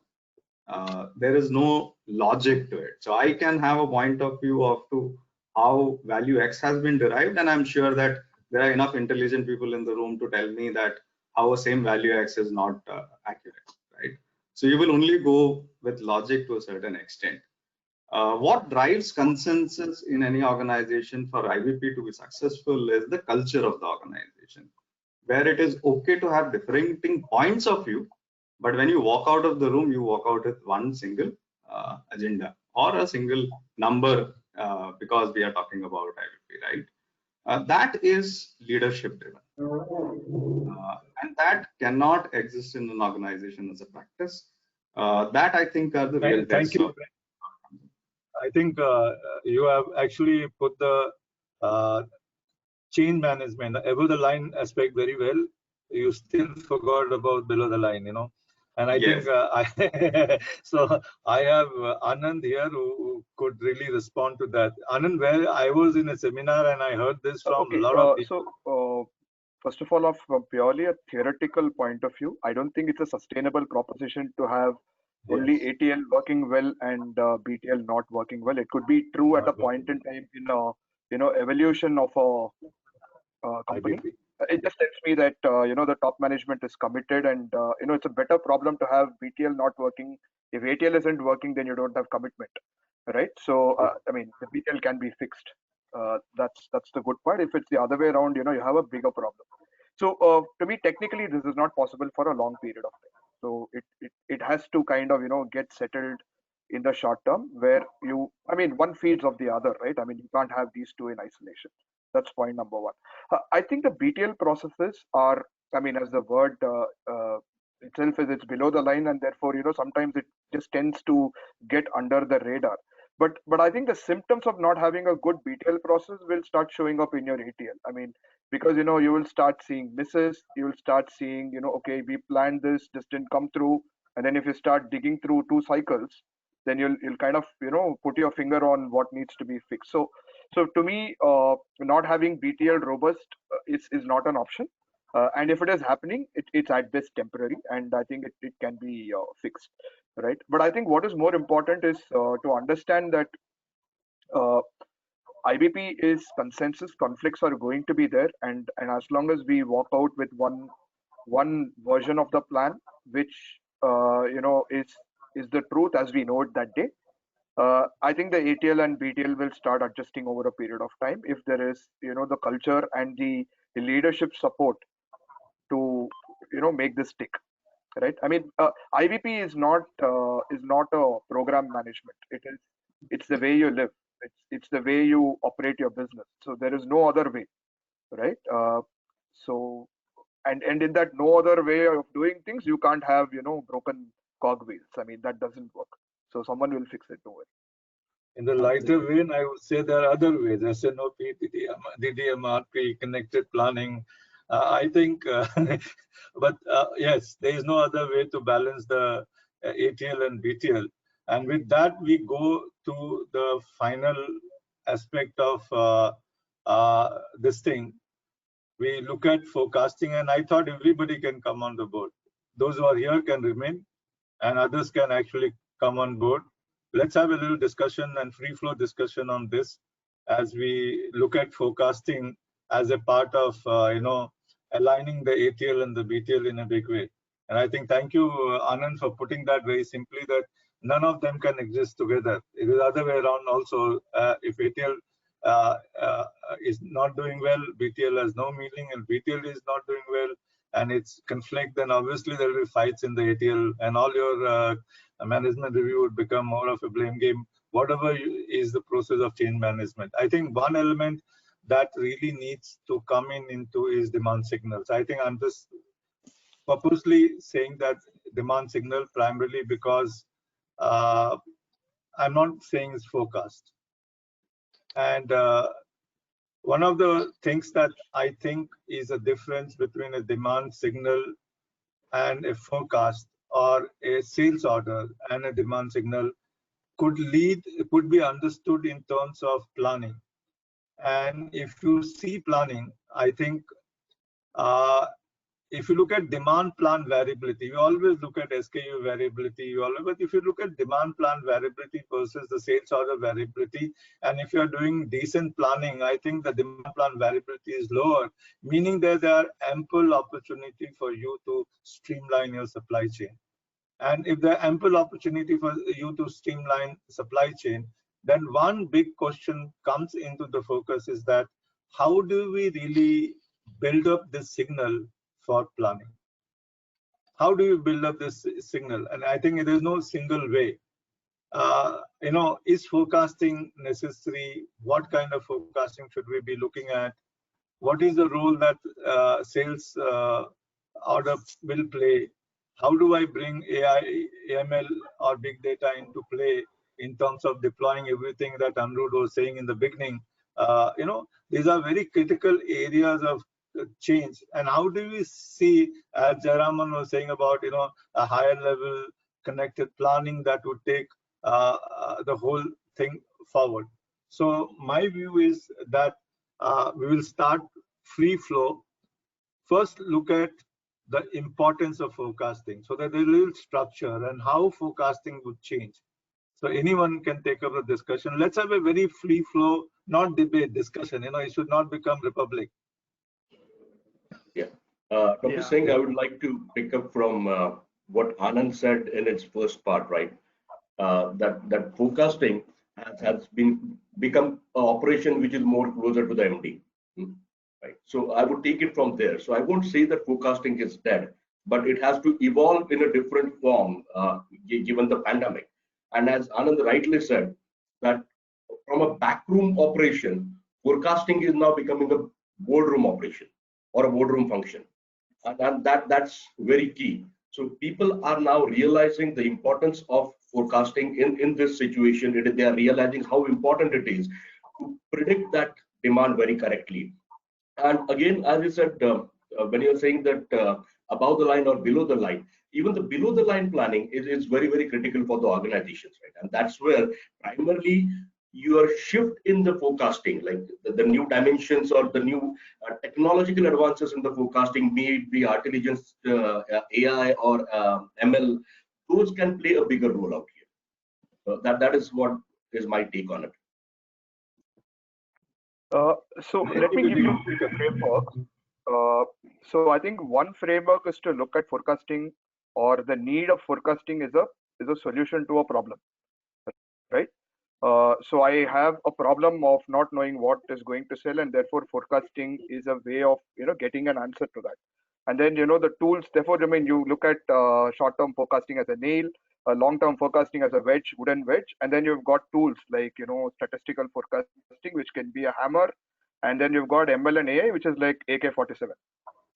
Speaker 18: There is no logic to it. So I can have a point of view of to how value X has been derived, and I'm sure that there are enough intelligent people in the room to tell me that our same value X is not accurate, right? So you will only go with logic to a certain extent. What drives consensus in any organization for IBP to be successful is the culture of the organization, where it is okay to have differing points of view, but when you walk out of the room, you walk out with one single agenda or a single number, because we are talking about IBP, right? That is leadership driven, and that cannot exist in an organization as a practice. That I think are the real
Speaker 2: Thank you. I think you have actually put the chain management, above the line aspect very well. You still forgot about below the line, you know. And I think so I have Anand here who could really respond to that. Anand, where I was in a seminar and I heard this from a lot of people.
Speaker 7: So first of all, from purely a theoretical point of view, I don't think it's a sustainable proposition to have only ATL working well and BTL not working well. It could be true at a point in time in evolution of a company. It just tells me that the top management is committed, and it's a better problem to have BTL not working. If ATL isn't working, then you don't have commitment, right? So I mean, the BTL can be fixed. That's the good part. If it's the other way around, you have a bigger problem. So to me, technically, this is not possible for a long period of time. So it has to kind of get settled in the short term, where one feeds of the other, right? I mean, you can't have these two in isolation. That's point number one. I think the BTL processes are, as the word itself is, it's below the line, and therefore sometimes it just tends to get under the radar. But I think the symptoms of not having a good BTL process will start showing up in your ATL. I mean, because you will start seeing misses, you will start seeing okay, we planned this didn't come through, and then if you start digging through 2 cycles, then you'll kind of put your finger on what needs to be fixed. So to me, not having BTL robust is not an option, and if it is happening, it's at best temporary, and I think it can be fixed, right? But I think what is more important is to understand that IBP is consensus. Conflicts are going to be there, and as long as we walk out with one version of the plan, which is the truth as we know it that day, I think the ATL and BTL will start adjusting over a period of time if there is the culture and the leadership support to make this stick, right? I mean, IBP is not a program management. It's the way you live. It's the way you operate your business. So there is no other way, right? So, and in that no other way of doing things, you can't have, broken cogwheels. I mean, that doesn't work. So someone will fix it. Don't worry.
Speaker 2: In the lighter vein, I would say there are other ways: SNOP, DDMRP, connected planning. I think, but yes, there is no other way to balance the ATL and BTL. And with that, we go to the final aspect of this thing. We look at forecasting, and I thought everybody can come on the board. Those who are here can remain, and others can actually come on board. Let's have a little discussion and free flow discussion on this as we look at forecasting as a part of aligning the ATL and the BTL in a big way. And I think thank you, Anand, for putting that very simply, that none of them can exist together. It is the other way around also. If ATL is not doing well, BTL has no meaning, and BTL is not doing well, and it's conflict, then obviously there will be fights in the ATL, and all your management review would become more of a blame game, whatever is the process of change management. I think one element that really needs to come into is demand signals. I think I'm just purposely saying that demand signal primarily because I'm not saying it's forecast. And one of the things that I think is a difference between a demand signal and a forecast, or a sales order and a demand signal, could be understood in terms of planning. And if you see planning, I think if you look at demand plan variability, you always look at SKU variability, but if you look at demand plan variability versus the sales order variability, and if you're doing decent planning, I think the demand plan variability is lower, meaning that there are ample opportunity for you to streamline your supply chain. And if there are ample opportunity for you to streamline supply chain, then one big question comes into the focus is that how do we really build up this signal for planning? How do you build up this signal? And I think there is no single way. Is forecasting necessary? What kind of forecasting should we be looking at? What is the role that sales order will play? How do I bring AI, AML, or big data into play in terms of deploying everything that Amrud was saying in the beginning? These are very critical areas of change. And how do we see, as Jayaraman was saying about, a higher level connected planning that would take the whole thing forward? So my view is that we will start free flow. First, look at the importance of forecasting, so that there is a little structure and how forecasting would change. So anyone can take up the discussion. Let's have a very free flow, not debate, discussion. It should not become republic.
Speaker 8: Yeah. Dr. Singh, I would like to pick up from what Anand said in its first part, right? That forecasting has become an operation which is more closer to the MD. Right. So I would take it from there. So I won't say that forecasting is dead, but it has to evolve in a different form given the pandemic. And as Anand rightly said, that from a backroom operation, forecasting is now becoming a boardroom operation or a boardroom function. And that's very key. So people are now realizing the importance of forecasting in this situation. They are realizing how important it is to predict that demand very correctly. And again, as you said, when you're saying that above the line or below the line, even the below the line planning is very, very critical for the organizations, right? And that's where primarily your shift in the forecasting, like the new dimensions or the new technological advances in the forecasting, may it be intelligence, AI or ML, those can play a bigger role out here. That is what is my take on it.
Speaker 7: So let me give you a framework. So I think one framework is to look at forecasting, or the need of forecasting is a solution to a problem, right? So I have a problem of not knowing what is going to sell, and therefore forecasting is a way of getting an answer to that. And then the tools. Therefore, you look at short-term forecasting as a nail, long-term forecasting as a wedge, wooden wedge, and then you've got tools like statistical forecasting, which can be a hammer, and then you've got ML and AI, which is like AK-47,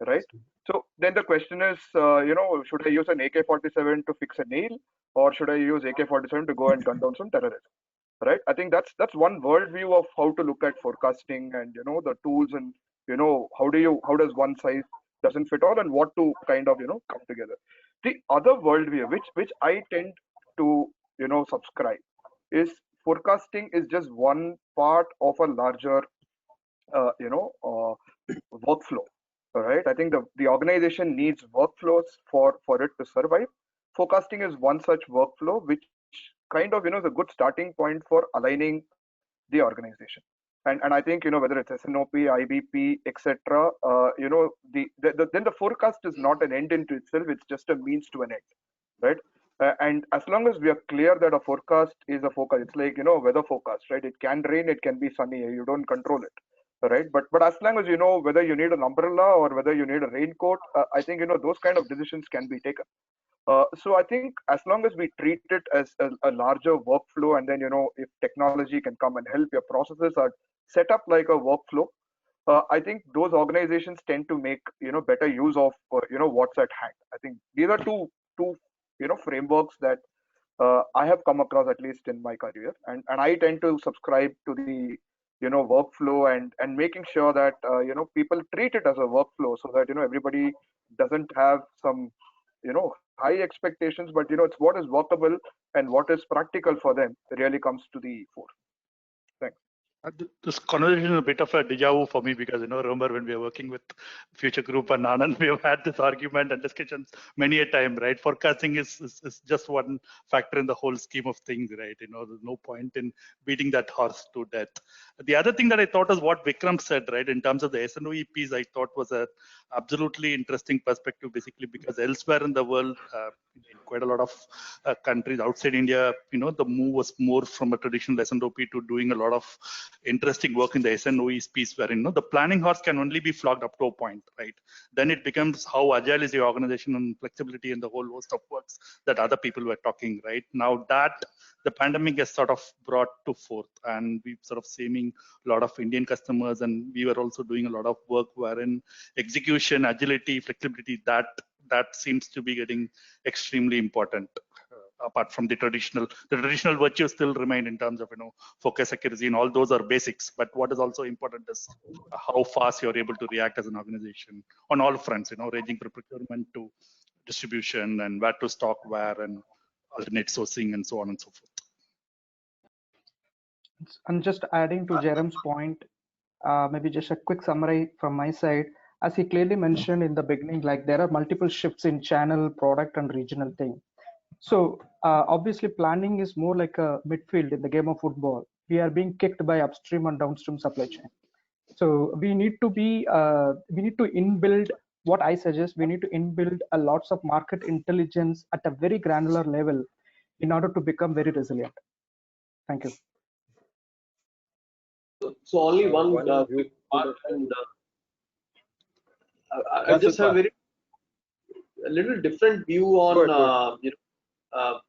Speaker 7: right? So then the question is, should I use an AK-47 to fix a nail, or should I use AK-47 to go and gun down some terrorists, right? I think that's one worldview of how to look at forecasting and the tools, and how does one size doesn't fit all, and what to kind of come together. The other worldview which I tend to subscribe is forecasting is just one part of a larger workflow. All right, I think the organization needs workflows for it to survive. Forecasting is one such workflow, which kind of is a good starting point for aligning the organization. And I think whether it's SNOP, IBP, etc. Then the forecast is not an end into itself; it's just a means to an end, right? And as long as we are clear that a forecast is a forecast, it's like weather forecast, right? It can rain, it can be sunny, you don't control it, right? But as long as you know whether you need an umbrella or whether you need a raincoat, I think those kind of decisions can be taken. So I think as long as we treat it as a larger workflow, and then if technology can come and help, your processes are set up like a workflow, I think those organizations tend to make better use of what's at hand. I think these are two frameworks that I have come across, at least in my career, and I tend to subscribe to the workflow and making sure that people treat it as a workflow, so that everybody doesn't have some high expectations, but it's what is workable and what is practical for them really comes to the fore. Thanks.
Speaker 6: This conversation is a bit of a deja vu for me, because remember when we were working with Future Group and Anand, we have had this argument and discussions many a time, right? Forecasting is just one factor in the whole scheme of things, right? There's no point in beating that horse to death. The other thing that I thought is what Vickram said, right? In terms of the SNOE piece, I thought was a absolutely interesting perspective, basically, because elsewhere in the world, in quite a lot of countries outside India, the move was more from a traditional SNOP to doing a lot of interesting work in the SNOE piece, where the planning horse can only be flogged up to a point, right? Then it becomes how agile is your organization and flexibility and the whole host of works that other people were talking, right? Now that the pandemic has sort of brought to forth, and we've sort of seeing a lot of Indian customers, and we were also doing a lot of work wherein execution, agility, flexibility, that seems to be getting extremely important. Apart from the traditional virtues still remain in terms of focus, accuracy, and all those are basics. But what is also important is how fast you're able to react as an organization on all fronts. Ranging from procurement to distribution, and where to stock where, and alternate sourcing, and so on and so forth.
Speaker 13: And just adding to Jerem's point, maybe just a quick summary from my side. As he clearly mentioned in the beginning, like there are multiple shifts in channel, product, and regional thing. So obviously planning is more like a midfield in the game of football. We are being kicked by upstream and downstream supply chain. So we need to inbuild, what I suggest, we need to inbuild a lots of market intelligence at a very granular level in order to become very resilient. Thank you.
Speaker 14: So only one quick part, and I just have a little different view on the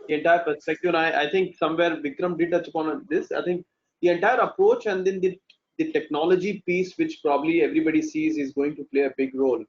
Speaker 14: entire perspective. And I think somewhere Vickram did touch upon this. I think the entire approach, and then the technology piece, which probably everybody sees is going to play a big role.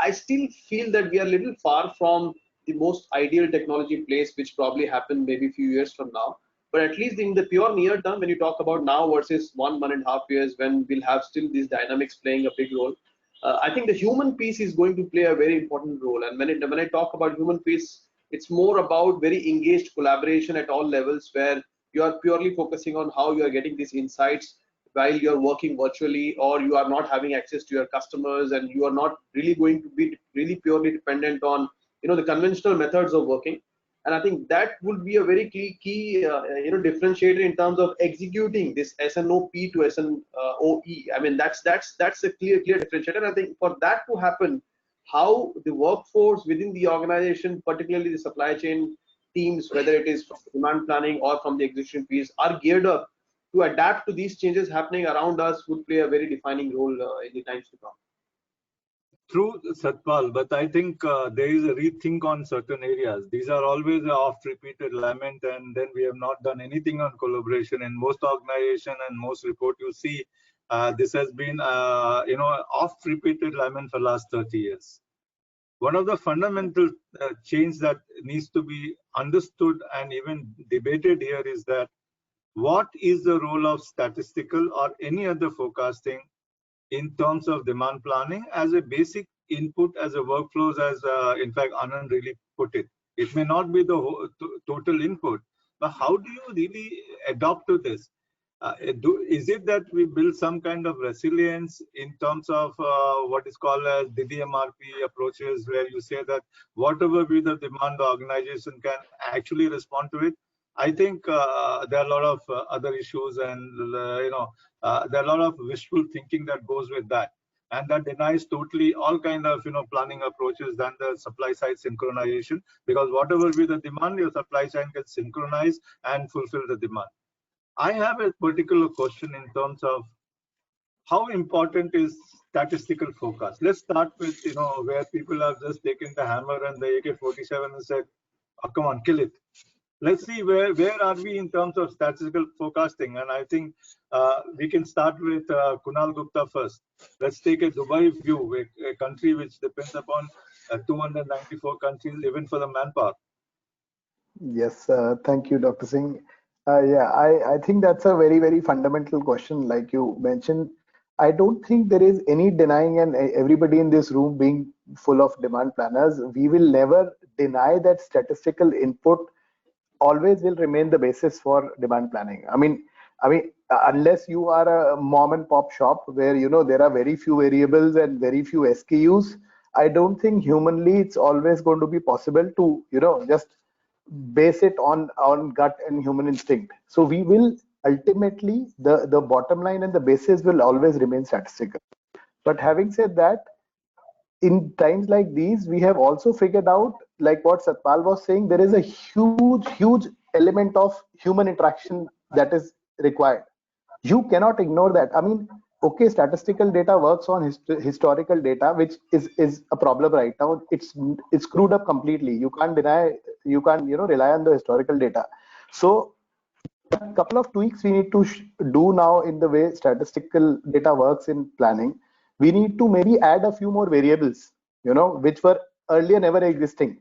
Speaker 14: I still feel that we are a little far from the most ideal technology place, which probably happened maybe a few years from now. But at least in the pure near term, when you talk about now versus 1.5 years, when we'll have still these dynamics playing a big role, I think the human piece is going to play a very important role. And when I talk about human piece, it's more about very engaged collaboration at all levels, where you are purely focusing on how you are getting these insights while you're working virtually, or you are not having access to your customers, and you are not really going to be really purely dependent on the conventional methods of working. And I think that would be a very key differentiator in terms of executing this SNOP to SNOE. I mean, that's a clear differentiator. And I think for that to happen, how the workforce within the organization, particularly the supply chain teams, whether it is from demand planning or from the execution piece, are geared up to adapt to these changes happening around us, would play a very defining role in the times to come.
Speaker 2: True, Satpal, but I think there is a rethink on certain areas. These are always an oft-repeated lament, and then we have not done anything on collaboration. In most organizations and most report you see, This has been, oft repeated, for last 30 years. One of the fundamental change that needs to be understood and even debated here is that what is the role of statistical or any other forecasting in terms of demand planning as a basic input, as a workflows, as in fact Anand really put it. It may not be the whole, total input, but how do you really adopt to this? Is it that we build some kind of resilience in terms of what is called as DDMRP approaches, where you say that whatever be the demand, the organization can actually respond to it? I think there are a lot of other issues, and there are a lot of wishful thinking that goes with that, and that denies totally all kind of planning approaches than the supply side synchronization, because whatever be the demand, your supply side can synchronize and fulfill the demand. I have a particular question in terms of how important is statistical forecast. Let's start with where people have just taken the hammer and the AK-47 and said, oh, come on, kill it. Let's see where are we in terms of statistical forecasting. And I think we can start with Kunal Gupta first. Let's take a Dubai view, a country which depends upon 294 countries even for the manpower.
Speaker 5: Yes, thank you, Dr. Singh. Yeah, I think that's a very, very fundamental question. Like you mentioned, I don't think there is any denying, and everybody in this room being full of demand planners, we will never deny that statistical input always will remain the basis for demand planning. I mean, unless you are a mom and pop shop where there are very few variables and very few SKUs, I don't think humanly it's always going to be possible to just base it on gut and human instinct. So we will ultimately, the bottom line and the basis will always remain statistical. But having said that, in times like these, we have also figured out, like what Satpal was saying, there is a huge element of human interaction that is required. You cannot ignore that. I mean, okay, statistical data works on historical data, which is a problem right now. It's screwed up completely. You can't deny, you can't rely on the historical data. So a couple of tweaks we need to do now in the way statistical data works in planning. We need to maybe add a few more variables, which were earlier never existing.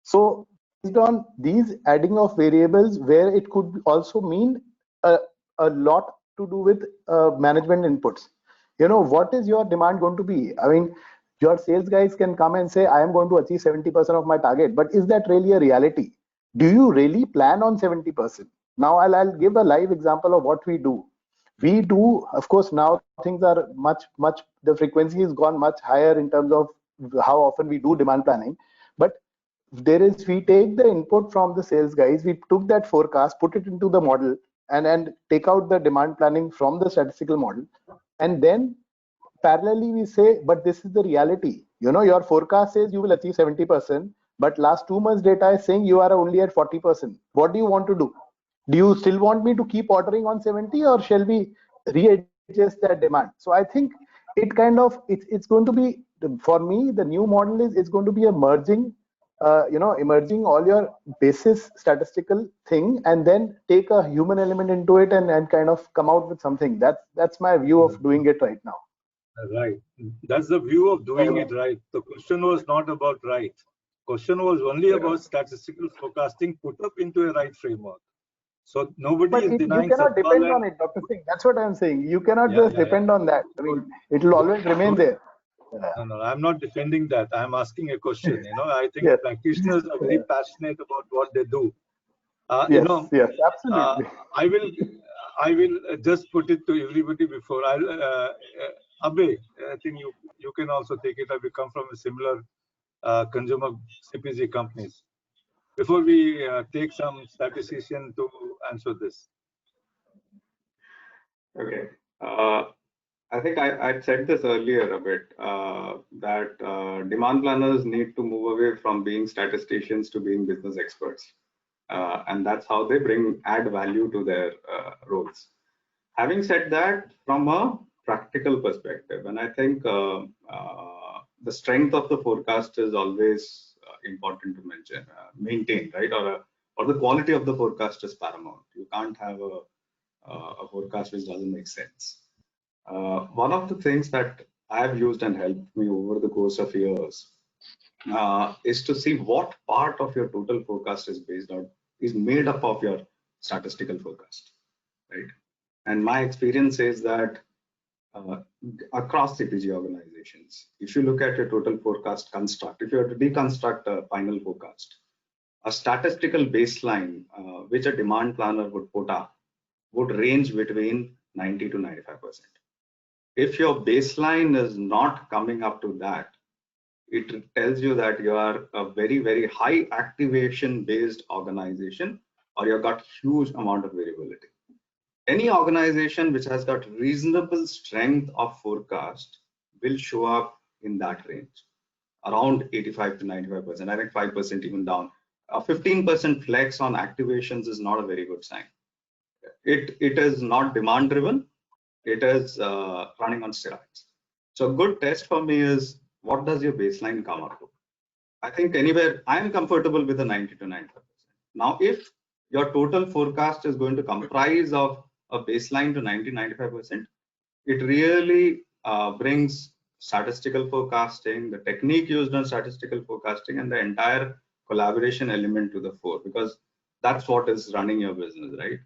Speaker 5: So based on these adding of variables, where it could also mean a lot to do with management inputs. What is your demand going to be? I mean, your sales guys can come and say, I am going to achieve 70% of my target, but is that really a reality? Do you really plan on 70%? Now I'll give a live example of what we do. We do, of course, now things are much, the frequency has gone much higher in terms of how often we do demand planning. But we take the input from the sales guys, we took that forecast, put it into the model, and take out the demand planning from the statistical model. And then parallelly we say, but this is the reality. Your forecast says you will achieve 70%, but last 2 months data is saying you are only at 40%. What do you want to do? Do you still want me to keep ordering on 70, or shall we readjust that demand? So I think it kind of, it's going to be, for me, the new model is it's going to be a merging, emerging all your basis statistical thing, and then take a human element into it and kind of come out with something. That's my view of doing it right now.
Speaker 2: Right. That's the view of doing it right. The question was not about right. Question was only about statistical forecasting put up into a right framework. So nobody is denying.
Speaker 5: You cannot depend on it, Dr. Singh. That's what I'm saying. You cannot just depend on that. I mean, it will always remain there.
Speaker 2: No, I'm not defending that. I'm asking a question. I think practitioners are very passionate about what they do.
Speaker 5: Yes, absolutely.
Speaker 2: I will just put it to everybody before Abbey, I think you can also take it up. We come from a similar consumer CPG companies. Before we take some statistician to answer this.
Speaker 18: Okay. I think I said this earlier a bit, that demand planners need to move away from being statisticians to being business experts. And that's how they add value to their roles. Having said that, from a practical perspective, and I think the strength of the forecast is always important to maintain, right? Or the quality of the forecast is paramount. You can't have a forecast which doesn't make sense. One of the things that I've used and helped me over the course of years is to see what part of your total forecast is made up of your statistical forecast, right? And my experience is that across CPG organizations, if you look at your total forecast construct, if you have to deconstruct a final forecast, a statistical baseline which a demand planner would put up would range between 90 to 95%. If your baseline is not coming up to that, it tells you that you are a very, very high activation based organization, or you've got huge amount of variability. Any organization which has got reasonable strength of forecast will show up in that range, around 85 to 95%. I think 5% even down. A 15% flex on activations is not a very good sign. It is not demand driven. It is running on steroids. So a good test for me is, what does your baseline come up to? I think anywhere I'm comfortable with a 90 to 95%. Now, if your total forecast is going to comprise of a baseline to 90-95%, it really brings statistical forecasting, the technique used on statistical forecasting, and the entire collaboration element to the fore, because that's what is running your business, right?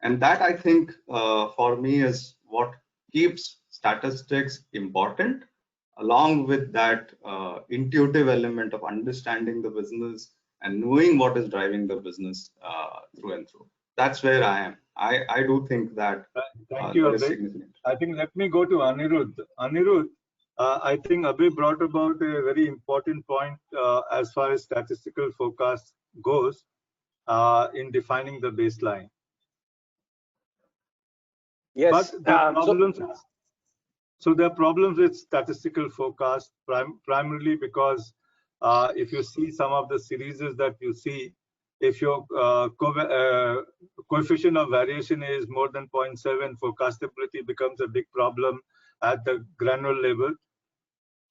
Speaker 18: And that, I think, for me, is what keeps statistics important, along with that intuitive element of understanding the business and knowing what is driving the business through and through. That's where I am. I do think that
Speaker 2: thank you, Abhay. I think let me go to Anirudh. Anirudh, I think Abhay brought about a very important point as far as statistical forecast goes in defining the baseline.
Speaker 12: Yes.
Speaker 2: But there are problems. So there are problems with statistical forecast primarily because if you see some of the series that you see, if your coefficient of variation is more than 0.7, forecastability becomes a big problem at the granular level.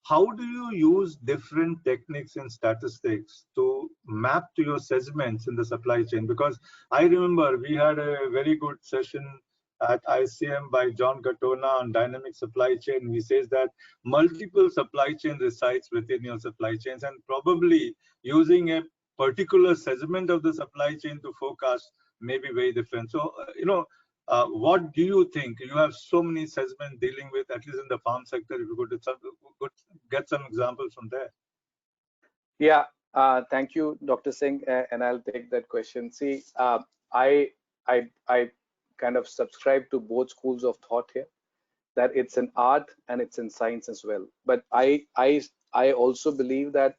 Speaker 2: How do you use different techniques in statistics to map to your segments in the supply chain? Because I remember we had a very good session at ISCM by John Katona on dynamic supply chain. He says that multiple supply chain resides within your supply chains, and probably using a particular segment of the supply chain to forecast may be very different. So, what do you think? You have so many segments dealing with, at least in the farm sector, if you could get some examples from there.
Speaker 12: Yeah, thank you, Dr. Singh, and I'll take that question. See, I kind of subscribe to both schools of thought here, that it's an art and it's in science as well. But I also believe that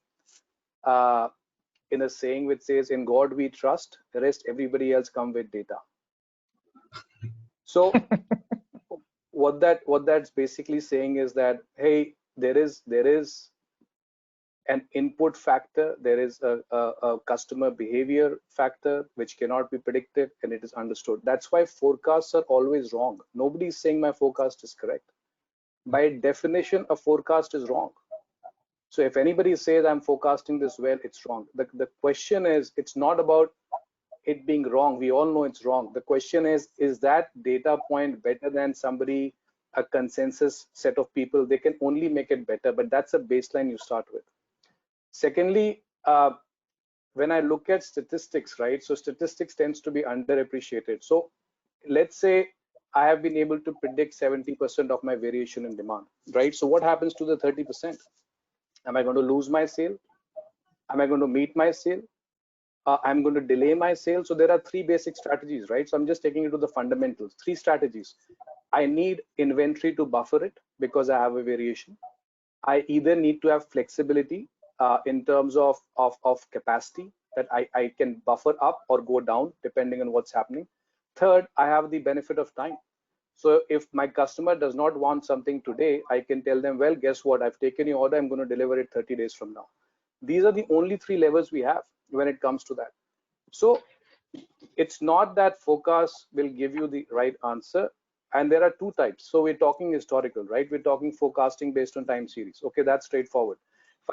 Speaker 12: in a saying which says, "In God we trust, the rest everybody else come with data." So what that's basically saying is that, hey, there is an input factor, there is a customer behavior factor which cannot be predicted, and it is understood. That's why forecasts are always wrong. Nobody is saying my forecast is correct. By definition, a forecast is wrong. So if anybody says I'm forecasting this well, it's wrong. The question is, it's not about it being wrong. We all know it's wrong. The question is that data point better than somebody, a consensus set of people? They can only make it better, but that's a baseline you start with. Secondly, when I look at statistics, right? So statistics tends to be underappreciated. So let's say I have been able to predict 70% of my variation in demand, right? So what happens to the 30%? Am I going to lose my sale? Am I going to meet my sale? I'm going to delay my sale. So there are three basic strategies, right? So I'm just taking it to the fundamentals. Three strategies. I need inventory to buffer it because I have a variation. I either need to have flexibility in terms of capacity, that I can buffer up or go down depending on what's happening. Third, I have the benefit of time. So if my customer does not want something today, I can tell them, well, guess what? I've taken your order. I'm going to deliver it 30 days from now. These are the only three levels we have when it comes to that. So it's not that forecast will give you the right answer. And there are two types. So we're talking historical, right? We're talking forecasting based on time series. Okay, that's straightforward.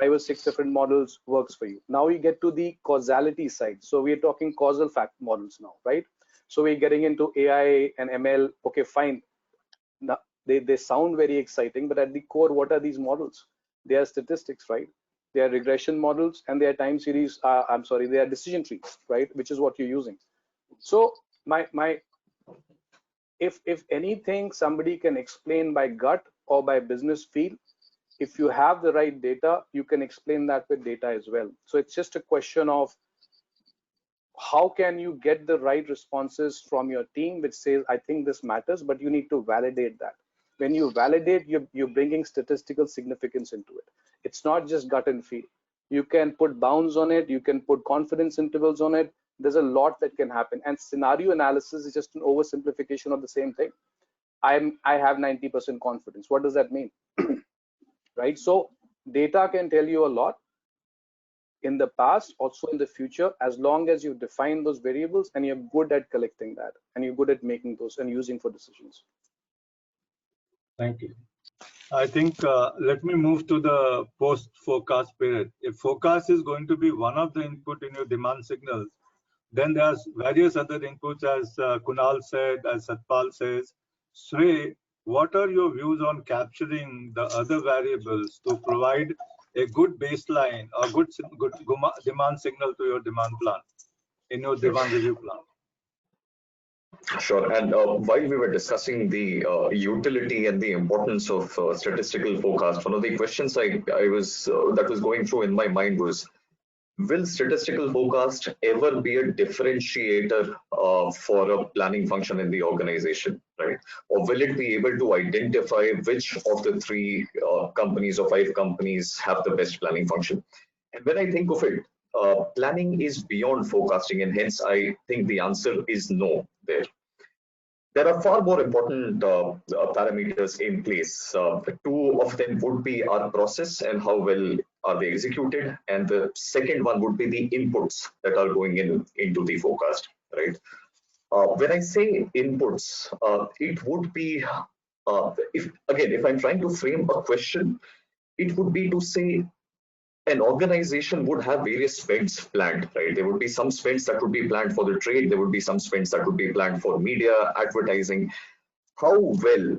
Speaker 12: 5 or 6 different models works for you. Now we get to the causality side. So we're talking causal fact models now, right? So we're getting into AI and ML. Okay, fine. Now, They sound very exciting, but at the core, what are these models? They are statistics, right? They are regression models, and they are time series. They are decision trees, right? Which is what you're using. So if anything, somebody can explain by gut or by business feel. If you have the right data, you can explain that with data as well. So it's just a question of how can you get the right responses from your team, which says, I think this matters, but you need to validate that. When you validate, you're bringing statistical significance into it. It's not just gut and feel. You can put bounds on it. You can put confidence intervals on it. There's a lot that can happen. And scenario analysis is just an oversimplification of the same thing. I have 90% confidence. What does that mean? Right? So data can tell you a lot in the past, also in the future, as long as you define those variables and you're good at collecting that and you're good at making those and using for decisions.
Speaker 2: Thank you. I think let me move to the post-forecast period. If forecast is going to be one of the input in your demand signals, then there's various other inputs, as Kunal said, as Satpal says. Srey, what are your views on capturing the other variables to provide a good baseline or good demand signal to your demand plan, in your demand review plan?
Speaker 11: Sure. And while we were discussing the utility and the importance of statistical forecast, one of the questions that was going through in my mind was, will statistical forecast ever be a differentiator for a planning function in the organization, right? Or will it be able to identify which of the 3 companies or 5 companies have the best planning function? And when I think of it, planning is beyond forecasting, and hence I think the answer is no there. There are far more important parameters in place. 2 of them would be our process and how well are they executed, and the second one would be the inputs that are going into the forecast, right? When I say inputs, it would be, if I'm trying to frame a question, it would be to say, an organization would have various spends planned, right? There would be some spends that would be planned for the trade. There would be some spends that would be planned for media, advertising. How well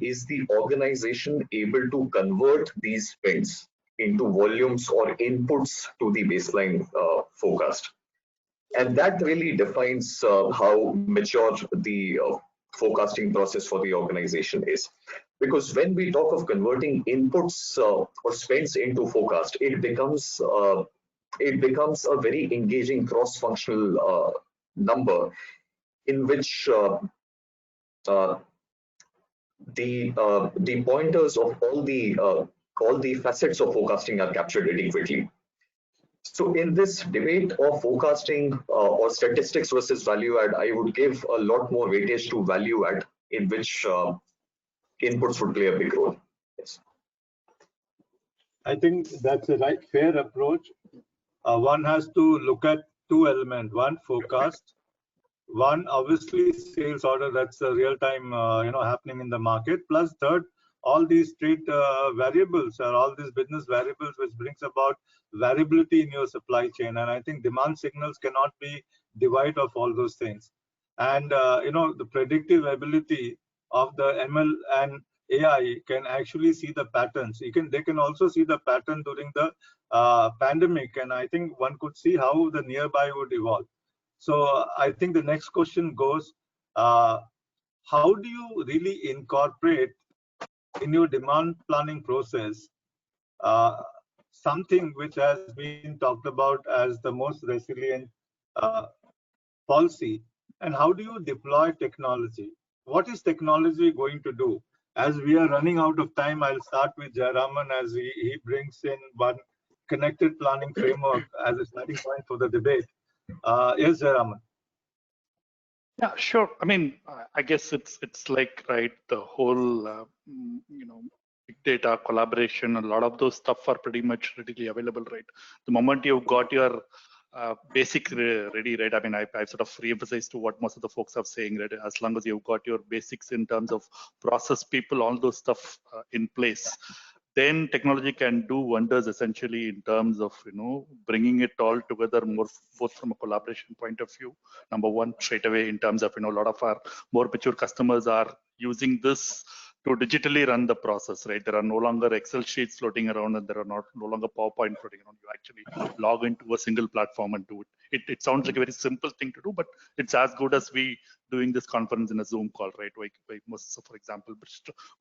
Speaker 11: is the organization able to convert these spends into volumes or inputs to the baseline forecast? And that really defines how mature the forecasting process for the organization is. Because when we talk of converting inputs or spends into forecast, it becomes a very engaging cross-functional number in which the pointers of all the facets of forecasting are captured adequately. So in this debate of forecasting or statistics versus value add, I would give a lot more weightage to value add, in which inputs would play a big role. Yes.
Speaker 2: I think that's a fair approach. One has to look at 2 elements. One, forecast. One, obviously, sales order. That's a real time, happening in the market. Plus, third, all these trade variables or all these business variables, which brings about variability in your supply chain. And I think demand signals cannot be devoid of all those things. And the predictive ability of the ML and AI can actually see the patterns. They can also see the pattern during the pandemic, and I think one could see how the nearby would evolve. So I think the next question goes, how do you really incorporate in your demand planning process something which has been talked about as the most resilient policy, and how do you deploy technology? What is technology going to do? As we are running out of time, I'll start with Jayaraman as he brings in one connected planning framework as a starting point for the debate. Yes, Jayaraman.
Speaker 6: Yeah, sure. I mean, I guess it's like, right, the whole, big data collaboration, a lot of those stuff are pretty much readily available, right? The moment you've got your basic ready, right? I mean, I sort of re-emphasize to what most of the folks are saying, right? As long as you've got your basics in terms of process, people, all those stuff in place, then technology can do wonders essentially in terms of bringing it all together more, both from a collaboration point of view. Number one, straight away in terms of a lot of our more mature customers are using this to digitally run the process, right? There are no longer Excel sheets floating around, and there are no longer PowerPoint floating around. You actually log into a single platform and do it. It sounds like a very simple thing to do, but it's as good as we doing this conference in a Zoom call, right? Like most, for example,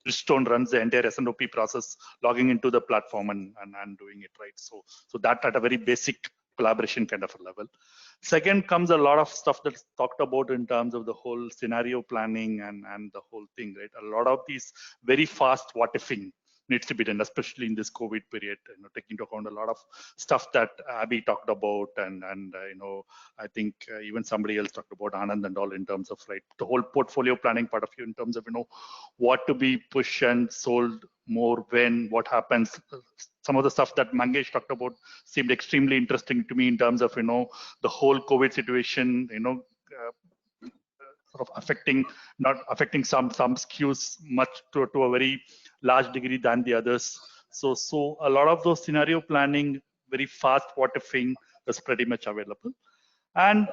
Speaker 6: Bridgestone runs the entire S&OP process, logging into the platform and doing it, right? So that at a very basic collaboration kind of a level. Second comes a lot of stuff that's talked about in terms of the whole scenario planning and the whole thing, right? A lot of these very fast what-ifing needs to be done, especially in this COVID period, taking into account a lot of stuff that Abbey talked about, and I think even somebody else talked about, Anand and all, in terms of, right, the whole portfolio planning part of you, in terms of what to be pushed and sold more, when, what happens. Some of the stuff that Mangesh talked about seemed extremely interesting to me in terms of the whole COVID situation, sort of not affecting some SKUs much to a very large degree than the others. So a lot of those scenario planning, very fast what-ifing is pretty much available. And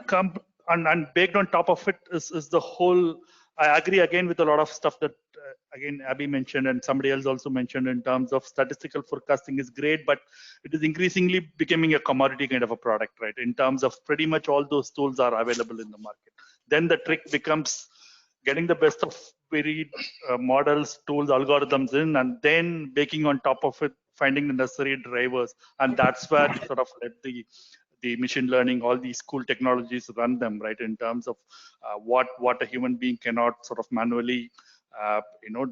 Speaker 6: baked on top of it is the whole, I agree again with a lot of stuff that again Abbey mentioned and somebody else also mentioned in terms of statistical forecasting is great, but it is increasingly becoming a commodity kind of a product, right? In terms of pretty much all those tools are available in the market. Then the trick becomes getting the best of varied models, tools, algorithms in, and then baking on top of it, finding the necessary drivers. And that's where you sort of let the machine learning, all these cool technologies run them, right? In terms of what a human being cannot sort of manually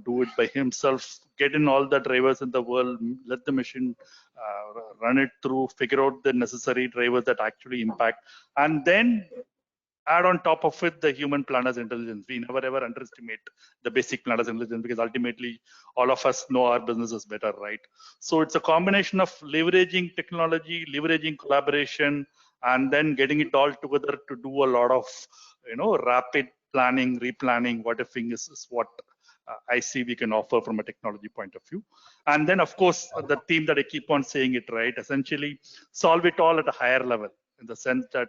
Speaker 6: do it by himself, get in all the drivers in the world, let the machine run it through, figure out the necessary drivers that actually impact, and then add on top of it the human planner's intelligence. We never ever underestimate the basic planner's intelligence, because ultimately all of us know our businesses better, right? So it's a combination of leveraging technology, leveraging collaboration, and then getting it all together to do a lot of rapid planning, replanning, what-ifing is what I see we can offer from a technology point of view. And then of course the theme that I keep on saying it, right? Essentially solve it all at a higher level, in the sense that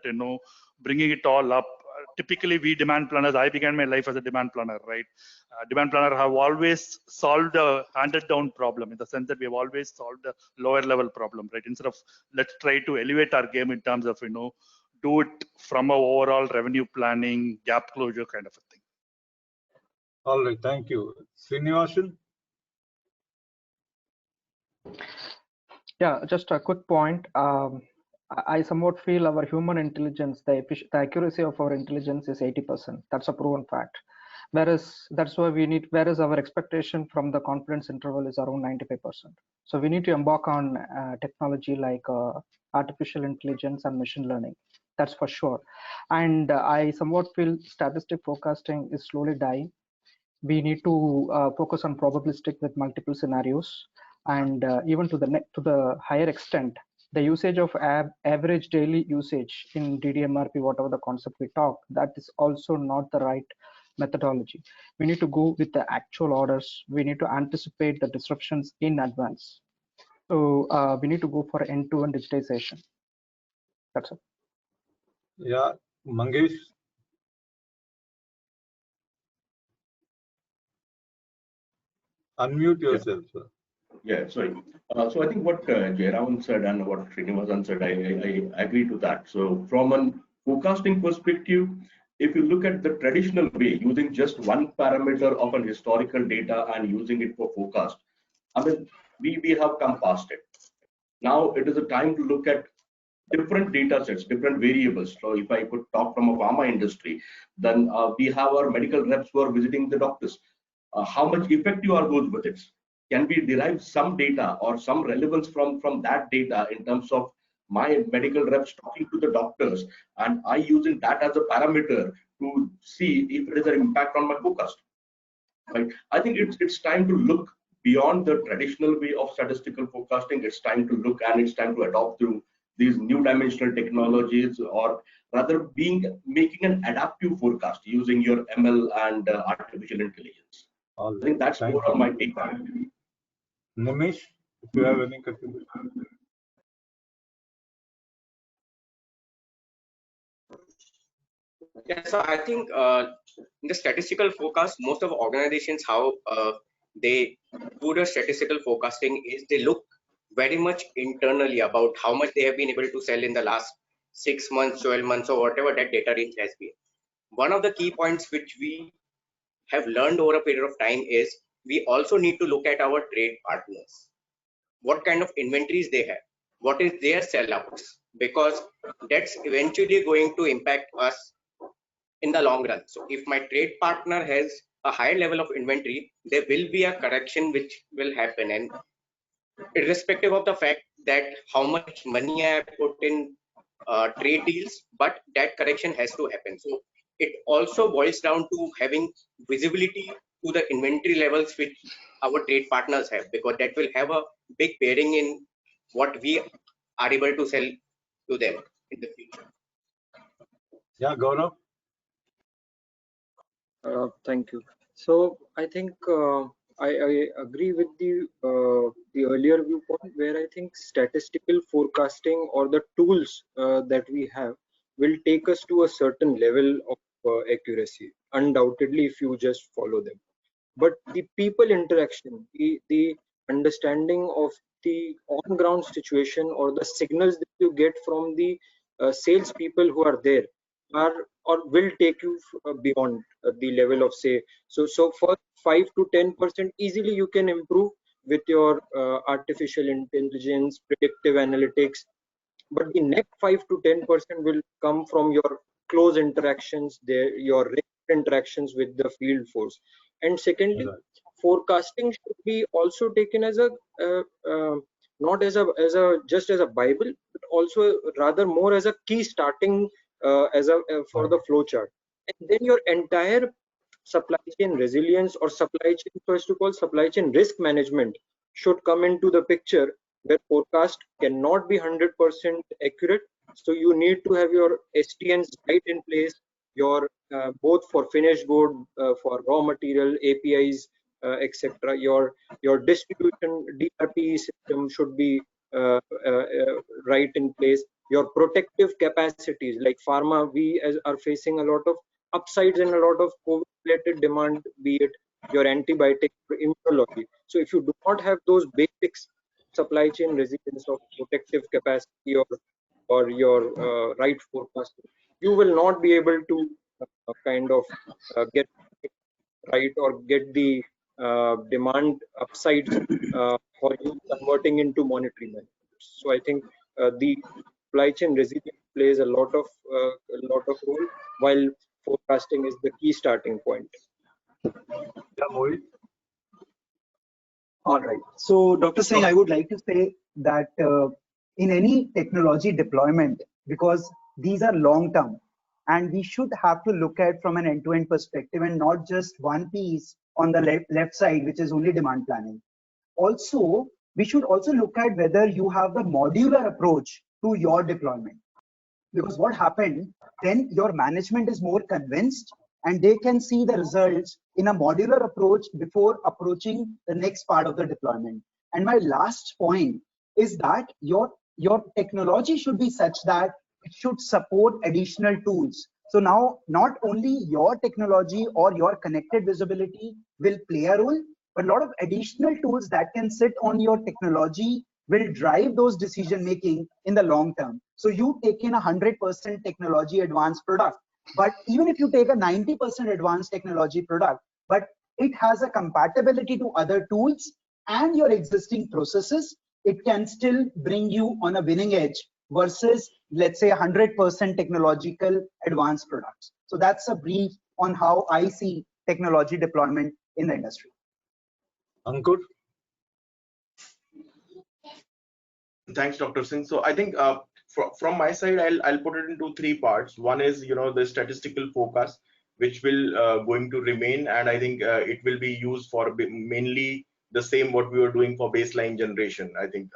Speaker 6: bringing it all up. Typically we demand planners, I began my life as a demand planner, right? Demand planner have always solved a handed down problem, in the sense that we have always solved a lower level problem, right? Instead of let's try to elevate our game in terms of do it from a overall revenue planning, gap closure kind of a thing.
Speaker 2: All right, thank you. Srinivasan?
Speaker 13: Yeah, just a quick point. I somewhat feel our human intelligence, the accuracy of our intelligence is 80%. That's a proven fact. Whereas that's why whereas our expectation from the confidence interval is around 95%. So we need to embark on technology like artificial intelligence and machine learning. That's for sure. And I somewhat feel statistic forecasting is slowly dying. We need to focus on probabilistic with multiple scenarios, and even to the higher extent, the usage of average daily usage in DDMRP, whatever the concept we talk, that is also not the right methodology. We need to go with the actual orders. We need to anticipate the disruptions in advance. So we need to go for end-to-end digitization. That's it.
Speaker 2: Yeah, Mangesh. Unmute yourself, sir.
Speaker 8: Yeah, sorry. So I think what Jairam said and what Srinivasan said, I agree to that. So from a forecasting perspective, if you look at the traditional way, using just one parameter of an historical data and using it for forecast, I mean, we have come past it. Now it is a time to look at different data sets, different variables. So if I could talk from a pharma industry, then we have our medical reps who are visiting the doctors. How much effective are those visits? Can we derive some data or some relevance from that data in terms of my medical reps talking to the doctors, and I using that as a parameter to see if it is an impact on my forecast? Right? I think it's time to look beyond the traditional way of statistical forecasting. It's time to look, and it's time to adopt through these new dimensional technologies, or rather making an adaptive forecast using your ML and artificial intelligence. I think that's more of my take on it.
Speaker 2: Nimish? If you have any contribution.
Speaker 16: Yeah, so I think in the statistical forecast, most of organizations, how they do the statistical forecasting is they look very much internally about how much they have been able to sell in the last 6 months, 12 months, or whatever that data range has been. One of the key points which we have learned over a period of time is we also need to look at our trade partners. What kind of inventories they have, what is their sellouts, because that's eventually going to impact us in the long run. So if my trade partner has a higher level of inventory, there will be a correction which will happen, and irrespective of the fact that how much money I have put in trade deals, but that correction has to happen. So it also boils down to having visibility to the inventory levels which our trade partners have, because that will have a big bearing in what we are able to sell to them in the future.
Speaker 2: Yeah, Gaurav.
Speaker 9: Thank you. So I think I agree with the earlier viewpoint, where I think statistical forecasting or the tools that we have will take us to a certain level of accuracy, undoubtedly, if you just follow them. But the people interaction, the understanding of the on-ground situation or the signals that you get from the sales people who are there are or will take you beyond the level of, say, so for 5 to 10% easily you can improve with your artificial intelligence, predictive analytics, but the next 5 to 10% will come from your close interactions there, your regular interactions with the field force. And secondly, forecasting should be also taken as a not as a just as a bible, but also rather more as a key starting for the flow chart. And then your entire supply chain resilience or supply chain, first of all, supply chain risk management should come into the picture, where forecast cannot be 100% accurate. So you need to have your STNs right in place, your both for finished good, for raw material, APIs, etc. Your distribution DRP system should be right in place. Your protective capacities, like pharma, we are facing a lot of upsides and a lot of COVID-related demand, be it your antibiotic or immunology. So if you do not have those basics, supply chain resilience of protective capacity or your right forecasting, you will not be able to kind of get right or get the demand upsides for you converting into monetary benefits. So I think the supply chain resilience plays a lot of role, while forecasting is the key starting point.
Speaker 2: Yeah, Mohit.
Speaker 21: All right. So, Dr. Singh, I would like to say that in any technology deployment, because these are long term, and we should have to look at from an end-to-end perspective and not just one piece on the left side, which is only demand planning. Also, we should also look at whether you have the modular approach to your deployment. Because what happened, then your management is more convinced and they can see the results in a modular approach before approaching the next part of the deployment. And my last point is that your technology should be such that it should support additional tools. So now not only your technology or your connected visibility will play a role, but a lot of additional tools that can sit on your technology will drive those decision making in the long term. So you take in 100% technology advanced product, but even if you take a 90% advanced technology product, but it has a compatibility to other tools and your existing processes, it can still bring you on a winning edge versus, let's say, 100% technological advanced products. So that's a brief on how I see technology deployment in the industry.
Speaker 2: Ankur?
Speaker 10: Thanks, Dr. Singh. So I think from my side, I'll put it into three parts. One is, the statistical forecast, which will going to remain, and I think it will be used for mainly the same what we were doing for baseline generation. I think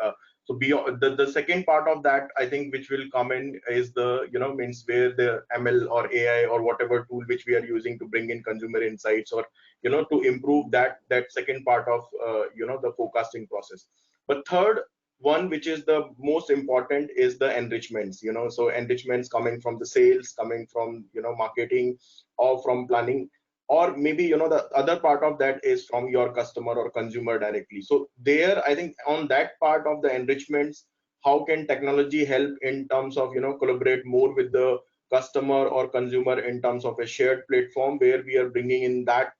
Speaker 10: so. Beyond the second part of that, I think, which will come in is the means where the ML or AI or whatever tool which we are using to bring in consumer insights or to improve that second part of the forecasting process. But third one, which is the most important, is the enrichments. So enrichments coming from the sales, coming from marketing, or from planning, or maybe the other part of that is from your customer or consumer directly. So there, I think on that part of the enrichments, how can technology help in terms of collaborate more with the customer or consumer in terms of a shared platform where we are bringing in that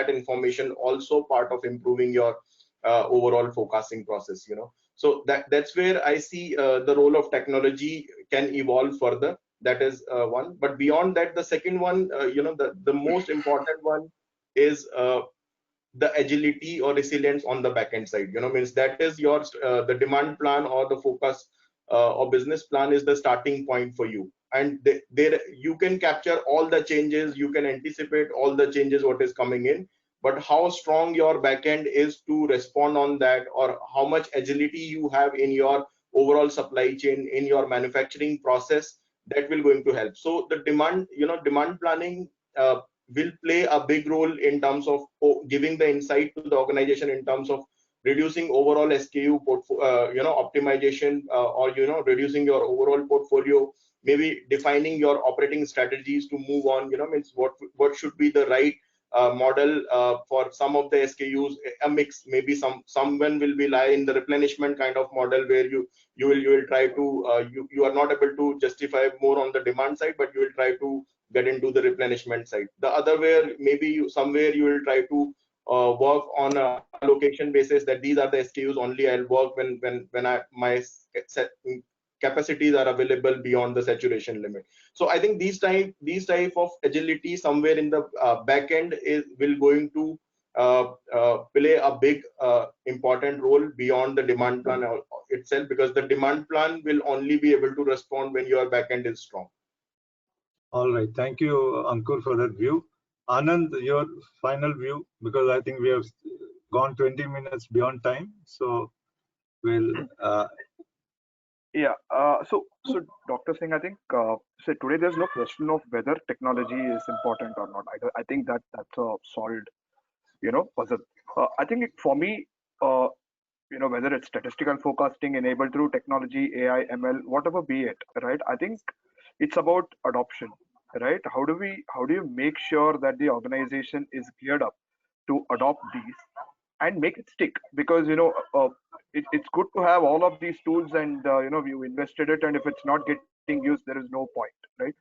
Speaker 10: information, also part of improving your overall forecasting process. So that's where I see the role of technology can evolve further. That is one. But beyond that, the second one, the most important one is the agility or resilience on the backend side. Means that is your the demand plan or the focus or business plan is the starting point for you, and there you can capture all the changes, you can anticipate all the changes what is coming in, but how strong your backend is to respond on that, or how much agility you have in your overall supply chain, in your manufacturing process, that will going to help. So the demand planning will play a big role in terms of giving the insight to the organization in terms of reducing overall SKU optimization, or reducing your overall portfolio, maybe defining your operating strategies to move on. Means what should be the right model for some of the SKUs, a mix. Maybe someone will be lie in the replenishment kind of model where you will try to you are not able to justify more on the demand side, but you will try to get into the replenishment side. The other where maybe somewhere you will try to work on a allocation basis, that these are the SKUs only I'll work when my capacities are available beyond the saturation limit. So I think these type of agility somewhere in the back end will going to play a big important role beyond the demand plan itself, because the demand plan will only be able to respond when your back end is strong.
Speaker 2: All right, thank you, Ankur, for that view. Anand, your final view, because I think we have gone 20 minutes beyond time, so we'll.
Speaker 7: Yeah. So Dr. Singh, I think so today there's no question of whether technology is important or not. I think that's a solved puzzle. I think for me, whether it's statistical forecasting enabled through technology, AI, ML, whatever be it, right? I think it's about adoption, right? How do you make sure that the organization is geared up to adopt these and make it stick? Because it's good to have all of these tools, and you invested it, and if it's not getting used, there is no point, right?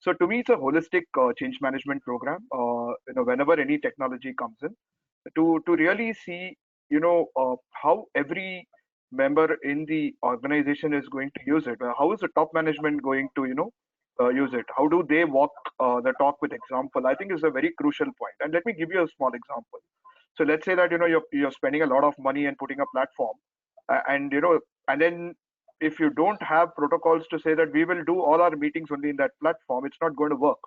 Speaker 7: So to me, it's a holistic change management program. Whenever any technology comes in, to really see how every member in the organization is going to use it. How is the top management going to use it? How do they walk the talk with example? I think is a very crucial point. And let me give you a small example. So let's say that you're spending a lot of money and putting a platform, and then if you don't have protocols to say that we will do all our meetings only in that platform, it's not going to work.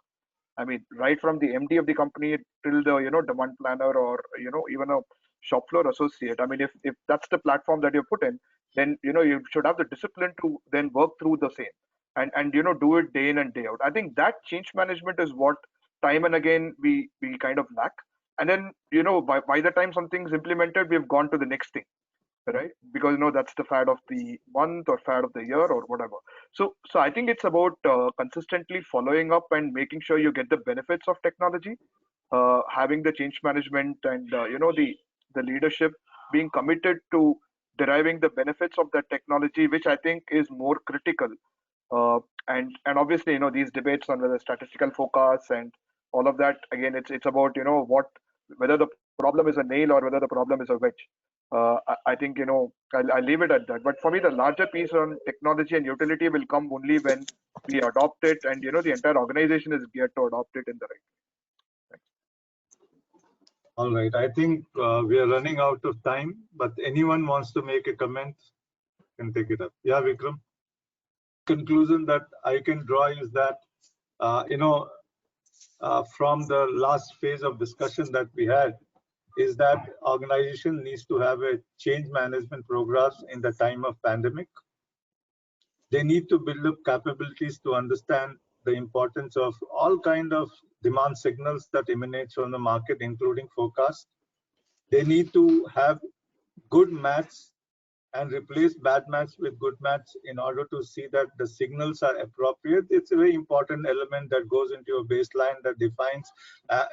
Speaker 7: I mean, right from the MD of the company till the demand planner, or even a shop floor associate. I mean, if that's the platform that you put in, then you should have the discipline to then work through the same and do it day in and day out. I think that change management is what time and again we kind of lack. And then by the time something's implemented, we've gone to the next thing, right? Because that's the fad of the month or fad of the year or whatever. So I think it's about consistently following up and making sure you get the benefits of technology, having the change management and the leadership being committed to deriving the benefits of that technology, which I think is more critical. And obviously these debates on whether statistical forecasts and all of that, again, it's about whether the problem is a nail or whether the problem is a wedge. I think I'll leave it at that. But for me, the larger piece on technology and utility will come only when we adopt it, and the entire organization is geared to adopt it in the right way.
Speaker 2: All right, I think we are running out of time, but anyone wants to make a comment can take it up. Yeah, Vickram. Conclusion that I can draw is that from the last phase of discussion that we had, is that organization needs to have a change management programs in the time of pandemic. They need to build up capabilities to understand the importance of all kind of demand signals that emanates from the market, including forecast. They need to have good maths and replace bad maths with good maths in order to see that the signals are appropriate. It's a very important element that goes into your baseline that defines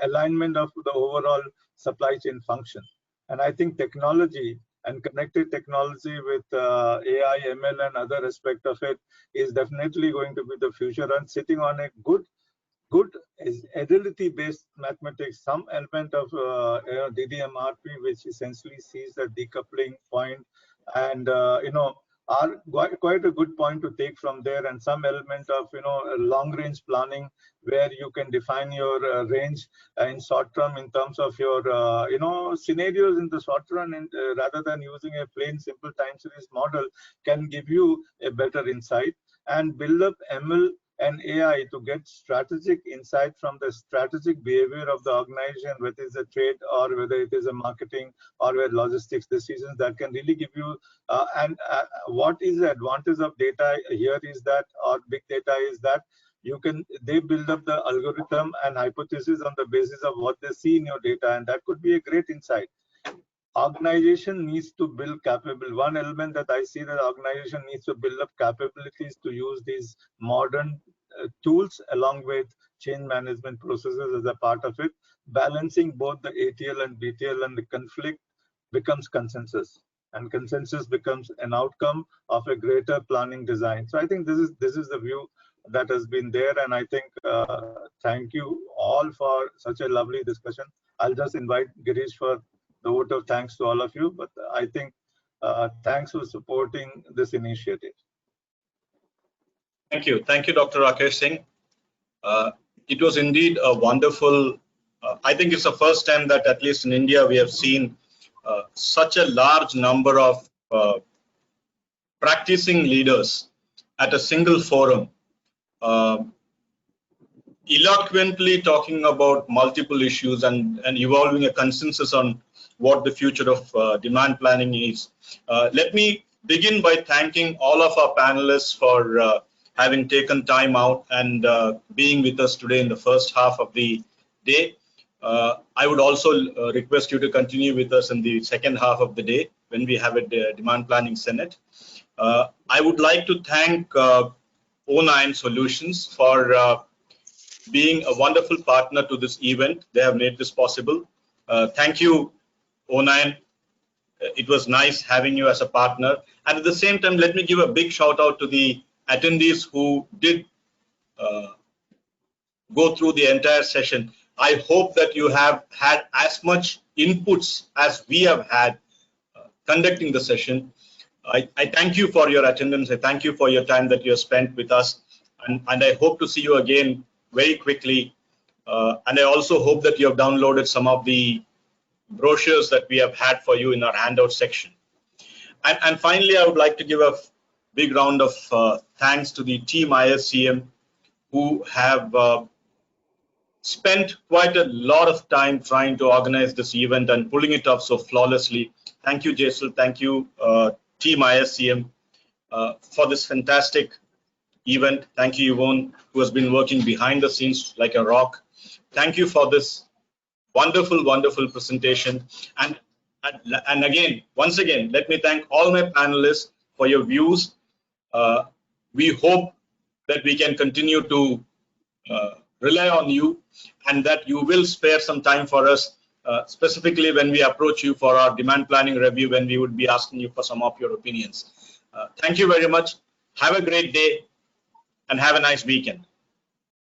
Speaker 2: alignment of the overall supply chain function. And I think technology and connected technology with AI, ML, and other aspect of it is definitely going to be the future. And sitting on a good ability-based mathematics, some element of DDMRP, which essentially sees the decoupling point, and are quite a good point to take from there, and some element of long-range planning where you can define your range in short term in terms of your scenarios in the short run, and rather than using a plain simple time series model, can give you a better insight, and build up ML and AI to get strategic insight from the strategic behavior of the organization, whether it's a trade or whether it is a marketing or where logistics decisions that can really give you what is the advantage of data here is that, or big data is that they build up the algorithm and hypothesis on the basis of what they see in your data, and that could be a great insight. Organization needs to build capable. One element that I see that organization needs to build up capabilities to use these modern tools along with change management processes as a part of it. Balancing both the ATL and BTL, and the conflict becomes consensus, and consensus becomes an outcome of a greater planning design. So I think this is the view that has been there, and I think thank you all for such a lovely discussion. I'll just invite Girish for the vote of thanks to all of you, but I think thanks for supporting this initiative.
Speaker 1: Thank you, Dr. Rakesh Singh. It was indeed a wonderful. I think it's the first time that, at least in India, we have seen such a large number of practicing leaders at a single forum, eloquently talking about multiple issues and evolving a consensus on what the future of demand planning is. Let me begin by thanking all of our panelists for having taken time out and being with us today in the first half of the day. I would also request you to continue with us in the second half of the day when we have a demand planning Senate. I would like to thank O9 Solutions for being a wonderful partner to this event. They have made this possible. Thank you, O9. It was nice having you as a partner. And at the same time, let me give a big shout out to the attendees who did go through the entire session. I hope that you have had as much inputs as we have had conducting the session. I thank you for your attendance. I thank you for your time that you have spent with us. And I hope to see you again very quickly. And I also hope that you have downloaded some of the brochures that we have had for you in our handout section. And finally, I would like to give a big round of thanks to the team ISCM, who have spent quite a lot of time trying to organize this event and pulling it off so flawlessly. Thank you, Jaisal. Thank you, team ISCM, for this fantastic event. Thank you, Yvonne, who has been working behind the scenes like a rock. Thank you for this wonderful, wonderful presentation. And again, once again, let me thank all my panelists for your views. We hope that we can continue to rely on you, and that you will spare some time for us, specifically when we approach you for our demand planning review, when we would be asking you for some of your opinions. Thank you very much. Have a great day and have a nice weekend.